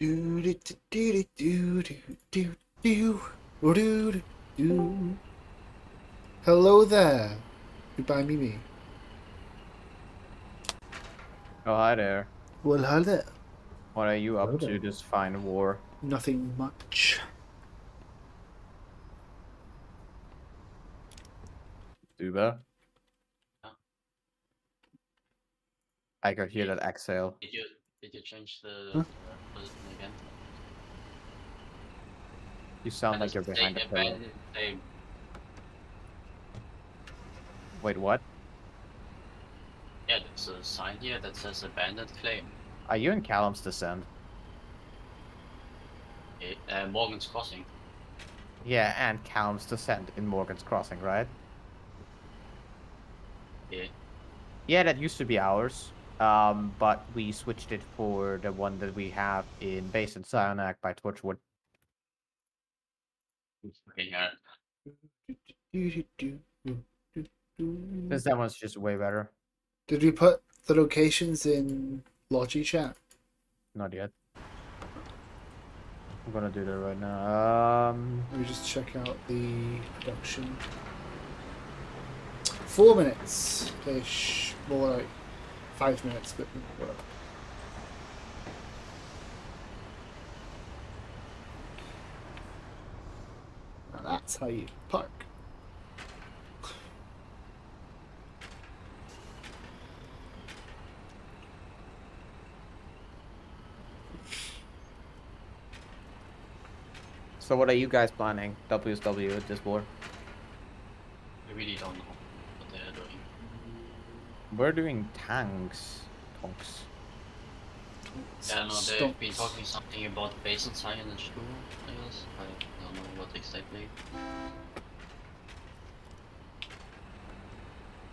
Do do do do do do do do do do. Hello there. Goodbye, Mimi. Oh, hi there. Well, hello there. What are you up to this fine war? Nothing much. Duba? I could hear that exhale. Did you change the Huh? position again? You sound like you're behind a pillar. Wait, what? Yeah, there's a sign here that says abandoned claim. Are you in Callum's Descent? Morgan's Crossing. Yeah, and Callum's Descent in Morgan's Crossing, right? Yeah. Yeah, that used to be ours. But we switched it for the one that we have in Base and Sionac by Torchwood. Okay, yeah. Since that one's just way better. Did we put the locations in Logi chat? Not yet. I'm gonna do that right now. Let me just check out the production. 4 minutes ish. More like 5 minutes, but whatever. Now that's how you park. So what are you guys planning? WSW at this war? I really don't know what they're doing. We're doing tanks. Tonks. Yeah, no, they've been talking something about base and science and school, I guess. I don't know what exactly.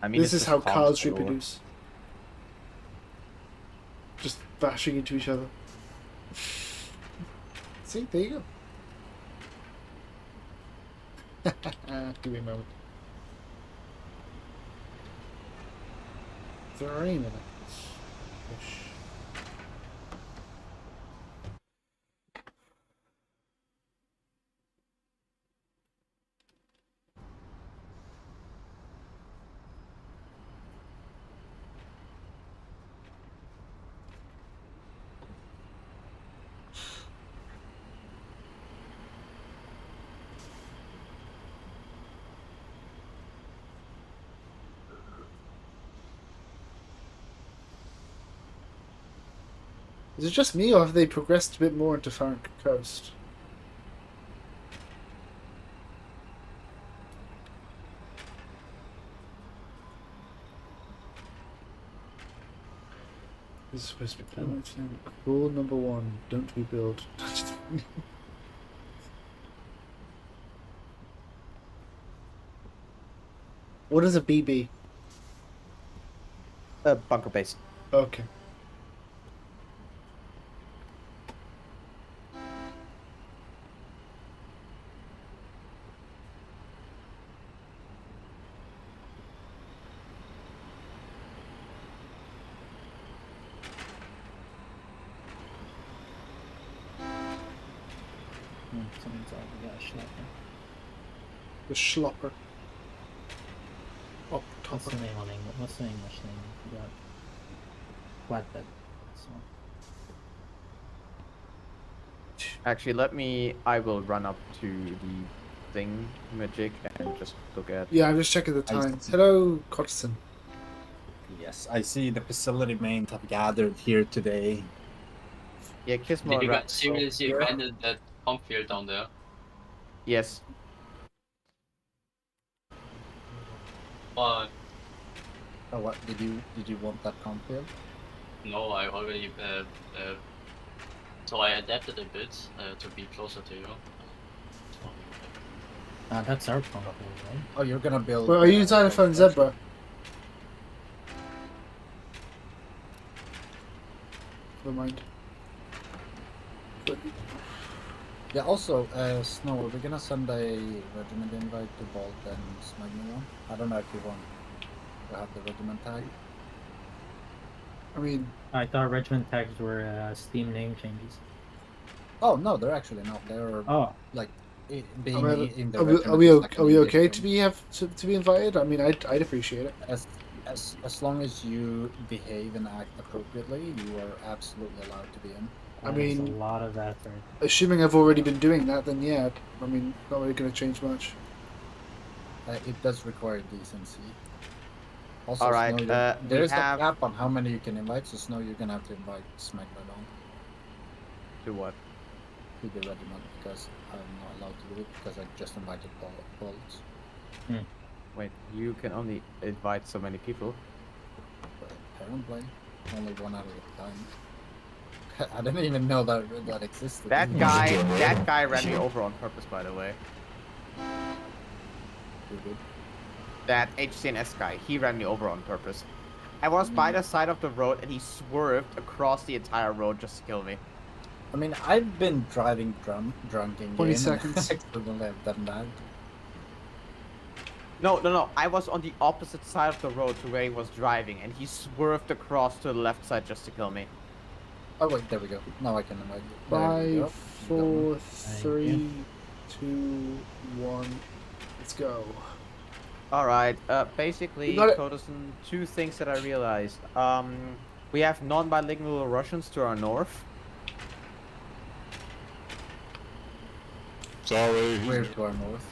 I mean, This is how comms cars galore. reproduce. Just bashing into each other. See, there you go. Give me a moment. 3 minutes. Ish. Is it just me, or have they progressed a bit more into Farrank Coast? This is supposed to be rule number 1: don't rebuild. What is a BB? Bunker base. Okay. Something's out, we got a schlopper. The Schlopper. Oh, What's topper. the name on English? What's the English name? We got flatbed. So. Actually, I will run up to the thing, magic, and just look at... Yeah, I'm just checking the times. Hello, Cotson. Yeah. Yes, I see the facility mains have gathered here today. Yeah, kiss Did more. you guys seriously abandon that pump field down there? Yes. Why? Oh, what did you want that conflict? No, I already so I adapted a bit to be closer to you. That's our pump field, right? Oh, you're gonna build. Well, are you trying to find Zebra? Never mind. Yeah. Also, Snow, we're gonna send a regiment invite to Bolt and Smegma. I don't know if you want to have the regiment tag. I mean, I thought regiment tags were Steam name changes. Oh no, they're actually not. They're like being in the regiment. Are we is like an okay addition. to be invited? I mean, I'd appreciate it. As long as you behave and act appropriately, you are absolutely allowed to be in. I mean, a lot of effort. Assuming I've already been doing that, then yeah. I mean, not really going to change much. It does require decency. Also, All right. Snow, there's we a have... cap on how many you can invite, so Snow, you're gonna have to invite Smegma on. To what? To the regiment, because I'm not allowed to do it because I just invited Bolts. Wait, you can only invite so many people. But apparently, only one out of a time. I didn't even know that existed. That guy ran me over on purpose, by the way. Who did? That HCNS guy, he ran me over on purpose. I was by the side of the road and he swerved across the entire road just to kill me. I mean, I've been driving drunk in 20 game seconds. and I couldn't have done that. No. I was on the opposite side of the road to where he was driving and he swerved across to the left side just to kill me. Oh wait, there we go. Now I can invite you. There we go. 5, 4, 3, 2, 1. Let's go. Alright, basically, You got it. Coderson, two things that I realized. We have non-bilingual Russians to our north. Sorry. Where to our north?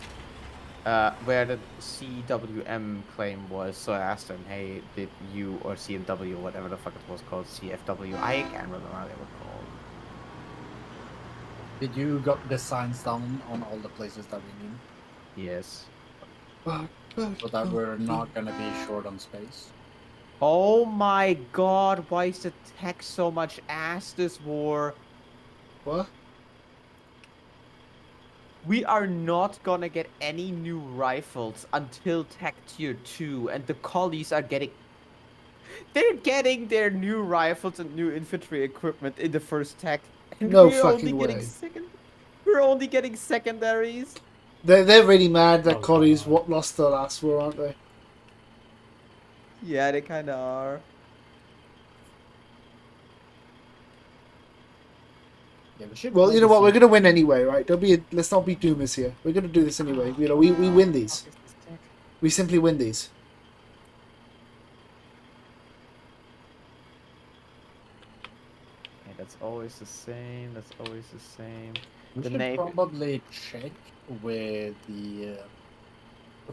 Where the CWM claim was, so I asked them, hey, did you, or CMW, whatever the fuck it was called, CFW, I can't remember how they were called. Did you got the signs down on all the places that we need? Yes. So that we're not gonna be short on space? Oh my god, why is the tech so much ass this war? What? We are not gonna get any new rifles until Tech Tier 2, and the collies are getting... They're getting their new rifles and new infantry equipment in the first tech. And No we're fucking only getting way. We're only getting secondaries. They're really mad that Collies lost their last war, aren't they? Yeah, they kinda are. Yeah, we should Well, you know maybe what? We're see- gonna win anyway, right? Let's not be doomers here. We're gonna do this anyway. You know, we win these. We simply win these. Okay, that's always the same. That's always the same. We The should Navy. probably check with the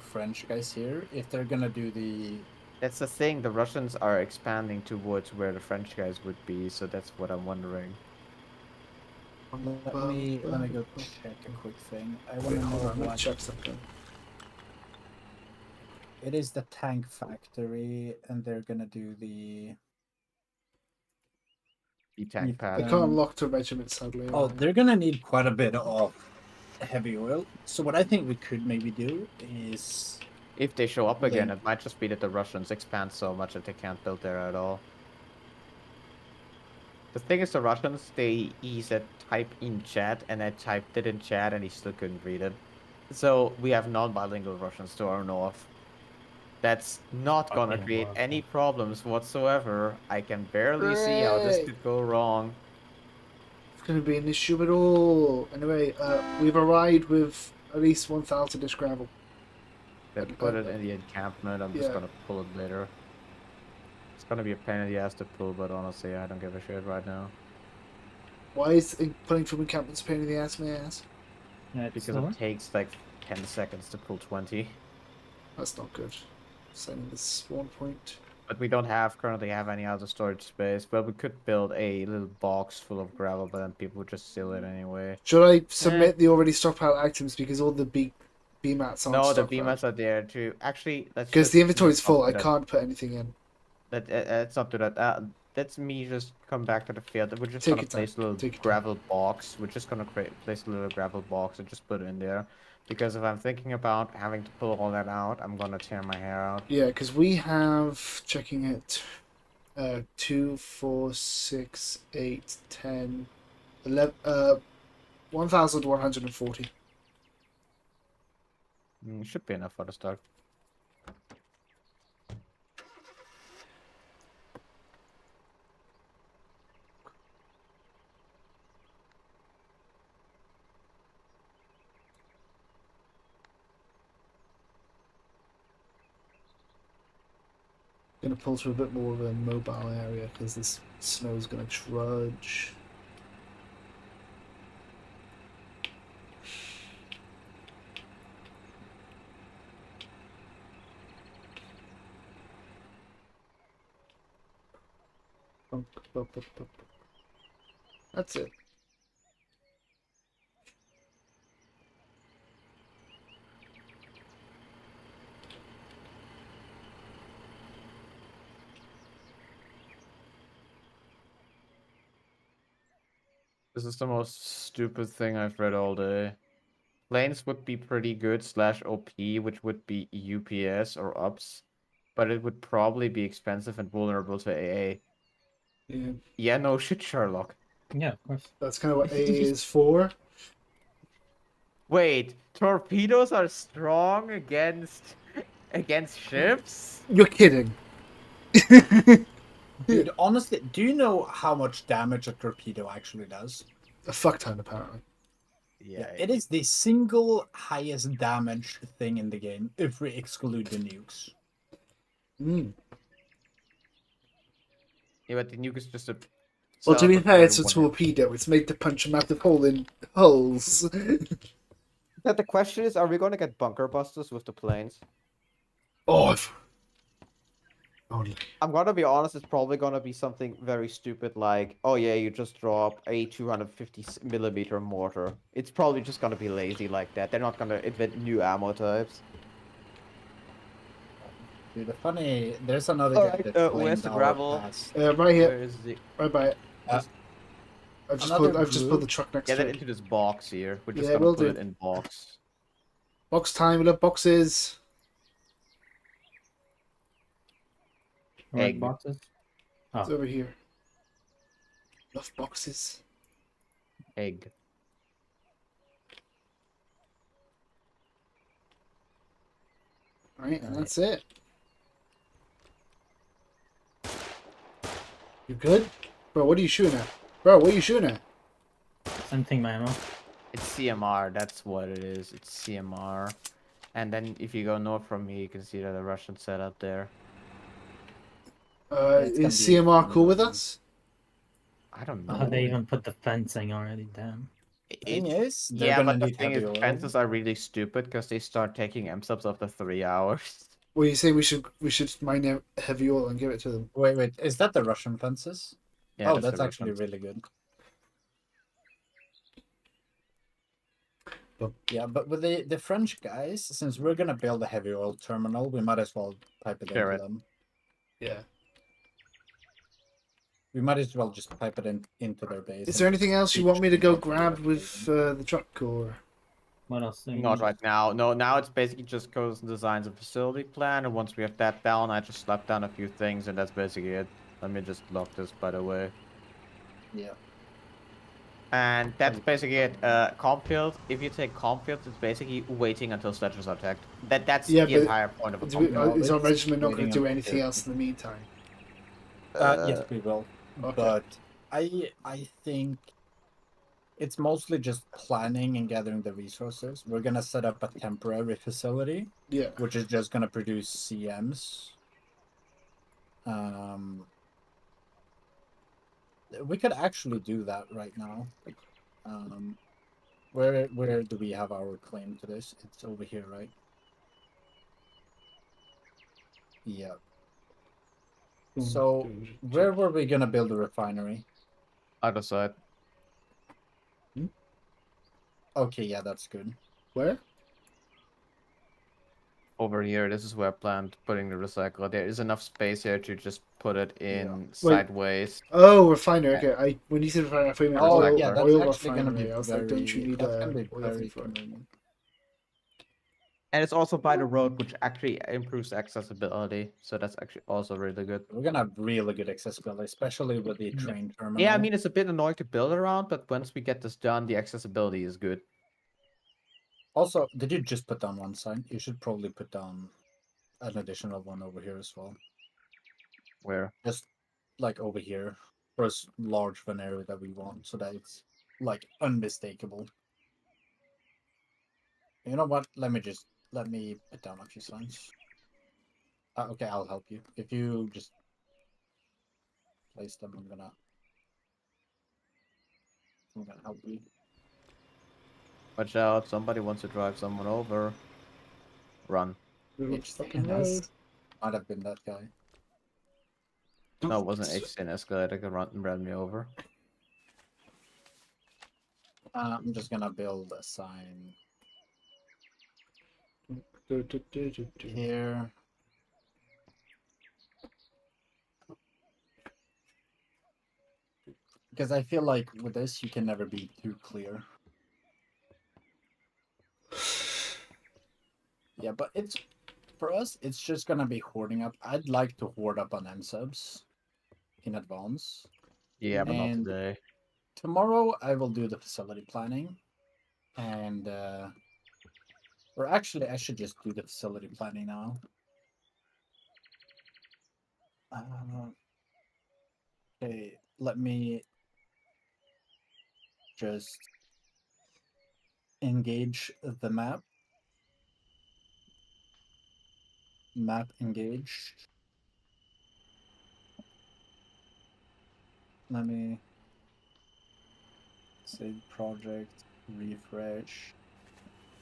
French guys here if they're gonna do the. That's the thing. The Russians are expanding towards where the French guys would be, so that's what I'm wondering. Let me go check a quick thing. I want to know Hold on, let me what. check something. It is the tank factory, and they're gonna do the. E-tank They pad. can't lock to regiments, sadly. Oh, they're gonna need quite a bit of heavy oil. So what I think we could maybe do is. If they show up again, Link. it might just be that the Russians expand so much that they can't build there at all. The thing is, the Russians, he said type in chat, and I typed it in chat, and he still couldn't read it. So we have non-bilingual Russians to our north. That's not gonna Fucking create horrible. any problems whatsoever. I can barely see how this Hooray! could go wrong. It's gonna be an issue at all. Anyway, we've arrived with at least 1,000-ish gravel. Then put it in the encampment. I'm just Yeah. gonna pull it later. It's gonna be a pain in the ass to pull, but honestly, I don't give a shit right now. Why is putting from encampments a pain in the ass, may I ask? Because it takes like 10 seconds to pull 20. That's not good. Setting the spawn point. But we don't currently have any other storage space. But we could build a little box full of gravel, but then people would just steal it anyway. Should I submit the already stockpiled items because all the B mats aren't No, the stockpiled? BMATs are there too. Actually, let's Because just the inventory's not full, do I that. can't put anything in. Let's not do that. Let's me just come back to the field. We're just Take gonna your time. place a little Take your time. gravel box. We're just gonna place a little gravel box and just put it in there. Because if I'm thinking about having to pull all that out, I'm gonna tear my hair out. Yeah, because we have, checking it, 2, 4, 6, 8, 10, 11, 1,140. Should be enough for the start. Gonna pull through a bit more of a mobile area because this snow's gonna trudge. That's it. This is the most stupid thing I've read all day. Planes would be pretty good /OP, which would be UPS or UPS, but it would probably be expensive and vulnerable to AA. Yeah. Yeah, no shit, Sherlock. Yeah, of course. That's kind of what AA is for. Wait, torpedoes are strong against ships? You're kidding. Dude, honestly, do you know how much damage a torpedo actually does? A fuck ton, apparently. Yeah, It is the single highest damage thing in the game, if we exclude the nukes. Mm. Yeah, but the nuke is just a. Well, to be fair, it's a one. torpedo. It's made to punch a massive hole in hulls. But the question is, are we going to get bunker busters with the planes? Oh, I'm gonna be honest, it's probably gonna be something very stupid like, oh yeah, you just drop a 250mm mortar. It's probably just gonna be lazy like that. They're not gonna invent new ammo types. Dude, there's another guy Alright, that's where's the gravel? Right here. Where is the... Right by it. I've just pulled the truck next Get to it it. into this box here. We're just Yeah, gonna we'll put do. it in box. Box time. We love boxes. Egg boxes? It's over here. Love boxes. Egg. Alright, and that's it. You good? Bro, what are you shooting at? Bro, what are you shooting at? Something, my ammo. It's CMR, that's what it is. It's CMR. And then if you go north from me, you can see that the Russian setup there. Is CMR cool with us? I don't know. Oh, they even put the fencing already, damn. Thing is, they're Yeah, gonna but the need thing is, heavy oil. fences are really stupid because they start taking M-subs after 3 hours. Well, you say we should mine heavy oil and give it to them? Wait, is that the Russian fences? Yeah, oh, that's that's the actually Russians. really good. Yeah, but with the French guys, since we're gonna build a heavy oil terminal, we might as well pipe it Sure, into right. them. Yeah. We might as well just pipe it into their base. Is there anything else you want me to go grab with the truck, or? What else? Not right now. No, now it's basically just goes and designs a facility plan, and once we have that down, I just slap down a few things, and that's basically it. Let me just lock this, by the way. Yeah. And that's basically it. Comfield, if you take Comfield, it's basically waiting until sledges are attacked. That's Yeah, the but entire point of a is our Comfield. regiment not going waiting to do until anything they're- else in the meantime? Yes, we will. Okay. But I think it's mostly just planning and gathering the resources. We're gonna set up a temporary facility. Yeah. Which is just gonna produce CMs. We could actually do that right now. Where do we have our claim to this? It's over here, right? Yeah. So, where were we gonna build a refinery? Other side. Okay, yeah, that's good. Where? Over here, this is where I planned putting the recycler. There is enough space here to just put it in Wait. sideways. Oh, refinery. Okay, when you said refinery, I thought you meant Oh, oil, yeah, that's oil actually gonna be refinery. I was like, don't you very. need That's a gonna be oil very thing for it? convenient. And it's also by the road, which actually improves accessibility. So that's actually also really good. We're gonna have really good accessibility, especially with the train terminal. Yeah, I mean, it's a bit annoying to build around, but once we get this done, the accessibility is good. Also, did you just put down one sign? You should probably put down an additional one over here as well. Where? Just like over here for as large of an area that we want, so that it's like unmistakable. You know what? Let me put down a few signs. Okay, I'll help you. If you just place them, I'm gonna help you. Watch out! Somebody wants to drive someone over. Run. Fucking road. Might have been that guy. No, it wasn't HC escalator could ran me over. I'm just gonna build a sign here. Because I feel like with this, you can never be too clear. Yeah, but it's for us, it's just gonna be hoarding up. I'd like to hoard up on end subs in advance. Yeah, but not today. Tomorrow I will do the facility planning, and or actually I should just do the facility planning now. Okay, let me just engage the map. Map engaged. Let me save project, refresh.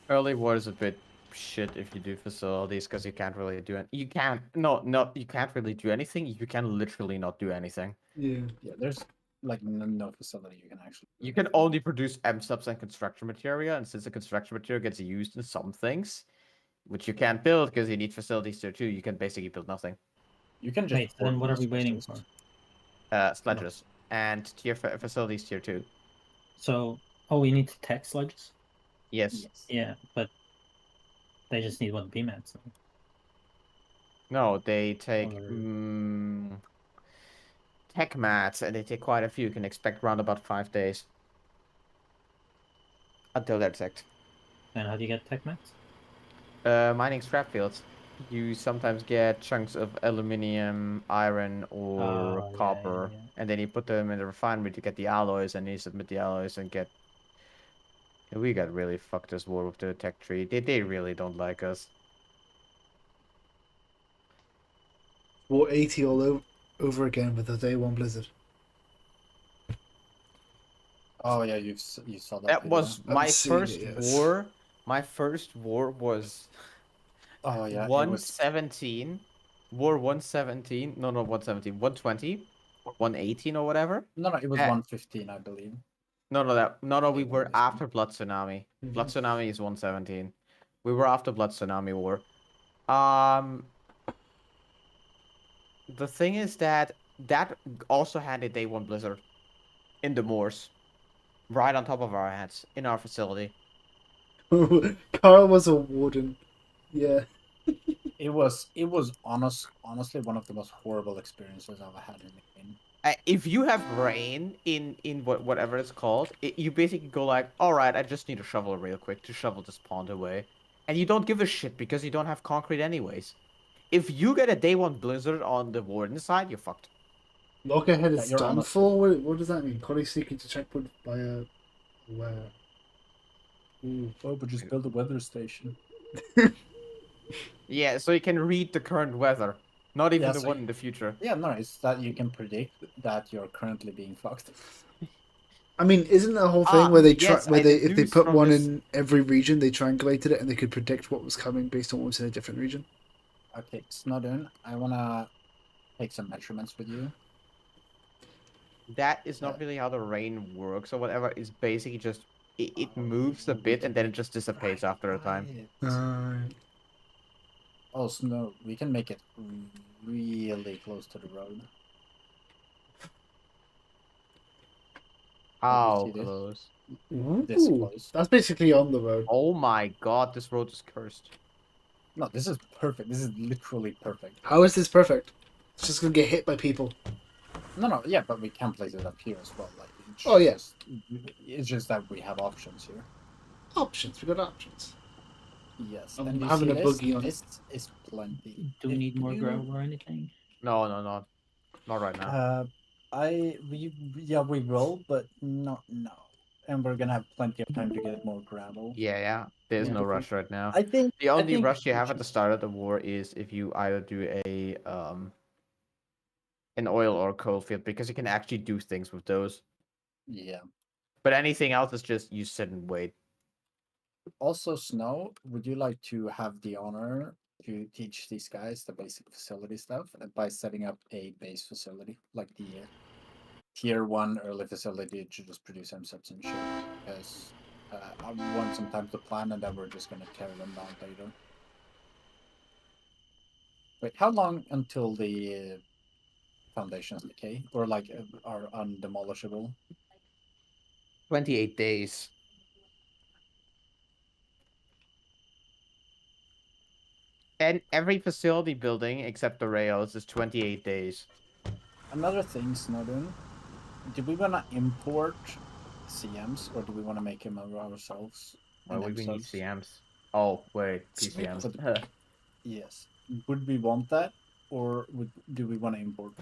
Early war is a bit shit if you do facilities because you can't really do it. You can't. You can't really do anything. You can literally not do anything. Yeah. Yeah, there's like no facility you can actually. You can only produce M subs and construction material, and since the construction material gets used in some things, which you can't build because you need facilities there too, you can basically build nothing. You can just. Wait, then what are we waiting for? Sledges and facilities tier 2. So, we need to tech sledges? Yes. Yeah, but they just need one BMAT. So. No, they take tech mats, and they take quite a few. You can expect around about 5 days until they're teched. And how do you get tech mats? Mining scrap fields. You sometimes get chunks of aluminium, iron, or copper, and then you put them in the refinery to get the alloys, and you submit the alloys and get. We got really fucked this war with the tech tree. They really don't like us. War 80 all over again with the day one blizzard. Oh yeah, you saw that. That was my first war. My first war was. Oh yeah, 117. War 117. No, 117. 120. 118 or whatever. No, it was 115, I believe. No, we were after Blood Tsunami. Blood Tsunami is 117. We were after Blood Tsunami War. The thing is that also had a day one blizzard in the moors, right on top of our heads in our facility. Carl was a warden. Yeah. It was honestly one of the most horrible experiences I've had in the game. If you have rain in whatever it's called, you basically go like, all right, I just need a shovel real quick to shovel this pond away, and you don't give a shit because you don't have concrete anyways. If you get a day one blizzard on the warden side, you're fucked. Loggerhead is done for? What does that mean? Collie seeking to checkpoint by a where? Oh, but just build a weather station. Yeah, so you can read the current weather, not even the one in the future. Yeah, no, it's that you can predict that you're currently being fucked. I mean, isn't the whole thing where they if they put one in every region, they triangulated it and they could predict what was coming based on what was in a different region? Okay, Snowden, I wanna take some measurements with you. That is not really how the rain works or whatever. It's basically just it moves a bit and then it just dissipates after a time. Oh, snow. We can make it really close to the road. How see this? close? This Ooh, close. that's basically on the road. Oh my god, this road is cursed. No, this is perfect. This is literally perfect. How is this perfect? It's just gonna get hit by people. No, yeah, but we can place it up here as well. Like, Oh, yeah. It's just that we have options here. Options. We got options. Yes. I'm And you having see a this? boogie on. This is plenty. Do we If need more you- gravel or anything? No, not right now. We will, but not now. And we're gonna have plenty of time to get more gravel. Yeah. There's Yeah. no rush right now. I think The only think rush you we have at should- the start of the war is if you either do an oil or coal field, because you can actually do things with those. Yeah. But anything else is just you sit and wait. Also, Snow, would you like to have the honor to teach these guys the basic facility stuff by setting up a base facility, like the tier 1 early facility to just produce MSEPs and shit? Because I want some time to plan, and then we're just gonna tear them down later. Wait, how long until the foundations decay, or like are undemolishable? 28 days. And every facility building except the rails is 28 days. Another thing, Snowden, do we want to import CMs or do we want to make them ourselves? Why and would we need themselves? CMs? Oh, wait, PCMs. But- Yes. Would we want that, or do we want to import?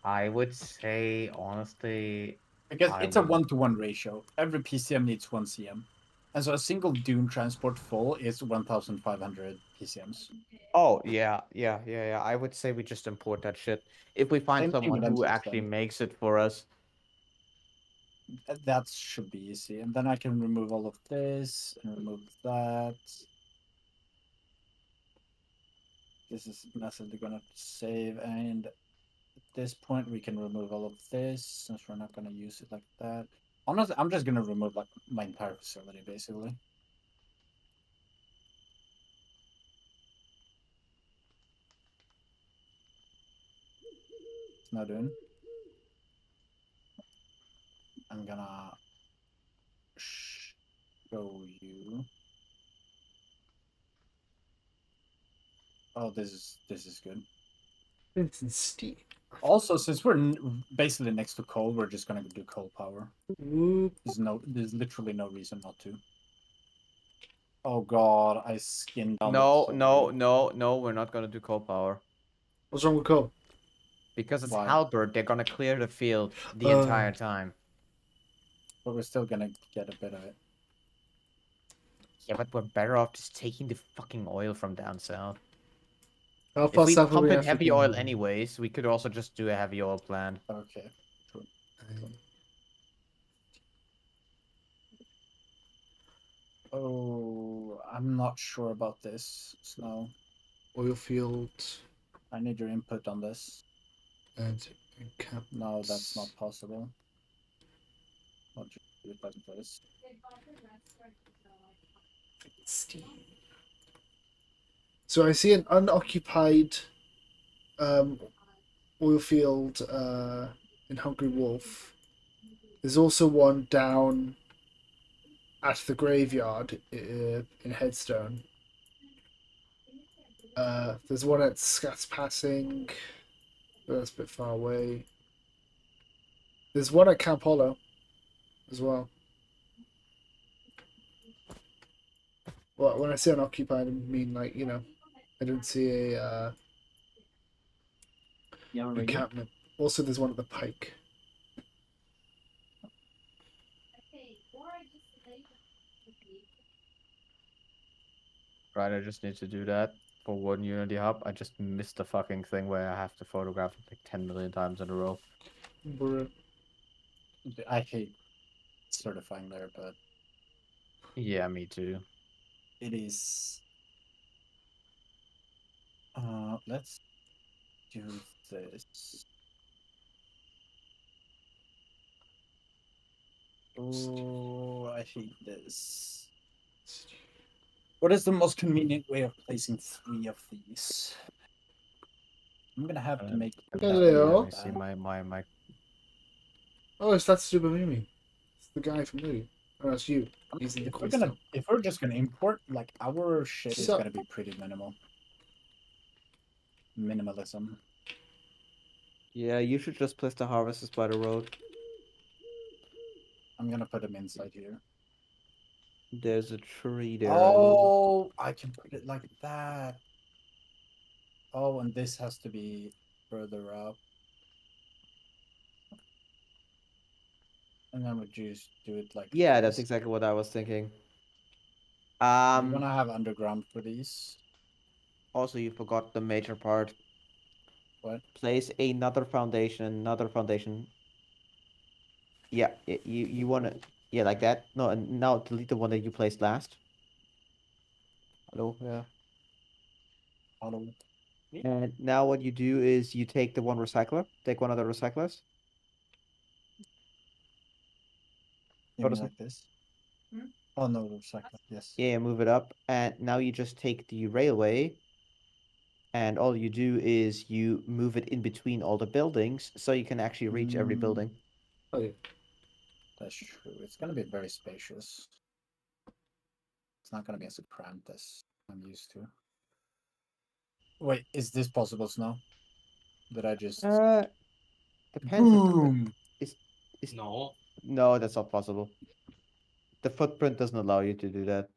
I would say, honestly... Because I it's a would- 1-to-1 ratio. Every PCM needs 1 CM. And so a single Dune transport full is 1,500 PCMs. Oh, yeah. I would say we just import that shit. If we find Same thing someone with who M6 actually then. makes it for us. That should be easy. And then I can remove all of this and remove that. This is massively gonna save, and at this point we can remove all of this since we're not gonna use it like that. Honestly, I'm just gonna remove like my entire facility basically. It's not doing. I'm gonna show you. Oh, this is good. Vincent Steve. Also, since we're basically next to coal, we're just gonna do coal power. There's literally no reason not to. Oh god, I skinned down. No, we're not gonna do coal power. What's wrong with coal? Because it's Why? halberd, they're gonna clear the field the entire time. But we're still gonna get a bit of it. Yeah, but we're better off just taking the fucking oil from down south. How If far we south are pump we in have to heavy go? oil anyways, we could also just do a heavy oil plant. Okay. True. Oh, I'm not sure about this, Snow. Oil field I need your input on this. and camp. No, that's not possible. I'll just do it like this. So I see an unoccupied oil field in Hungry Wolf. There's also one down at the graveyard in Headstone. There's one at Scats Passing, but that's a bit far away. There's one at Camp Hollow as well. Well, when I say unoccupied, I mean like, you know, I don't see a encampment. Also, there's one at the Pike. Right, I just need to do that for one Unity hub. I just missed the fucking thing where I have to photograph it like 10 million times in a row. I hate certifying there, but Yeah, me too. it is. Let's do this. Oh, I hate this. What is the most convenient way of placing 3 of these? I'm gonna have to make. Hello. Let me see my. Oh, it's that Super Mimi. It's the guy from Movie. Oh, that's you. He's in the quiz. If we're just gonna import, like our shit is So- gonna be pretty minimal. Minimalism. Yeah, you should just place the harvesters by the road. I'm gonna put them inside here. There's a tree there. Oh, I can put it like that. Oh, and this has to be further up. And then we just do it like Yeah, this. that's exactly what I was thinking. I'm gonna have underground for these. Also, you forgot the major part. What? Place another foundation. Yeah, you wanna, yeah, like that. No, and now delete the one that you placed last. Hello, yeah. Hello. And now what you do is you take the one recycler, take one of the recyclers. You mean like this? Oh no, recycle. Yes. Yeah, move it up, and now you just take the railway, and all you do is you move it in between all the buildings, so you can actually reach every building. Oh, yeah. That's true. It's gonna be very spacious. It's not gonna be as cramped as I'm used to. Wait, is this possible, Snow? Did I just Depends. boom? It's No. no, that's not possible. The footprint doesn't allow you to do that.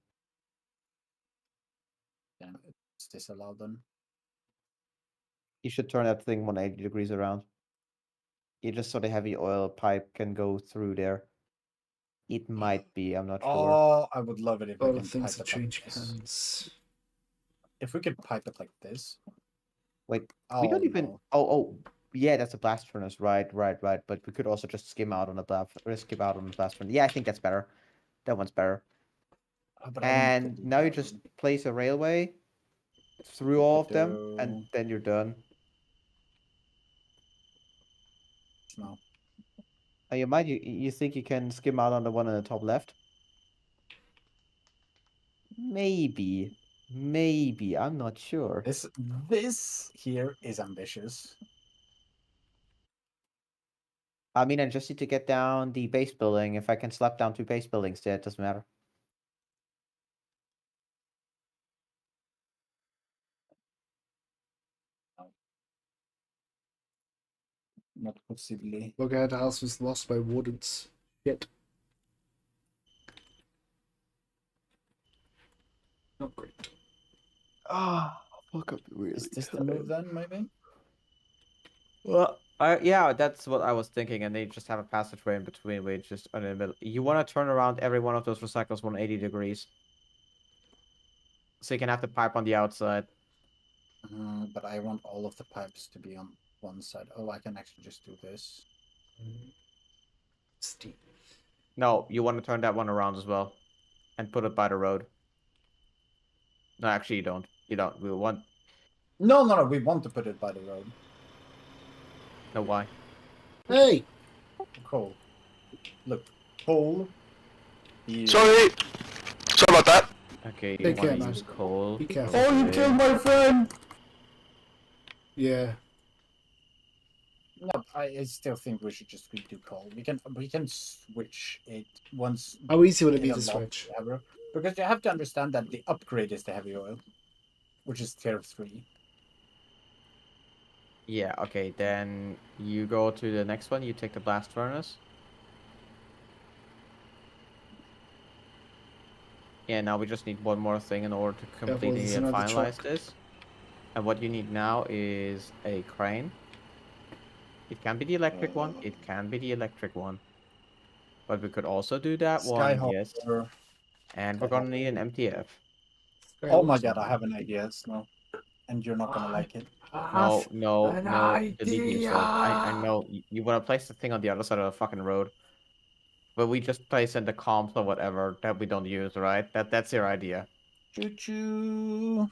Damn it. Is this allowed then? You should turn that thing 180 degrees around. You just so the heavy oil pipe can go through there. It might be, I'm not sure. Oh, I would love it if A we lot can of things pipe are it like changing this. hands. If we could pipe it like this. Wait, we Oh, don't even. no. Oh, yeah, that's a blast furnace. Right. But we could also just skim out on the blast furnace. Yeah, I think that's better. That one's better. Oh, but I don't And do now you that just one. place a railway through all of them, Do- and then you're done. No. Oh, you think you can skim out on the one on the top left? Maybe. I'm not sure. This here is ambitious. I mean, I just need to get down the base building. If I can slap down 2 base buildings there, it doesn't matter. Not possibly. Look at the house was lost by wardens. Shit. Not great. Ah, fuck up really. Is this the move then, maybe? Well, yeah, that's what I was thinking, and they just have a passageway in between, where it's just in the middle. You want to turn around every one of those recycles 180 degrees, so you can have the pipe on the outside. But I want all of the pipes to be on one side. Oh, I can actually just do this. Steam. No, you want to turn that one around as well, and put it by the road. No, actually, you don't. You don't. We want. No, we want to put it by the road. No, why? Hey! Coal. Look, coal. Sorry about that. Okay, you Take care, want to man. use coal. Be careful. Oh, you killed my friend. Yeah. No, I still think we should just redo coal. We can switch it once. How easy would it be in to a lot switch? ever. Because you have to understand that the upgrade is the heavy oil, which is tier 3. Yeah. Okay, then you go to the next one. You take the blast furnace. Yeah, now we just need one more thing in order to completely there's another finalize truck. this. And what you need now is a crane. It can be the electric one. It can be the electric one. But we could also do that one, yes. Skyhopper. And we're gonna need an MTF. Oh my god, I have an idea, Snow. And you're not gonna like it. No, delete yourself. I know you want to place the thing on the other side of the fucking road. But we just place in the comps or whatever that we don't use, right? That's your idea. Choo choo.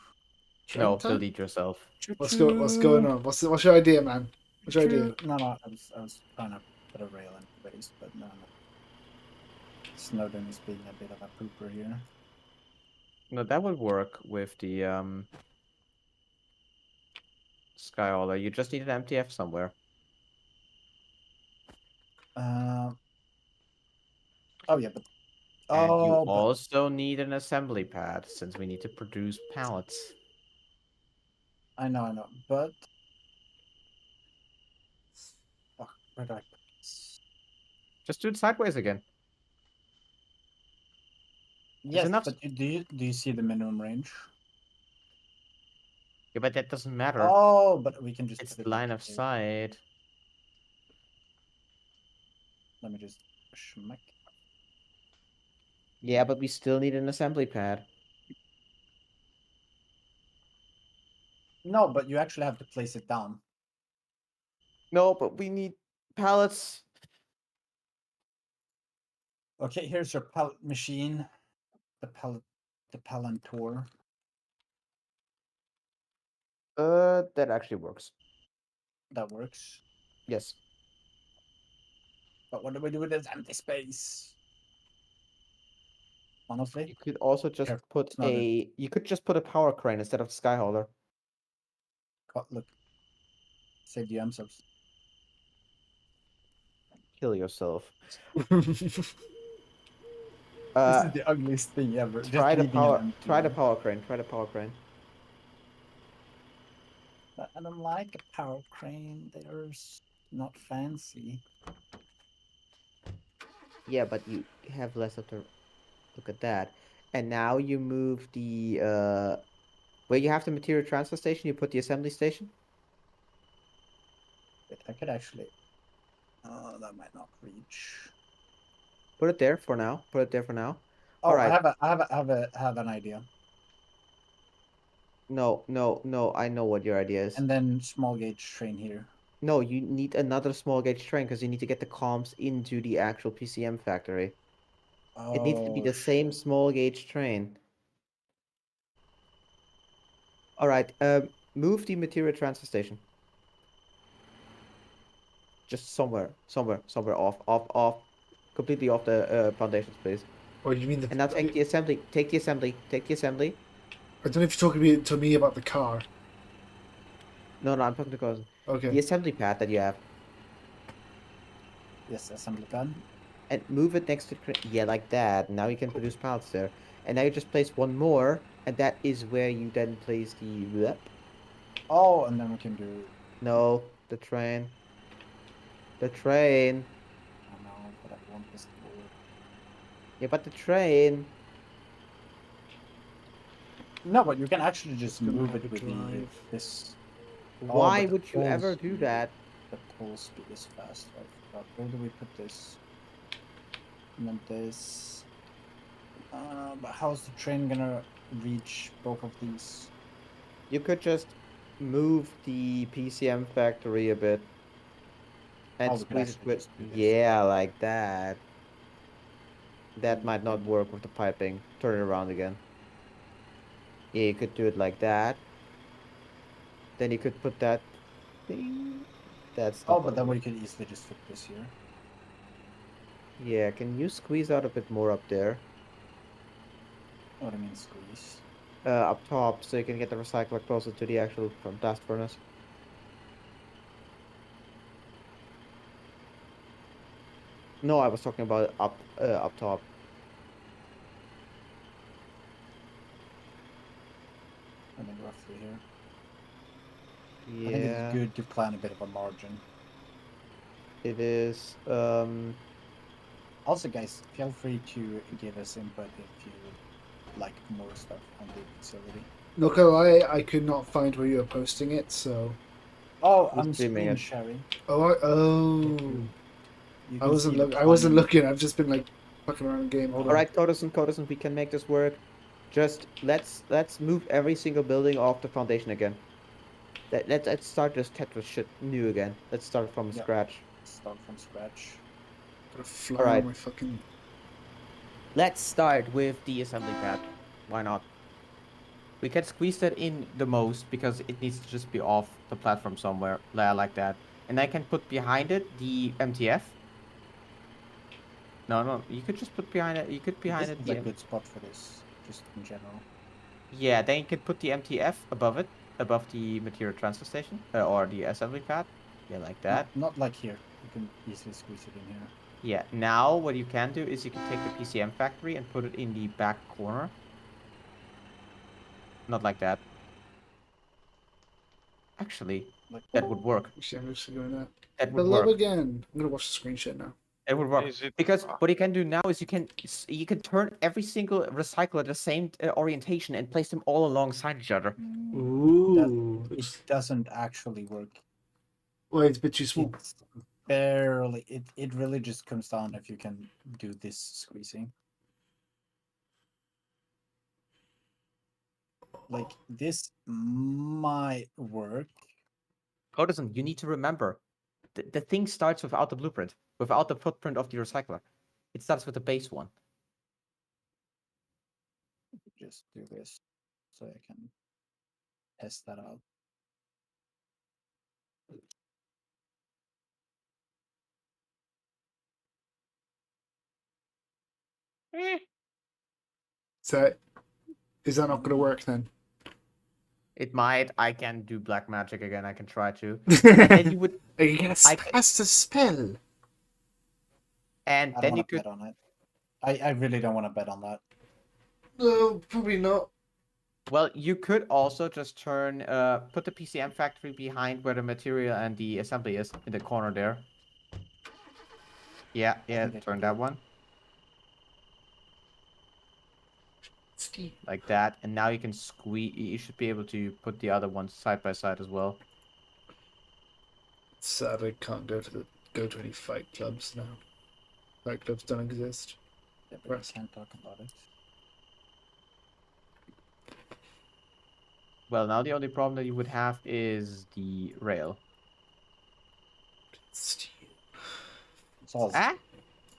No, Time? delete yourself. What's going on? What's your idea, man? What's your idea? No, I was trying to put a rail in place, but no. Snowden is being a bit of a pooper here. No, that would work with the Skyhauler. You just need an MTF somewhere. Oh yeah, but And you but also need an assembly pad since we need to produce pallets. I know, but fuck, where do I put this? Just do it sideways again. Yes, enough. but do you see the minimum range? Yeah, but that doesn't matter. Oh, but we can just It's put it line like of here. sight. Let me just schmack. Yeah, but we still need an assembly pad. No, but you actually have to place it down. No, but we need pallets. Okay, here's your pallet machine. The Palantor. That actually works. That works. Yes. But what do we do with this empty space? Honestly, You could also just Here, put it's not a. You could just put a power crane instead of Skyhauler. look. Save the subs. Kill yourself. This is the ugliest thing ever. Try the power. Try the power crane. Try the power crane. I don't like a power crane. They're not fancy. Yeah, but you have less of the. Look at that. And now you move the where you have the material transfer station. You put the assembly station. Wait, I could actually. Oh, that might not reach. Put it there for now. Put it there for now. Oh, All right. I have an idea. No. I know what your idea is. And then small gauge train here. No, you need another small gauge train because you need to get the comms into the actual PCM factory. It needs to be the same small gauge train. All right. Move the material transfer station. Just somewhere off, completely off the foundations, please. Or you mean the? And now take the assembly. Take the assembly. Take the assembly. I don't know if you're talking to me about the car. No, I'm talking to Cousin. Okay. The assembly pad that you have. Yes, assembly pad. And move it next to yeah, like that. Now you can produce pallets there. And now you just place one more, and that is where you then place the. Oh, and then we can do. No, the train. The train. I know, but I want this to work. Yeah, but the train. No, but you can actually just move it with this. Why would you ever do that? The pull speed is fast. I forgot. Where do we put this? And then this. But how's the train gonna reach both of these? You could just move the PCM factory a bit. And squeeze it with. Yeah, like that. That might not work with the piping. Turn it around again. Yeah, you could do it like that. Then you could put that thing. That's the but then we could easily just fit this here. Yeah, can you squeeze out a bit more up there? What do you mean squeeze? Up top, so you can get the recycler closer to the actual blast furnace. No, I was talking about up top. I mean roughly here. Yeah. I think it's good to plan a bit of a margin. It is. Also, guys, feel free to give us input if you would like more stuff on the facility. Look, I could not find where you were posting it, so. Oh, I'm screen sharing. I wasn't looking. I've just been like fucking around the game. All right, Codison, we can make this work. Just let's move every single building off the foundation again. Let's start this Tetris shit new again. Let's start from scratch. Start from scratch. All right. My fucking... Let's start with the assembly pad. Why not? We can squeeze that in the most because it needs to just be off the platform somewhere, like that. And I can put behind it the MTF. No, you could just put behind it. You could behind This it is a good spot for this, just in general. Yeah, then you can put the MTF above it, above the material transfer station or the assembly pad. Yeah, like that. Not like here. You can easily squeeze it in here. Yeah, now what you can do is you can take the PCM factory and put it in the back corner. Not like that. Actually, that would work. Actually, I'm just doing that. That would Hello work. again. I'm gonna watch the screen share now. It would work Is it- because what you can do now is you can turn every single recycler the same orientation and place them all alongside each other. Ooh. It doesn't actually work. Well, it's a bit too small. It's barely. It really just comes down if you can do this squeezing. Like this might work. Odison, you need to remember, the thing starts without the blueprint, without the footprint of the recycler. It starts with the base one. Just do this so I can test that out. So, is that not gonna work then? It might. I can do black magic again. I can try to. And then you would. Yes, cast a spell. And I then don't you want to could. bet on it. I really don't want to bet on that. No, probably not. Well, you could also just turn. Put the PCM factory behind where the material and the assembly is in the corner there. Yeah, turn that one. Like that, and now you can squeeze. You should be able to put the other ones side by side as well. Sad I can't go to any fight clubs now. Fight clubs don't exist. Yeah, but we can't talk about it. Well, now the only problem that you would have is the rail. Ah,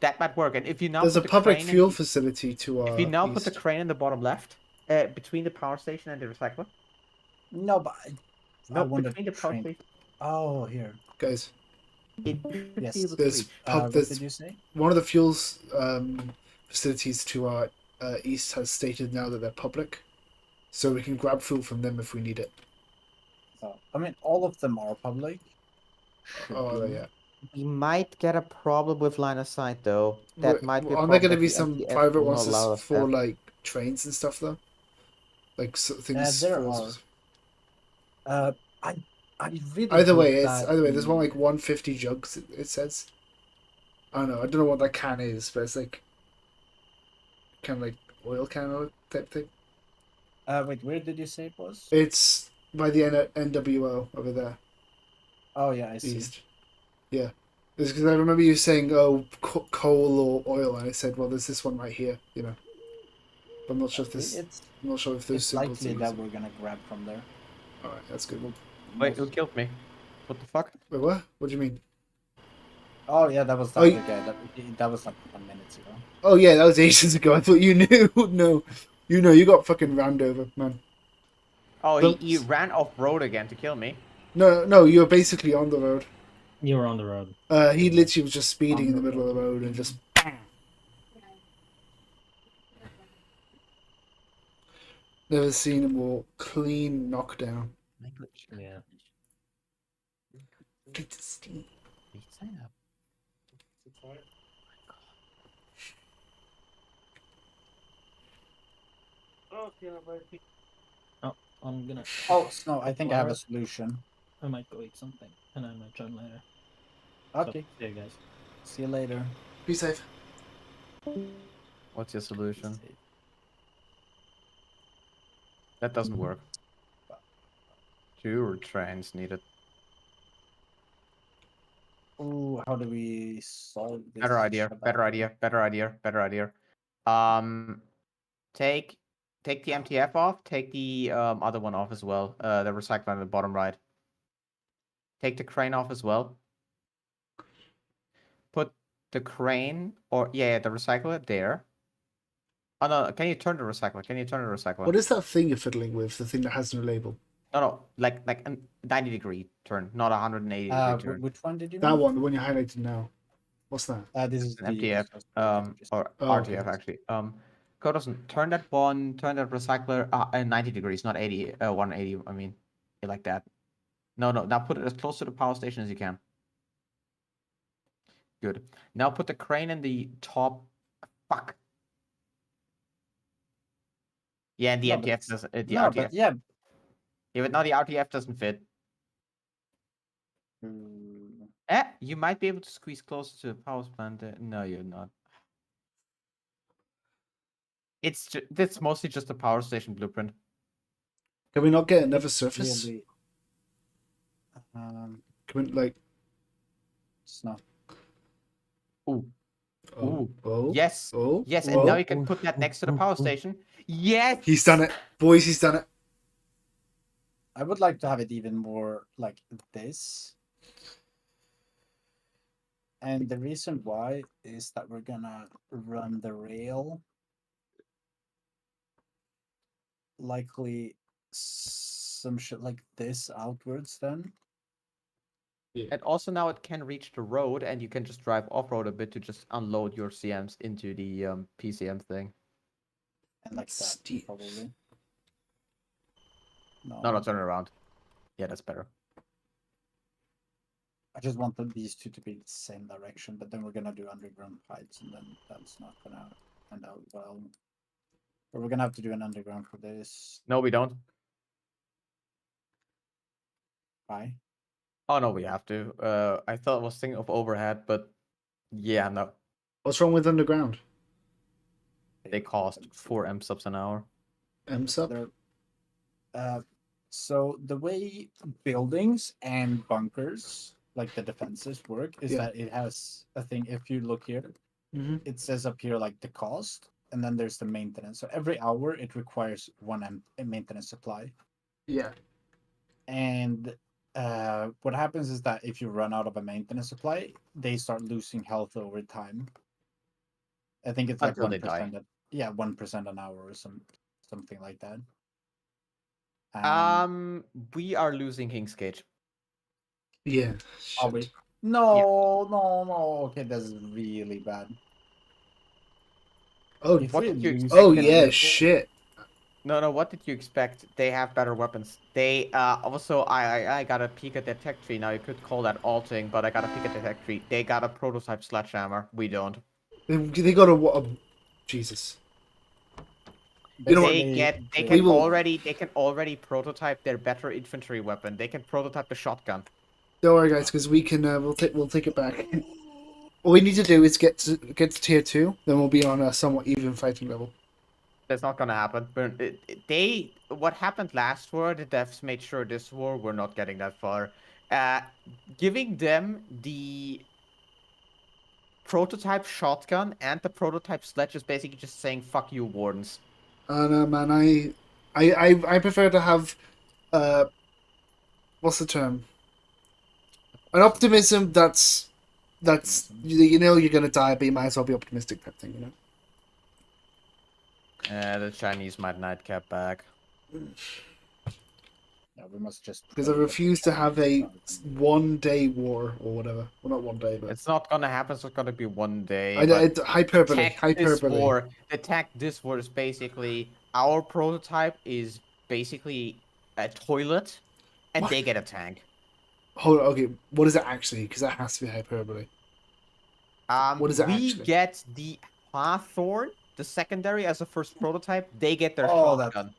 that might work. And if you now There's put a the public crane fuel in, facility to our if you now put the east. crane in the bottom left, between the power station and the recycler. No, but No, I want between the power station. Oh, here, guys. It should yes. be able to There's reach. What there's did you say? one of the fuels facilities to our east has stated now that they're public, so we can grab fuel from them if we need it. Oh, I mean, all of them are public. Oh, yeah. We might get a problem with line of sight though. That might be a Aren't problem. there going to that be the some MTF private will not ones allow us for that. like trains and stuff though? Like things. There for... are. I really. Either hope way, that there's one like 150 jugs. It says. I don't know. I don't know what that can is, but it's like kind of like oil can type thing. Wait, where did you say it was? It's by the NWO over there. Oh yeah, I see. East. Yeah. It's because I remember you saying, "Oh, coal or oil," and I said, "Well, there's this one right here," you know. But I'm not sure if this. I'm not sure if those It's symbols. likely that we're gonna grab from there. All right, that's good. Wait, who killed me? What the fuck? Wait, what? What do you mean? Oh yeah, that was the Oh, other guy. That was like 1 minute ago. Oh yeah, that was ages ago. I thought you knew. No, you got fucking rammed over, man. Oh, he ran off road again to kill me. No, you were basically on the road. You were on the road. He literally was just speeding in the middle of the road and just. Never seen a more clean knockdown. Yeah. Get to steam. Oh, I'm gonna. Oh no, I think I have a solution. I might go eat something, and I might join later. Okay. So, see you guys. See you later. Be safe. What's your solution? That doesn't work. 2 trains needed. Ooh, how do we solve this? Better idea. Take the MTF off. Take the other one off as well. The recycler on the bottom right. Take the crane off as well. Put the crane or the recycler there. Oh no, can you turn the recycler? Can you turn the recycler? What is that thing you're fiddling with? The thing that has no label? No, like a 90-degree turn, not a 180-degree turn. Which one did you That mean? one, the one you're highlighting now. What's that? This is An the MTF, or Oh, RTF okay. actually. Go doesn't turn that one, turn that recycler 90 degrees, not 80, 180. I mean, like that. No, now put it as close to the power station as you can. Good. Now put the crane in the top. Fuck. Yeah, and the No, MTF doesn't. The no, RTF. but yeah. Yeah, but now the RTF doesn't fit. You might be able to squeeze closer to the power plant. No, you're not. It's mostly just a power station blueprint. Can we not get another surface? Really, Can we, like... it's not. Ooh. Oh, oh, Yes. oh, Yes, oh. and now you can put that next to the power station. Yes. He's done it. Boys, he's done it. I would like to have it even more like this. And the reason why is that we're gonna run the rail likely some shit like this outwards then. And also now it can reach the road, and you can just drive off-road a bit to just unload your CMs into the PCM thing. And like that, probably. No, turn it around. Yeah, that's better. I just wanted these two to be the same direction, but then we're gonna do underground pipes, and then that's not gonna end out well. But we're gonna have to do an underground for this. No, we don't. Why? Oh no, we have to. I thought I was thinking of overhead, but yeah, no. What's wrong with underground? They cost 4 M subs an hour. M sub? So the way buildings and bunkers, like the defenses, work is Yeah. that it has a thing. If you look here, Mhm. it says up here like the cost, and then there's the maintenance. So every hour it requires a maintenance supply. Yeah. And what happens is that if you run out of a maintenance supply, they start losing health over time. I think it's like Until they die. 1%. Yeah, 1% an hour or something like that. We are losing King's Cage. Yeah. Are we? No. Okay, that's really bad. Oh, If what we did you lose expect? oh the yeah, vehicle- shit. No, what did you expect? They have better weapons. They also I got a peek at their tech tree. Now you could call that alting, but I got a peek at their tech tree. They got a prototype sledgehammer. We don't. They got a Jesus. You know what? They We can will- already prototype their better infantry weapon. They can prototype the shotgun. Don't worry, guys, because we can. We'll take it back. All we need to do is get to tier 2, then we'll be on a somewhat even fighting level. That's not gonna happen. But what happened last war, the devs made sure this war we're not getting that far. Giving them the prototype shotgun and the prototype sledge is basically just saying "fuck you, wardens." Man, I prefer to have, what's the term? An optimism that's you know you're gonna die, but you might as well be optimistic type thing, you know. The Chinese might nightcap back. Yeah, we must just. Because I refuse to have a 1-day war or whatever. Well, not 1 day, but It's not gonna happen. It's gonna be one day. hyperbole. The tech this war is basically our prototype is basically a toilet, and What? they get a tank. Hold on, okay. What is it actually? Because that has to be hyperbole. What is it We actually? get the Hawthorne, the secondary, as a first prototype. They get their Oh, shotgun.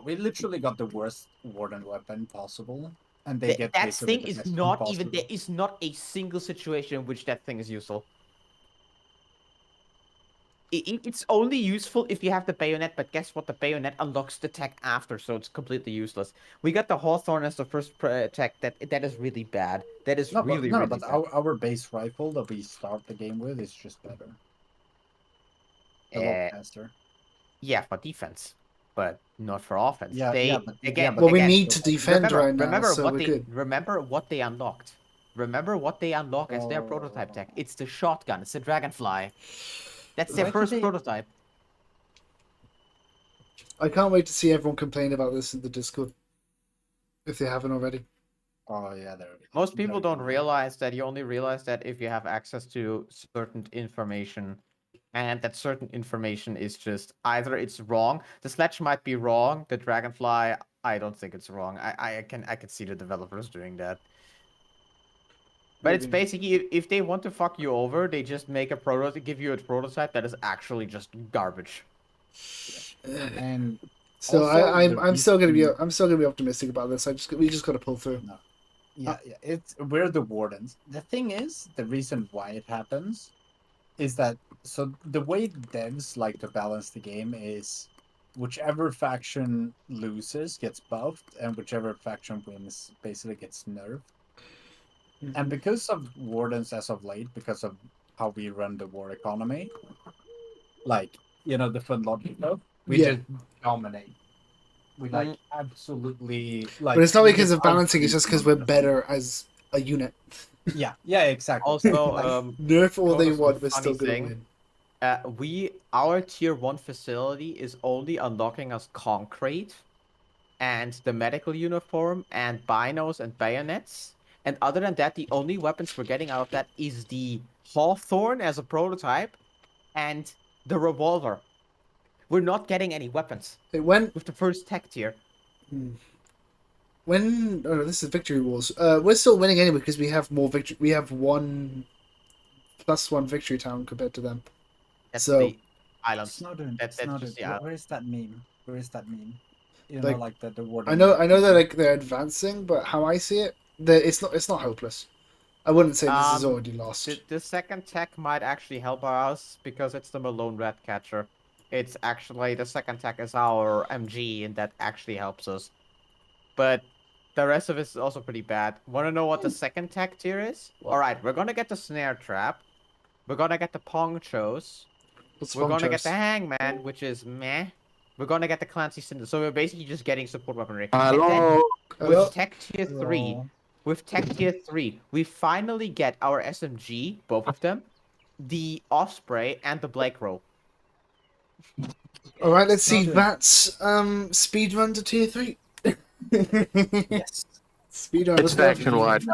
We literally got the worst warden weapon possible, and they get That basically thing the is best not one even. There possible. is not a single situation in which that thing is useful. It's only useful if you have the bayonet, but guess what? The bayonet unlocks the tech after, so it's completely useless. We got the Hawthorne as the first tech. That is really bad. That is really but bad. our base rifle that we start the game with is just better. A lot faster. Yeah, for defense, but not for offense. Yeah, we need to defend right now, so we're good. Remember what they unlocked. Remember what they unlock as their prototype tech. It's the shotgun. It's the Dragonfly. That's their first prototype. I can't wait to see everyone complain about this in the Discord. If they haven't already. Oh yeah, there. Most people don't realize that. You only realize that if you have access to certain information, and that certain information is just either it's wrong. The sledge might be wrong. The dragonfly, I don't think it's wrong. I can see the developers doing that. But it's basically if they want to fuck you over, they just make a prototype, give you a prototype that is actually just garbage. And so also I'm still gonna be optimistic about this. We just gotta pull through. No. Yeah, we're the wardens. The thing is, the reason why it happens is that so the way devs like to balance the game is whichever faction loses gets buffed, and whichever faction wins basically gets nerfed. And because of wardens as of late, because of how we run the war economy, like the fun logic stuff, we just dominate. We absolutely like. But it's not because of balancing; it's just because we're better as a unit. Yeah, exactly. Also, nerf all they want, we're still gonna win. Our tier 1 facility is only unlocking us concrete and the medical uniform and binos and bayonets. And other than that, the only weapons we're getting out of that is the Hawthorne as a prototype and the revolver. We're not getting any weapons. With the first tech tier. This is Victory Wars. We're still winning anyway because we have more victory. We have 1+1 victory town compared to them. That's so the island. Where is that meme? Where is that meme? Like the warden. I know they're advancing, but how I see it, it's not hopeless. I wouldn't say this is already lost. The second tech might actually help us because it's the Malone Rat Catcher. It's actually the second tech is our MG, and that actually helps us. But the rest of it is also pretty bad. Want to know what the second tech tier is? All right, we're gonna get the snare trap. We're gonna get the ponchos. We're gonna get the hangman, which is meh. We're gonna get the Clancy Cinder. So we're basically just getting support weaponry. Hello. With tech tier 3, we finally get our SMG, both of them, the Osprey, and the Blake Row. All right, let's see. That's speed run to tier 3. Yes. Speed run. It's faction wide.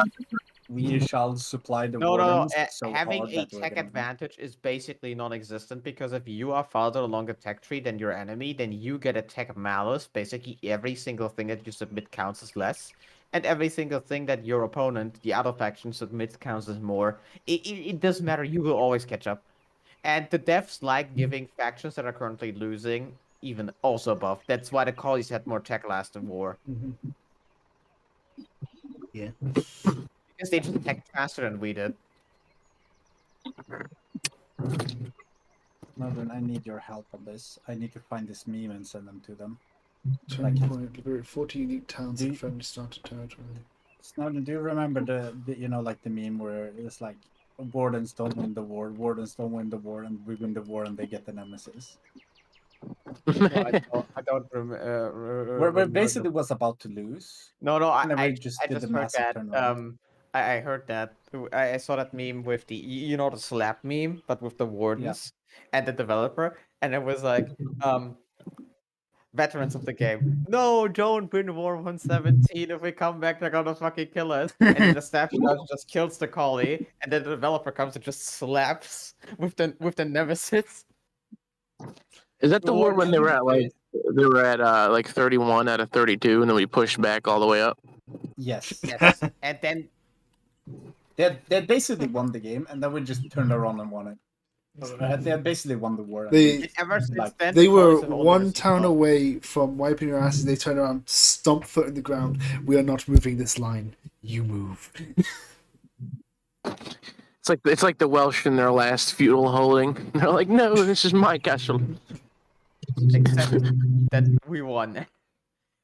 We shall supply the No. wardens Having hard a that we're tech gonna- advantage is basically non-existent because if you are farther along the tech tree than your enemy, then you get a tech malus. Basically, every single thing that you submit counts as less, and every single thing that your opponent, the other faction, submits counts as more. It doesn't matter. You will always catch up. And the devs like giving factions that are currently losing even also buff. That's why the Collies had more tech last war. Yeah. Because they just tech faster than we did. Northern, I need your help on this. I need to find this meme and send them to them. Turning point, liberate 40 unique towns and friendly started territory. Snowden, do you remember the the meme where it's like wardens don't win the war, wardens don't win the war, and we win the war and they get the nemesis? I don't remember. We're basically was about to lose. No, and then we I just I did just the heard massive that. turnaround. I heard that. I saw that meme with the the slap meme, but with the wardens and the developer, and it was like veterans of the game. No, don't win War 117. If we come back, they're gonna fucking kill us. And then the staff judge just kills the collie, and then the developer comes and just slaps with the nemesis. Is that the war when they were at like 31 out of 32, and then we pushed back all the way up? Yes. And then they basically won the game, and then we just turned around and won it. They basically won the war. Ever since then, They the were Collies have only one received town buff. away from wiping your asses. They turned around, stomp foot in the ground. We are not moving this line. You move. It's like the Welsh in their last feudal holding. They're like, no, this is my castle. Except that we won.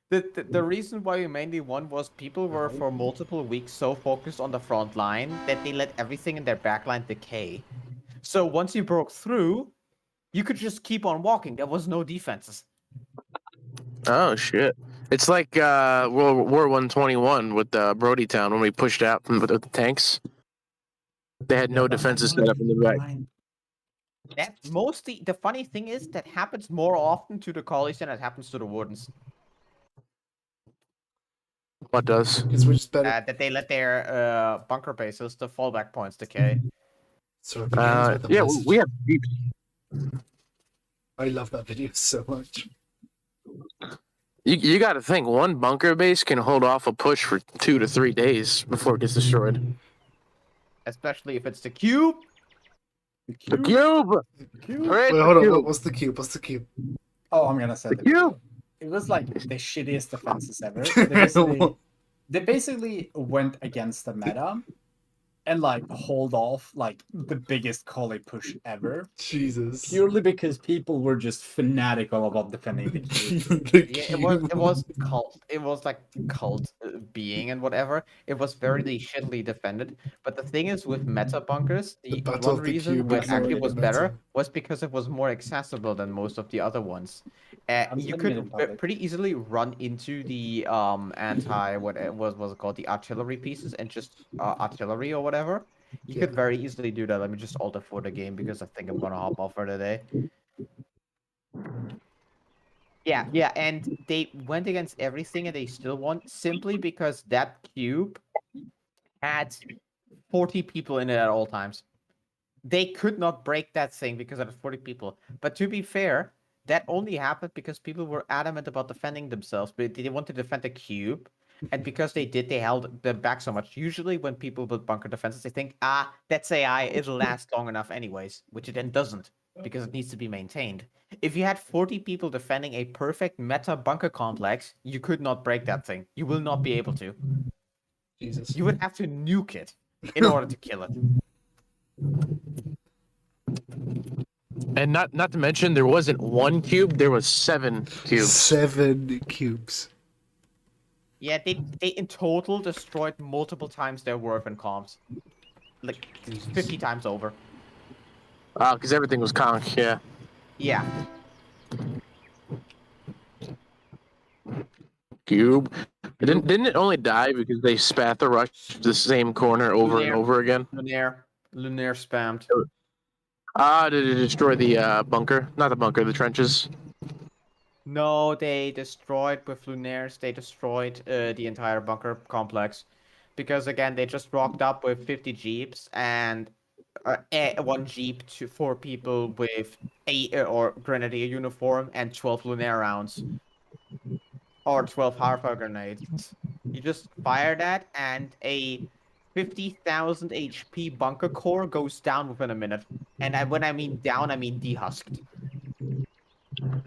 The reason why we mainly won was people were for multiple weeks so focused on the front line that they let everything in their backline decay. So once you broke through, you could just keep on walking. There was no defenses. Oh shit! It's like World War 121 with Brody Town when we pushed out with the tanks. They had no defenses set up in the back. That mostly the funny thing is that happens more often to the collies than it happens to the wardens. What does? Because we're just better. That they let their bunker bases, the fallback points, decay. So it begins with a Yeah, message. we have deep. I love that video so much. You got to think one bunker base can hold off a push for 2 to 3 days before it gets destroyed. Especially if it's the cube. The cube. Where's Wait, the hold on. cube? What's the cube? What's the cube? Oh, I'm gonna say The the video. cube. It was like the shittiest defenses ever. They basically went against the meta and like hold off like the biggest collie push ever. Jesus. Purely because people were just fanatical about defending the cube. Yeah, it was cult. It was like cult being and whatever. It was very shittily defended. But the thing is, with meta bunkers, the Battle one of the reason Cube why is actually already was the better meta. was because it was more accessible than most of the other ones. I'm You sending it in could public. pretty easily run into the anti what it was it called, the artillery pieces, and just artillery or whatever. You could very easily do that. Let me just alter for the game because I think I'm gonna hop off for today. Yeah, and they went against everything and they still won simply because that cube had 40 people in it at all times. They could not break that thing because it had 40 people. But to be fair, that only happened because people were adamant about defending themselves, but they wanted to defend the cube. And because they did, they held them back so much. Usually when people build bunker defenses, they think, that's AI, it'll last long enough anyways, which it then doesn't, because it needs to be maintained. If you had 40 people defending a perfect meta bunker complex, you could not break that thing. You will not be able to. Jesus. You would have to nuke it in order to kill it. And not to mention, there wasn't one cube, there was 7 cubes. 7 cubes. Yeah, they in total destroyed multiple times their worth in comps. Like 50 times over. Because everything was conch, yeah. Yeah. Cube. Didn't it only die because they spat the rush the same corner over and over again? Lunaire spammed. Did it destroy the bunker? Not the bunker, the trenches. No, they destroyed with Lunaires. They destroyed the entire bunker complex. Because again, they just rocked up with 50 jeeps and 1 jeep to 4 people with or grenadier uniform and 12 Lunaire rounds. Or 12 Harfire grenades. You just fire that and a 50,000 HP bunker core goes down within a minute. And when I mean down, I mean dehusked.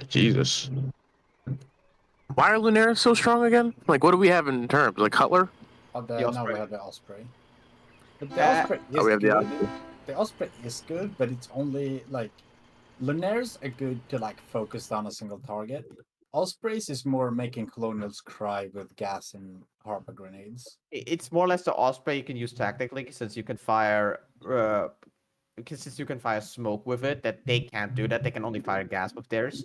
Jesus. Why are Lunaires so strong again? Like, what do we have in terms? Like Cutler? Now we have the Osprey. But the Osprey is we have the good. Osprey. The Osprey is good, but it's only like Lunaires are good to like focus down a single target. Ospreys is more making colonials cry with gas and harbor grenades. It's more or less the Osprey you can use tactically, since you can fire smoke with it. That they can't do that. They can only fire gas with theirs.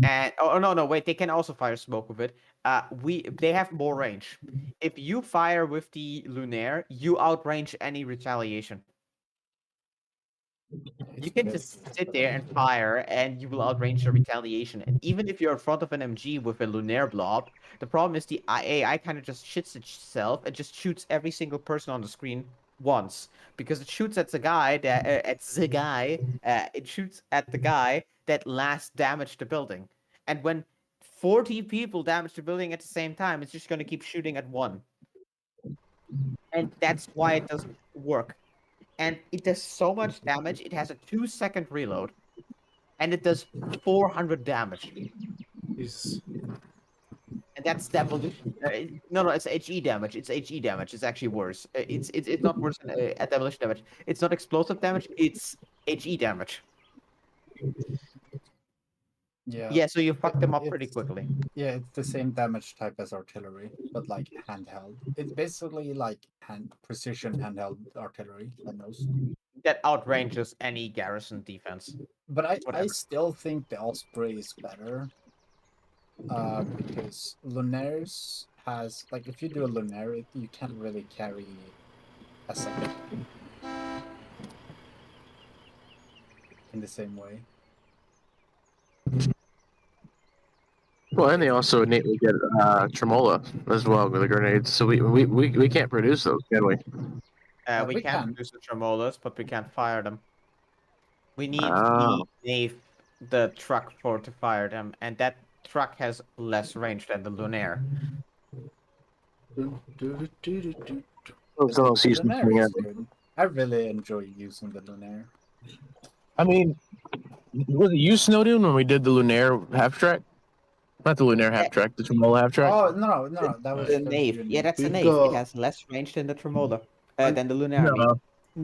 And no, wait, they can also fire smoke with it. They have more range. If you fire with the Lunaire, you outrange any retaliation. You can just sit there and fire, and you will outrange the retaliation. And even if you're in front of an MG with a Lunaire blob, the problem is the AI kind of just shits itself and just shoots every single person on the screen once, because it shoots at the guy it shoots at the guy that last damaged the building. And when 40 people damage the building at the same time, it's just going to keep shooting at one. And that's why it doesn't work. And it does so much damage. It has a 2-second reload, and it does 400 damage. Jesus. And that's demolition. No, it's HE damage. It's HE damage. It's actually worse. It's not worse than demolition damage. It's not explosive damage. It's HE damage. Yeah, so you fuck them up pretty quickly. Yeah, it's the same damage type as artillery, but like handheld. It's basically like precision handheld artillery almost. That outranges any garrison defense. But I Whatever. still think the Osprey is better. Because Lunaires has like if you do a Lunaire, you can't really carry a second. in the same way. Well, and they also innately get tremola as well with the grenades, so we can't produce those, can we? We we can can. produce the tremolas, but we can't fire them. We need Oh. the truck to fire them, and that truck has less range than the Lunaire. Let's see The something Lunaire is else. good. I really enjoy using the Lunaire. I mean, was it you, Snowdune, when we did the Lunaire half track? Not the Lunaire half track, the tremola half track. Oh no, that was The that was Nave. you and Yeah, me. that's the We've Nave. It got- has less range than the Tremola. Than the Lunar. I mean. No,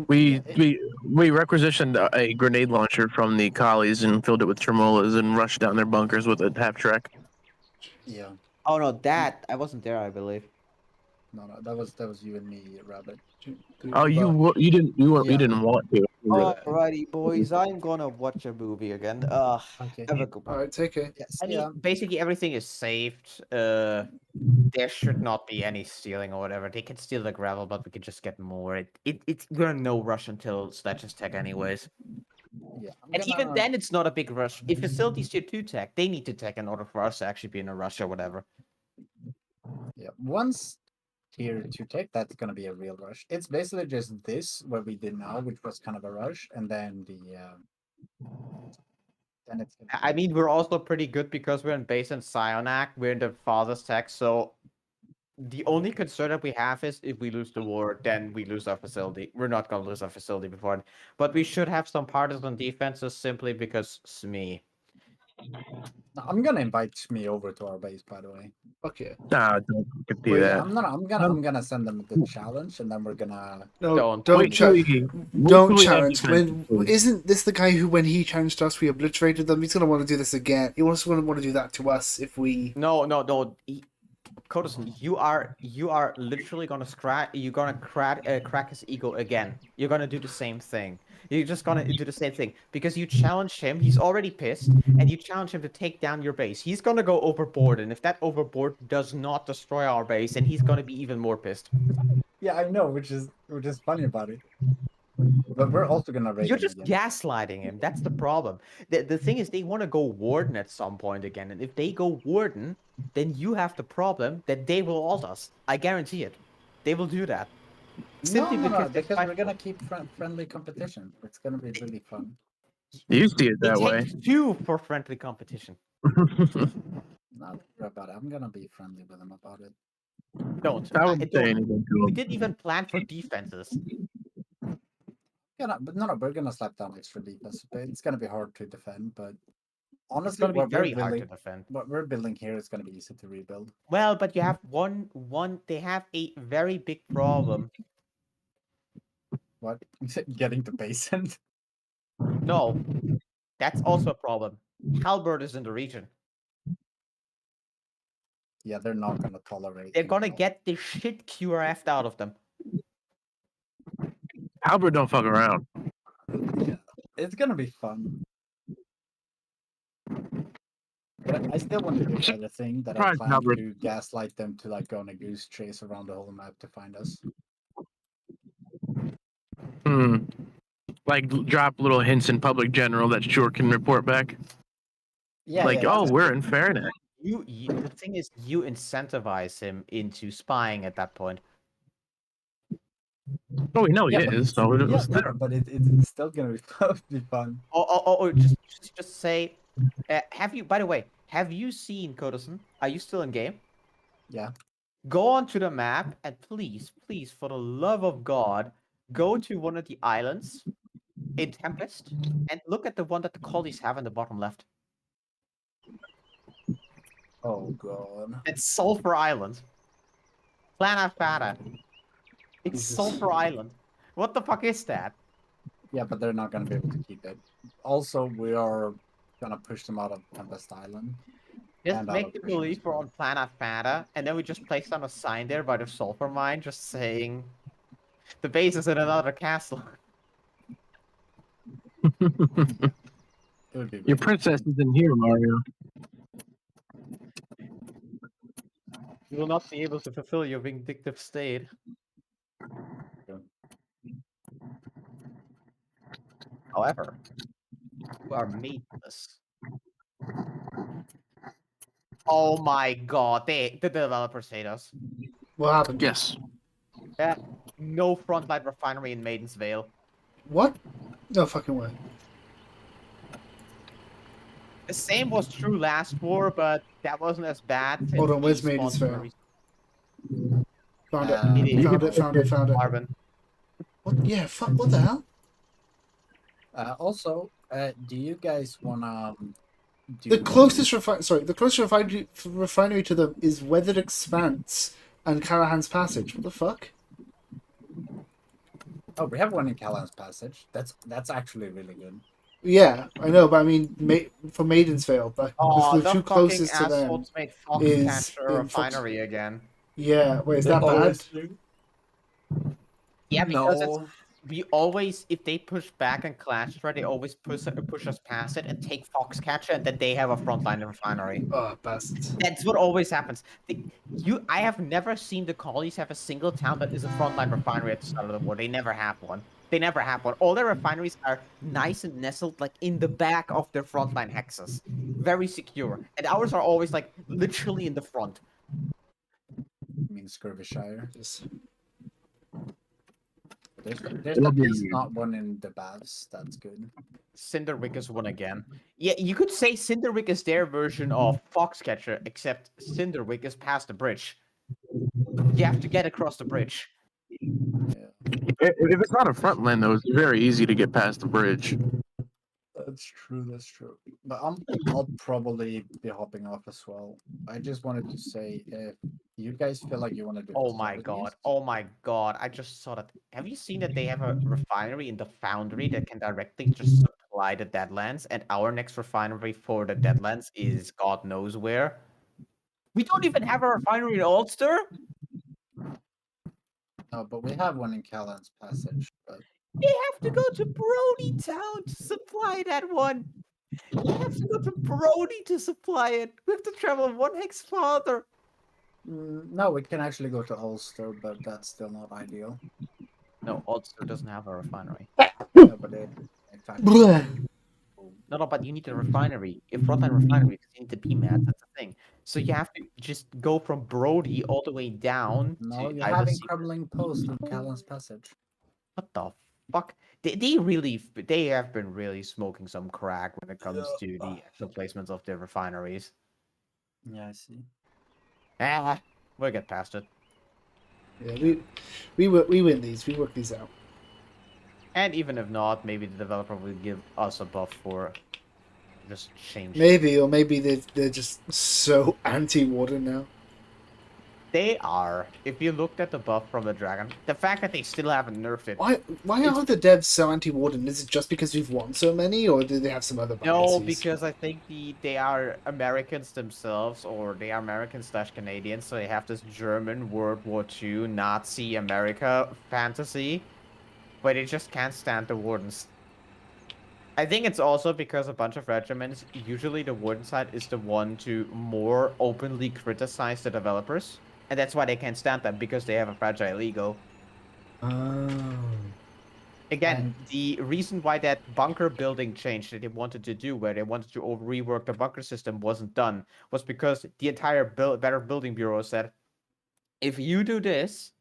we requisitioned a grenade launcher from the collies and filled it with tremolas and rushed down their bunkers with a half track. Yeah. Oh no, that I wasn't there. I believe. No, that was you and me, Rabbit. Oh, you didn't you Yeah. didn't want to. Alrighty, boys. I'm gonna watch a movie again. Okay. Have a good one. Alright, take care. Yes. I mean, basically everything is saved. There should not be any stealing or whatever. They can steal the gravel, but we can just get more. We're in no rush until Sledge's tech anyways. Yeah. And even then, it's not a big rush. If facilities tier 2 tech, they need to tech in order for us to actually be in a rush or whatever. Yeah. Once tier 2 tech, that's gonna be a real rush. It's basically just this what we did now, which was kind of a rush, and then then it's. I mean, we're also pretty good because we're in base and Sionac. We're in the farthest tech, so the only concern that we have is if we lose the war, then we lose our facility. We're not gonna lose our facility before, but we should have some partisan defenses simply because SME. I'm gonna invite me over to our base, by the way. Fuck yeah. Nah, don't do Wait, that. I'm gonna send them the challenge, and then we're gonna. No, Wait don't till challenge. we- wait Don't till we have challenge. defense, please. Isn't this the guy who, when he challenged us, we obliterated them? He's gonna want to do this again. He also gonna want to do that to us if we. No. Codison, you are literally gonna crack his ego again. You're gonna do the same thing. You're just gonna do the same thing because you challenged him. He's already pissed, and you challenge him to take down your base. He's gonna go overboard, and if that overboard does not destroy our base, then he's gonna be even more pissed. Yeah, I know, which is funny about it. But we're also gonna raid You're him just again. gaslighting him. That's the problem. The thing is, they want to go warden at some point again, and if they go warden, then you have the problem that they will ult us. I guarantee it. They will do that. Simply because because we're gonna keep friendly competition. It's gonna be really fun. You see it that way. takes two for friendly competition. Not about it. I'm gonna be friendly with them about it. Don't. I wouldn't say anything to We him. didn't even plan for defenses. But no, we're gonna slap down extra defense. It's gonna be hard to defend, but honestly, It's gonna be what very we're hard to building, defend. what we're building here is gonna be easy to rebuild. Well, but you have one. They have a very big problem. What? Getting to base end? No, that's also a problem. Halberd is in the region. Yeah, they're not gonna tolerate. They're gonna get the shit QRF'd out of them. Albert don't fuck around. It's gonna be fun. But I still want to do the other thing that I Surprise, plan Albert. to gaslight them to like go on a goose chase around the whole map to find us. Like drop little hints in public general that Shore can report back. Yeah, Like, yeah, oh, that's- we're in Fairnet. The thing is, you incentivize him into spying at that point. Oh, we know he Yeah, but is. it's- So yeah, no, but it's still gonna be fun. Or just say, have you? By the way, have you seen Codison? Are you still in game? Yeah. Go onto the map and please, for the love of God, go to one of the islands in Tempest and look at the one that the collies have in the bottom left. Oh god. It's Sulfur Island. Plana Fata. It's Sulfur Island. What the fuck is that? Yeah, but they're not gonna be able to keep it. Also, we are gonna push them out of Tempest Island. Just and out make of the Christmas belief we're on Plana Fata, and then we just place down a sign there by the sulfur mine just saying the base is in another castle. It would be Your princess is in here, Mario. You will not be able to fulfill your vindictive state. However, You are mateless. Oh my god, the developers hate us. What happened? Yes. Yeah, no frontline refinery in Maiden's Vale. What? No fucking way. The same was true last war, but that wasn't as bad since Hold on, where's the Maiden's spawns were Vale? Found it. It is Found it. Carbon. What? Yeah, fuck, what the hell? Also, do you guys wanna do The closest refinery to them is Weathered Expanse and Callahan's Passage. What the fuck? Oh, we have one in Callahan's Passage. That's actually really good. Yeah, I know, but I mean, for Maiden's Vale, the Oh, two closest to them assholes made is Foxcatcher in Fox. refinery again. Yeah, wait, is that bad? Yeah, because No. we always, if they push back and clash, right, they always push us past it and take Foxcatcher, and then they have a frontline refinery. Oh, bastards. That's what always happens. I have never seen the colonies have a single town that is a frontline refinery at the start of the war. They never have one. They never have one. All their refineries are nice and nestled, like in the back of their frontline hexes, very secure. And ours are always like literally in the front. I mean Skirvishire. There's It'll at be- least not one in the Baths. That's good. Cinderwick is one again. Yeah, you could say Cinderwick is their version of Foxcatcher, except Cinderwick is past the bridge. You have to get across the bridge. If it's not a front line, though, it's very easy to get past the bridge. That's true. That's true. But I'll probably be hopping off as well. I just wanted to say, if you guys feel like you want to do, Oh my god! Oh my god! I just saw that. Have you seen that they have a refinery in the Foundry that can directly just supply the Deadlands, and our next refinery for the Deadlands is God knows where. We don't even have a refinery in Ulster. No, but we have one in Callahan's Passage. But They have to go to Brody Town to supply that one. We have to go to Brody to supply it. We have to travel one hex farther. no, we can actually go to Ulster, but that's still not ideal. No, Ulster doesn't have a refinery. No, but in fact, No, but you need a refinery. A frontline refinery, because you need the PMAT. That's the thing. So you have to just go from Brody all the way down no, to you're either having Secret- Crumbling Post in Callahan's Passage. What the fuck? They have been really smoking some crack when it comes to the actual placements of their refineries. Yeah, I see. We'll get past it. Yeah, we win these. We work these out. And even if not, maybe the developer will give us a buff for just change. Maybe, or maybe they're just so anti-Warden now. They are. If you looked at the buff from the dragon, the fact that they still haven't nerfed it. Why are the devs so anti-Warden? Is it just because we've won so many, or do they have some other biases? No, because I think they are Americans themselves, or they are American/Canadians, so they have this German World War II Nazi America fantasy, but they just can't stand the Wardens. I think it's also because a bunch of regiments, usually the Warden side is the one to more openly criticize the developers, and that's why they can't stand them, because they have a fragile ego. Again, the reason why that bunker building change that they wanted to do, where they wanted to rework the bunker system, wasn't done, was because the entire Better Building Bureau said, if you do this,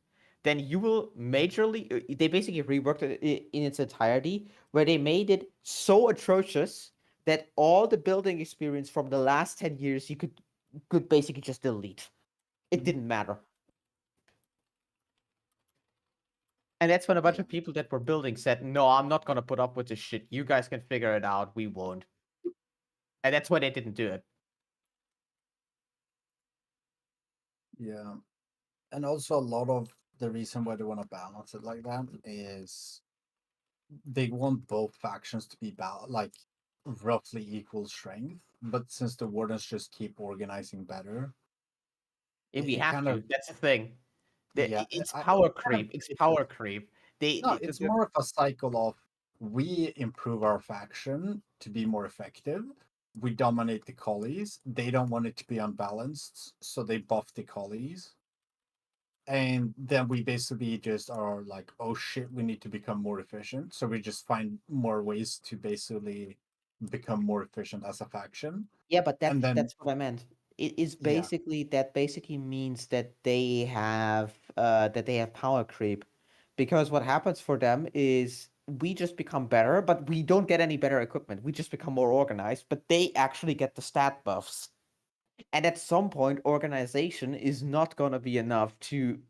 then you will majorly... They basically reworked it in its entirety, where they made it so atrocious that all the building experience from the last 10 years you could basically just delete. It didn't matter. And that's when a bunch of people that were building said, no, I'm not going to put up with this shit. You guys can figure it out. We won't. And that's why they didn't do it. Yeah. And also a lot of the reason why they want to balance it like that is they want both factions to be like roughly equal strength. But since the Wardens just keep organizing better, If we have kind to, of- that's the thing. Yeah, It's I- power kind of- creep. It's power creep. No, it's more of a cycle of we improve our faction to be more effective. We dominate the collies. They don't want it to be unbalanced, so they buff the collies. And then we basically just are like, oh shit, we need to become more efficient. So we just find more ways to basically become more efficient as a faction. Yeah, but And then- that's what I meant. It is Yeah. basically that basically means that they have power creep, because what happens for them is we just become better, but we don't get any better equipment. We just become more organized, but they actually get the stat buffs. And at some point, organization is not going to be enough to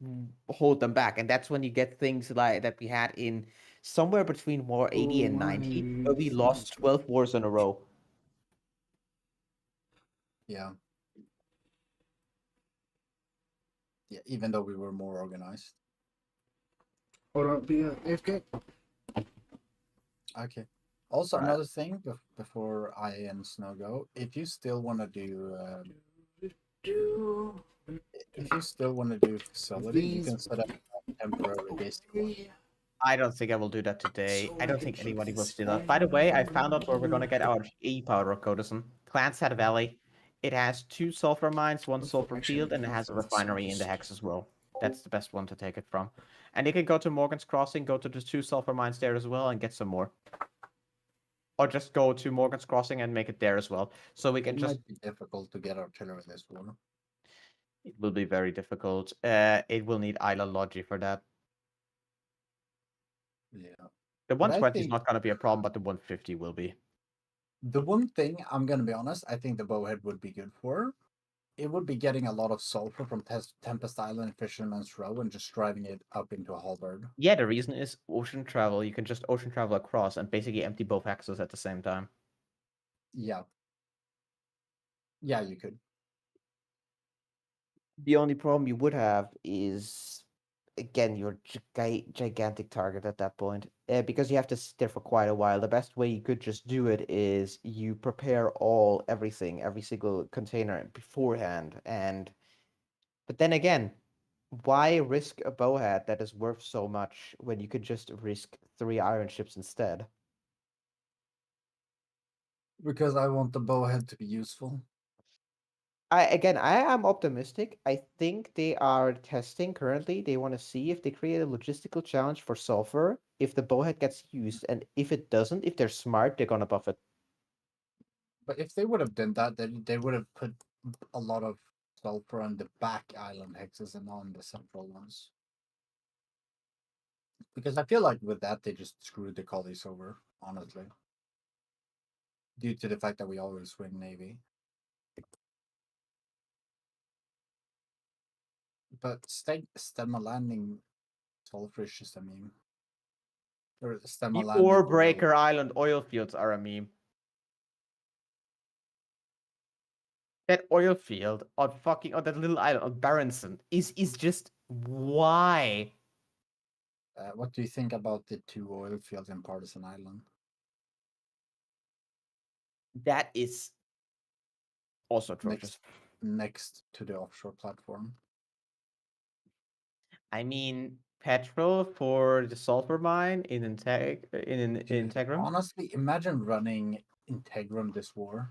hold them back. And that's when you get things like that we had in somewhere between War 80 and 90, where we lost 12 wars in a row. Yeah. Yeah, even though we were more organized. Or not be AFK. Okay. Also, Right. another thing before I and Snow go, if you still want to do, if you still want to do facility, you can set up a temporary base. I don't think I will do that today. I don't think anybody will steal that. By the way, I found out where we're gonna get our E powder, Codison. Clanstead Valley. It has 2 sulfur mines, 1 sulfur field, and it has a refinery in the hex as well. That's the best one to take it from. And you can go to Morgan's Crossing, go to the 2 sulfur mines there as well, and get some more. Or just go to Morgan's Crossing and make it there as well. So we can It just. might be difficult to get artillery this war. It will be very difficult. It will need Isla Logi for that. Yeah. The But I 120 is think- not gonna be a problem, but the 150 will be. The one thing, I'm gonna be honest, I think the bowhead would be good for, it would be getting a lot of sulfur from Tempest Island, Fisherman's Row, and just driving it up into a halberd. Yeah, the reason is ocean travel. You can just ocean travel across and basically empty both hexes at the same time. Yeah. Yeah, you could. The only problem you would have is, again, your gigantic target at that point. Because you have to sit there for quite a while. The best way you could just do it is you prepare everything, every single container beforehand. But then again, why risk a bowhead that is worth so much when you could just risk 3 iron ships instead? Because I want the bowhead to be useful. I am optimistic. I think they are testing currently. They want to see if they create a logistical challenge for sulfur, if the bowhead gets used, and if it doesn't, if they're smart, they're gonna buff it. But if they would have done that, then they would have put a lot of sulfur on the back island hexes and on the central ones. Because I feel like with that, they just screwed the collies over, honestly. Due to the fact that we always win Navy. But Stemma landing sulfur is just a meme. Or Stemma The landing Ore below. Breaker Island oil fields are a meme. That oil field on that little island on Barrenson is just why? What do you think about the 2 oil fields in Partisan Island? That is also atrocious. Next to the offshore platform. I mean, petrol for the sulfur mine in Integrum. Honestly, imagine running Integrum this war.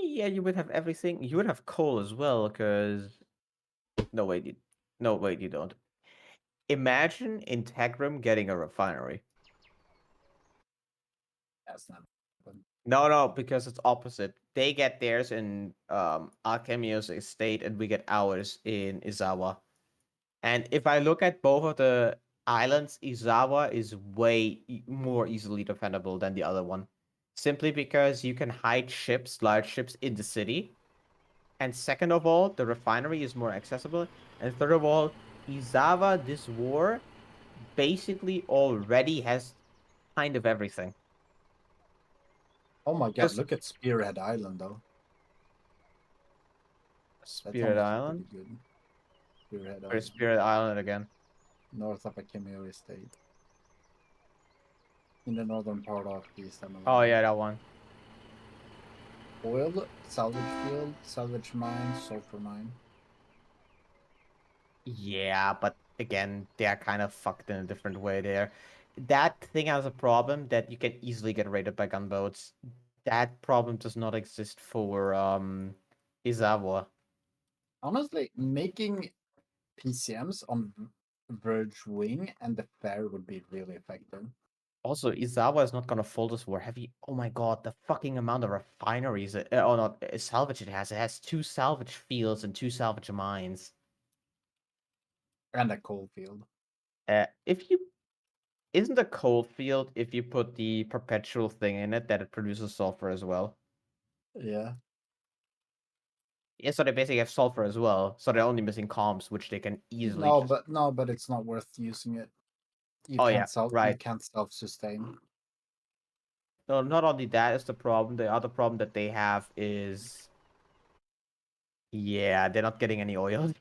Yeah, you would have everything. You would have coal as well, because no wait, you don't. Imagine Integrum getting a refinery. That's not. No, because it's opposite. They get theirs in Alchemio's estate, and we get ours in Izawa. And if I look at both of the islands, Izawa is way more easily defendable than the other one. Simply because you can hide ships, large ships, in the city. And second of all, the refinery is more accessible. And third of all, Izawa this war basically already has kind of everything. Oh my god, look at Spearhead Island though. Spirit Island? Good. Spearhead Or Island. Spirit Island again. North of Akimio Estate. In the northern part of the Eastern. Oh yeah, that one. Oil, salvage field, salvage mine, sulfur mine. Yeah, but again, they are kind of fucked in a different way there. That thing has a problem that you can easily get raided by gunboats. That problem does not exist for Izawa. Honestly, making PCMs on Verge Wing and the Fair would be really effective. Also, Izawa is not gonna fold this war heavy. Oh my god, the fucking amount of refineries, oh not salvage it has. It has 2 salvage fields and 2 salvage mines. And a coal field. If you isn't a coal field if you put the perpetual thing in it that it produces sulfur as well. Yeah. Yeah, so they basically have sulfur as well. So they're only missing comps, which they can easily. But it's not worth using it. You Oh, can't yeah, self right. you can't self-sustain. No, not only that is the problem. The other problem that they have is, yeah, they're not getting any oil.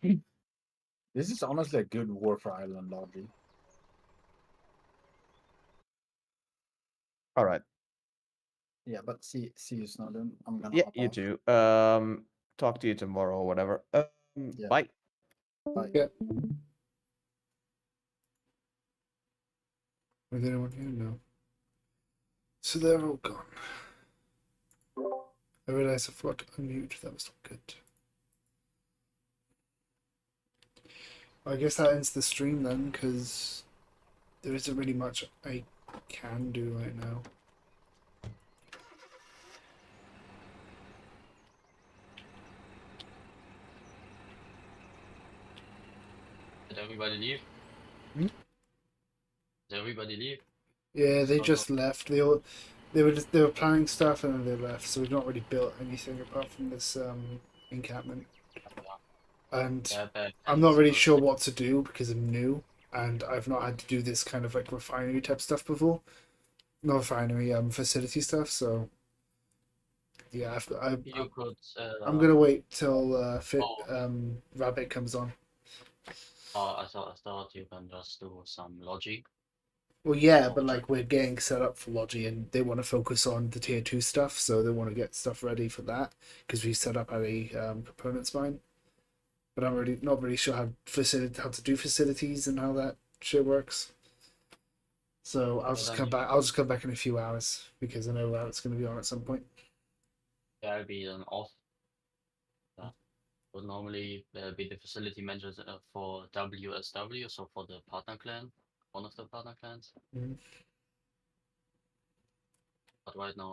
This is honestly a good war for island logic. All right. Yeah, but see you Snowden. I'm gonna Yeah, hop you off. too. Talk to you tomorrow or whatever. Yeah. Bye. Bye. Yeah. With anyone here? No. So they're all gone. I realised I forgot to unmute. That was not good. I guess that ends the stream then, because there isn't really much I can do right now. Did everybody leave? Hmm? Did everybody leave? Yeah, they So- just left. They were planning stuff and then they left. So we've not really built anything apart from this encampment. And Yeah, but I'm not really sure what to do because I'm new and I've not had to do this kind of like refinery type stuff before. Not refinery, facility stuff. So yeah, you could. I'm gonna wait till Oh. Rabbit comes on. Oh, I thought you can just do some logic. Well, yeah, but like we're getting set up for Logi, and they want to focus on the tier 2 stuff, so they want to get stuff ready for that because we set up a components mine. But I'm not really sure how to do facilities and how that shit works. So I'll just come back. I'll just come back in a few hours because I know Rabbit's going to be on at some point. Yeah, I'll be an off. Would normally be the facility manager for WSW, so for the partner clan, one of the partner clans. Mhm. But right now